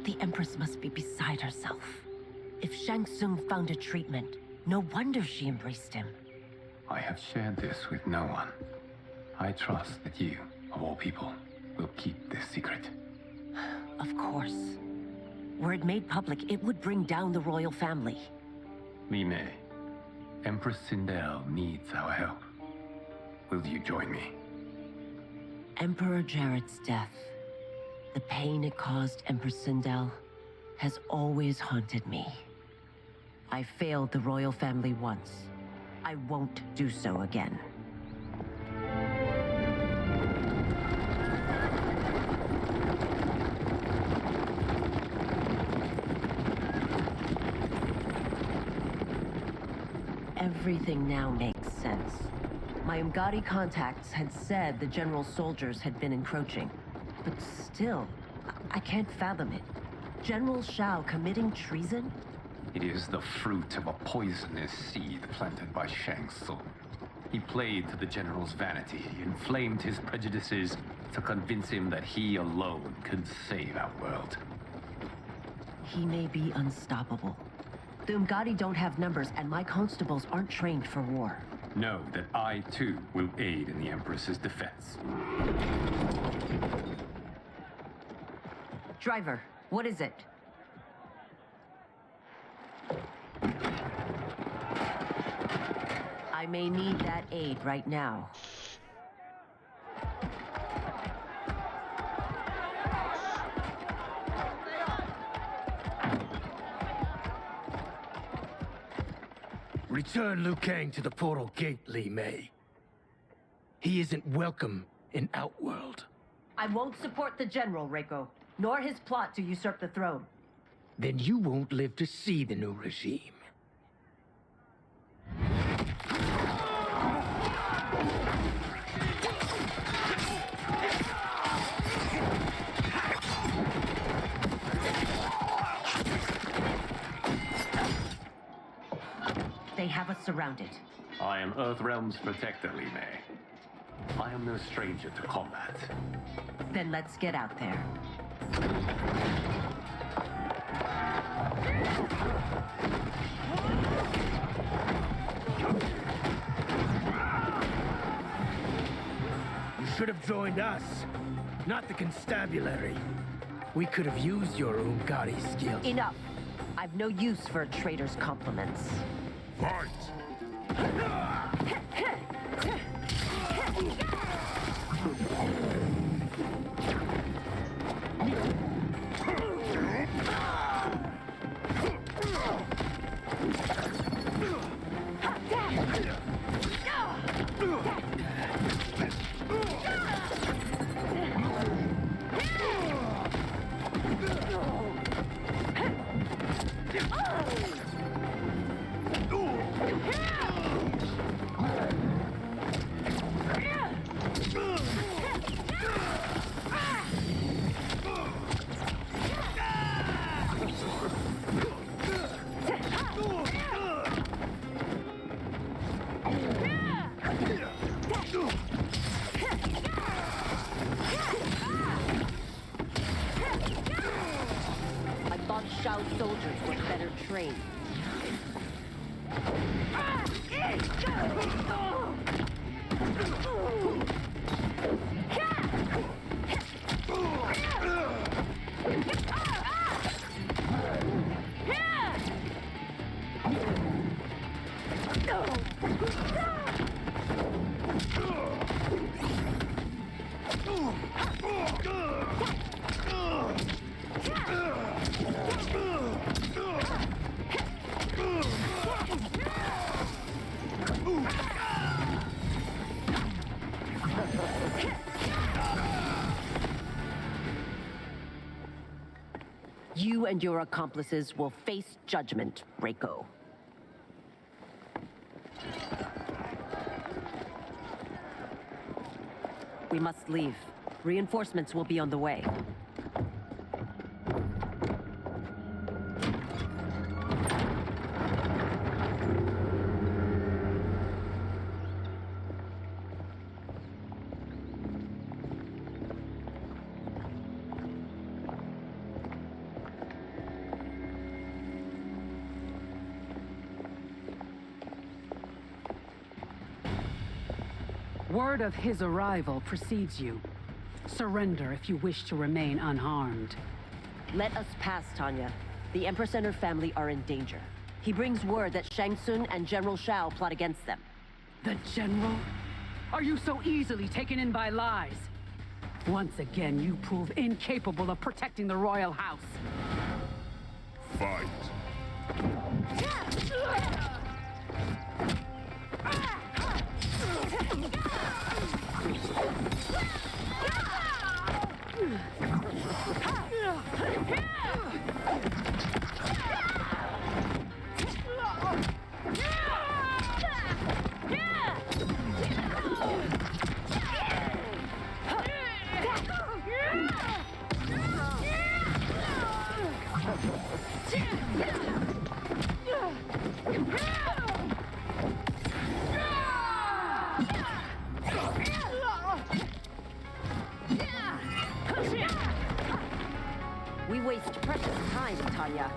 The Empress must be beside herself. If Shang Tsung found a treatment, no wonder she embraced him. I have shared this with no one. I trust that you, of all people, will keep this secret. Of course. Were it made public, it would bring down the royal family. Li Mei, Empress Sindel needs our help. Will you join me? Emperor Jarrett's death, the pain it caused Empress Sindel, has always haunted me. I failed the royal family once. I won't do so again. Everything now makes sense. My Umgadi contacts had said the general's soldiers had been encroaching. But still, I can't fathom it. General Shao committing treason? It is the fruit of a poisonous seed planted by Shang Tsung. He played to the general's vanity, inflamed his prejudices to convince him that he alone could save our world. He may be unstoppable. The Umgadi don't have numbers, and my constables aren't trained for war. Know that I, too, will aid in the Empress's defense. Driver, what is it? I may need that aid right now. Return Liu Kang to the portal gate, Li Mei. He isn't welcome in Outworld. I won't support the General, Reiko, nor his plot to usurp the throne. Then you won't live to see the new regime. They have us surrounded. I am Earthrealm's protector, Li Mei. I am no stranger to combat. Then let's get out there. You should have joined us, not the constabulary. We could have used your Umgadi skills. Enough! I've no use for a traitor's compliments. Fight! I thought Shao's soldiers were better trained. You and your accomplices will face judgment, Reiko. We must leave. Reinforcements will be on the way. Word of his arrival precedes you. Surrender if you wish to remain unharmed. Let us pass, Tanya. The Empress and her family are in danger. He brings word that Shang Tsung and General Shao plot against them. The General? Are you so easily taken in by lies? Once again, you prove incapable of protecting the royal house. Fight! We waste precious time, Tanya.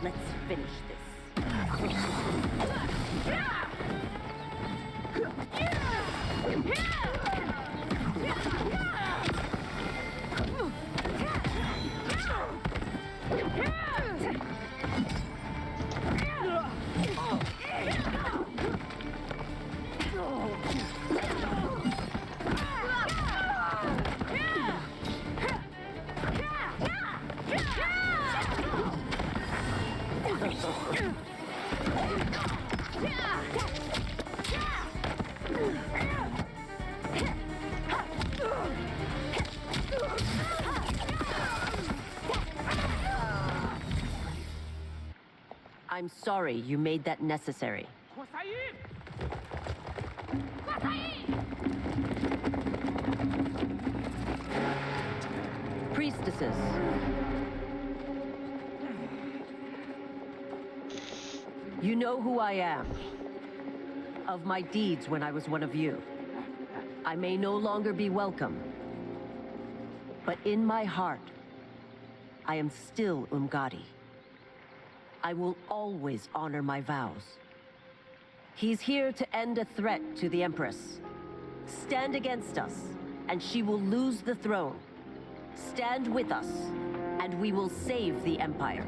Let's finish this. I'm sorry you made that necessary. Priestesses. You know who I am. Of my deeds when I was one of you. I may no longer be welcome. But in my heart, I am still Umgadi. I will always honor my vows. He's here to end a threat to the Empress. Stand against us, and she will lose the throne. Stand with us, and we will save the Empire.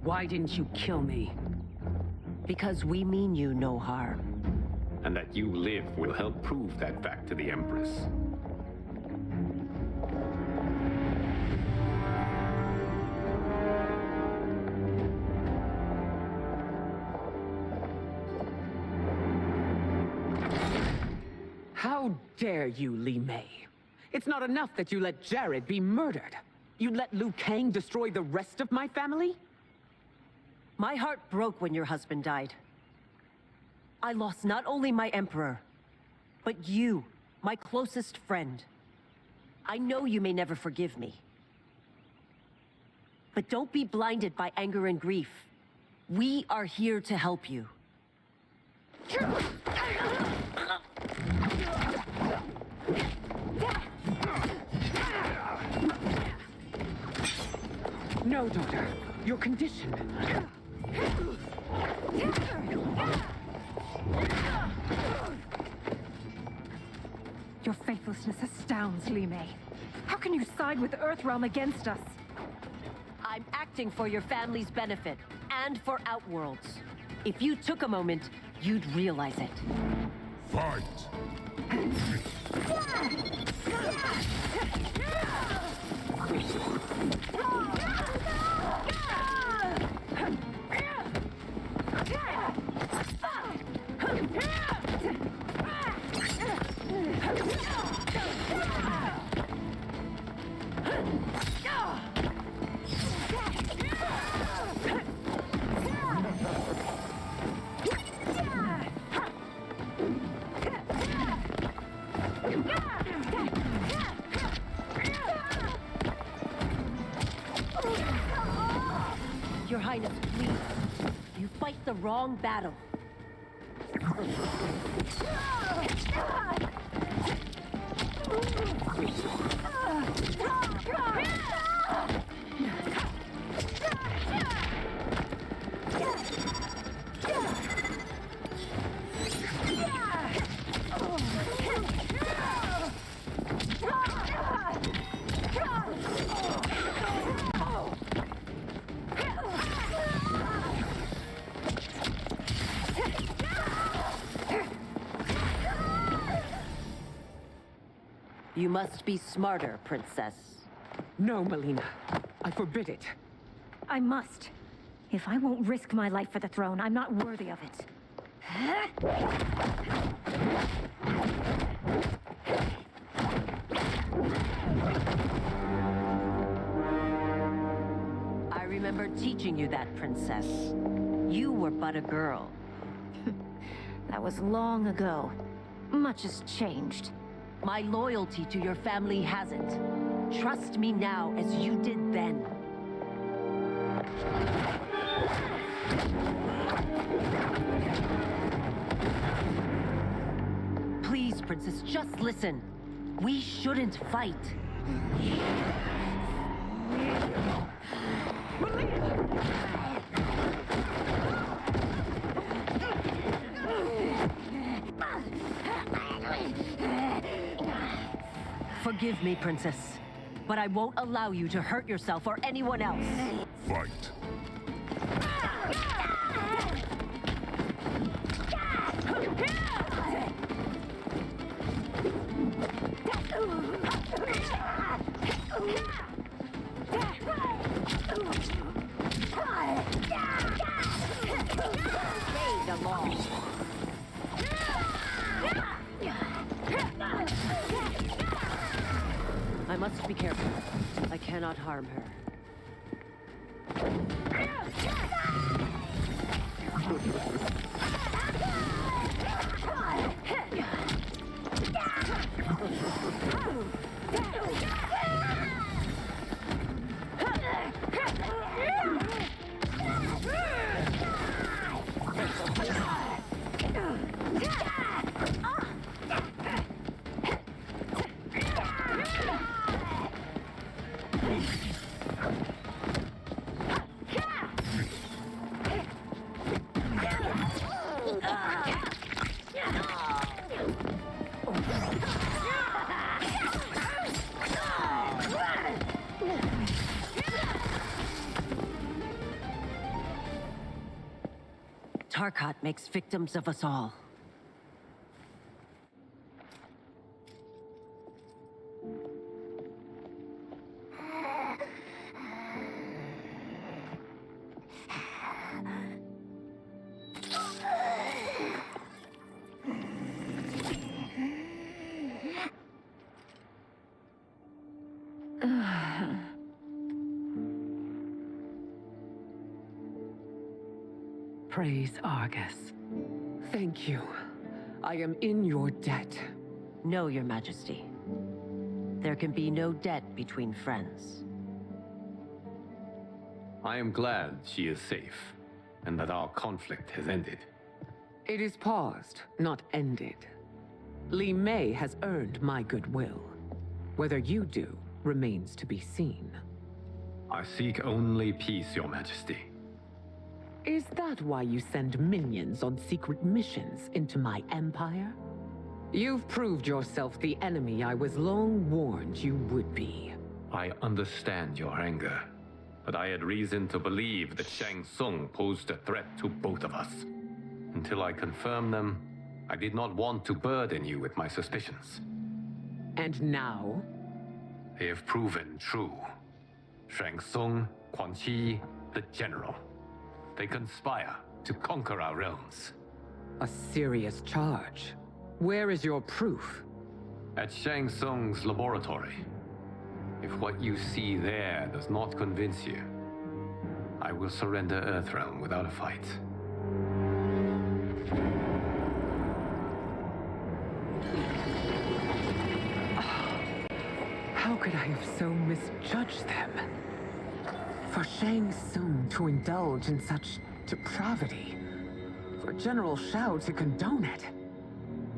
Why didn't you kill me? Because we mean you no harm. And that you live will help prove that fact to the Empress. How dare you, Li Mei? It's not enough that you let Jared be murdered. You let Liu Kang destroy the rest of my family? My heart broke when your husband died. I lost not only my emperor, but you, my closest friend. I know you may never forgive me. But don't be blinded by anger and grief. We are here to help you. No, daughter. You're conditioned. Your faithlessness astounds, Li Mei. How can you side with Earthrealm against us? I'm acting for your family's benefit, and for Outworlds. If you took a moment, you'd realize it. Fight! Your Highness, please. You fight the wrong battle. You must be smarter, Princess. No, Mileena. I forbid it. I must. If I won't risk my life for the throne, I'm not worthy of it. I remember teaching you that, Princess. You were but a girl. That was long ago. Much has changed. My loyalty to your family hasn't. Trust me now as you did then. Please, Princess, just listen. We shouldn't fight. Forgive me, Princess, but I won't allow you to hurt yourself or anyone else. Fight. Stay along. I must be careful. I cannot harm her. Tarkat makes victims of us all. Praise Argus. Thank you. I am in your debt. No, Your Majesty. There can be no debt between friends. I am glad she is safe, and that our conflict has ended. It is paused, not ended. Li Mei has earned my goodwill. Whether you do remains to be seen. I seek only peace, Your Majesty. Is that why you send minions on secret missions into my empire? You've proved yourself the enemy I was long warned you would be. I understand your anger, but I had reason to believe that Shang Tsung posed a threat to both of us. Until I confirmed them, I did not want to burden you with my suspicions. And now? They have proven true. Shang Tsung, Quan Chi, the General. They conspire to conquer our realms. A serious charge. Where is your proof? At Shang Tsung's laboratory. If what you see there does not convince you, I will surrender Earthrealm without a fight. How could I have so misjudged them? For Shang Tsung to indulge in such depravity, for General Shao to condone it,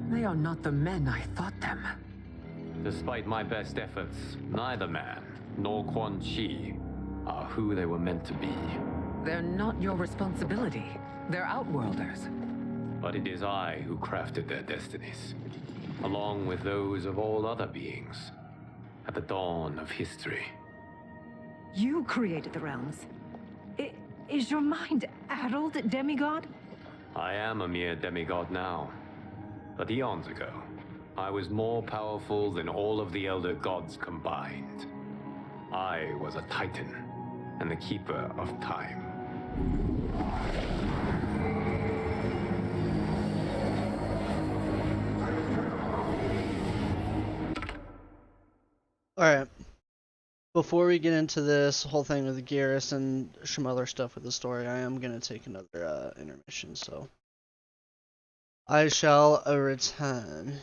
they are not the men I thought them. Despite my best efforts, neither man nor Quan Chi are who they were meant to be. They're not your responsibility. They're Outworlders. But it is I who crafted their destinies, along with those of all other beings, at the dawn of history. You created the realms. Is your mind addled, demigod? I am a mere demigod now. But eons ago, I was more powerful than all of the Elder Gods combined. I was a Titan, and the Keeper of Time. Alright. Before we get into this whole thing with Geras and some other stuff with the story, I am going to take another intermission, so I shall return.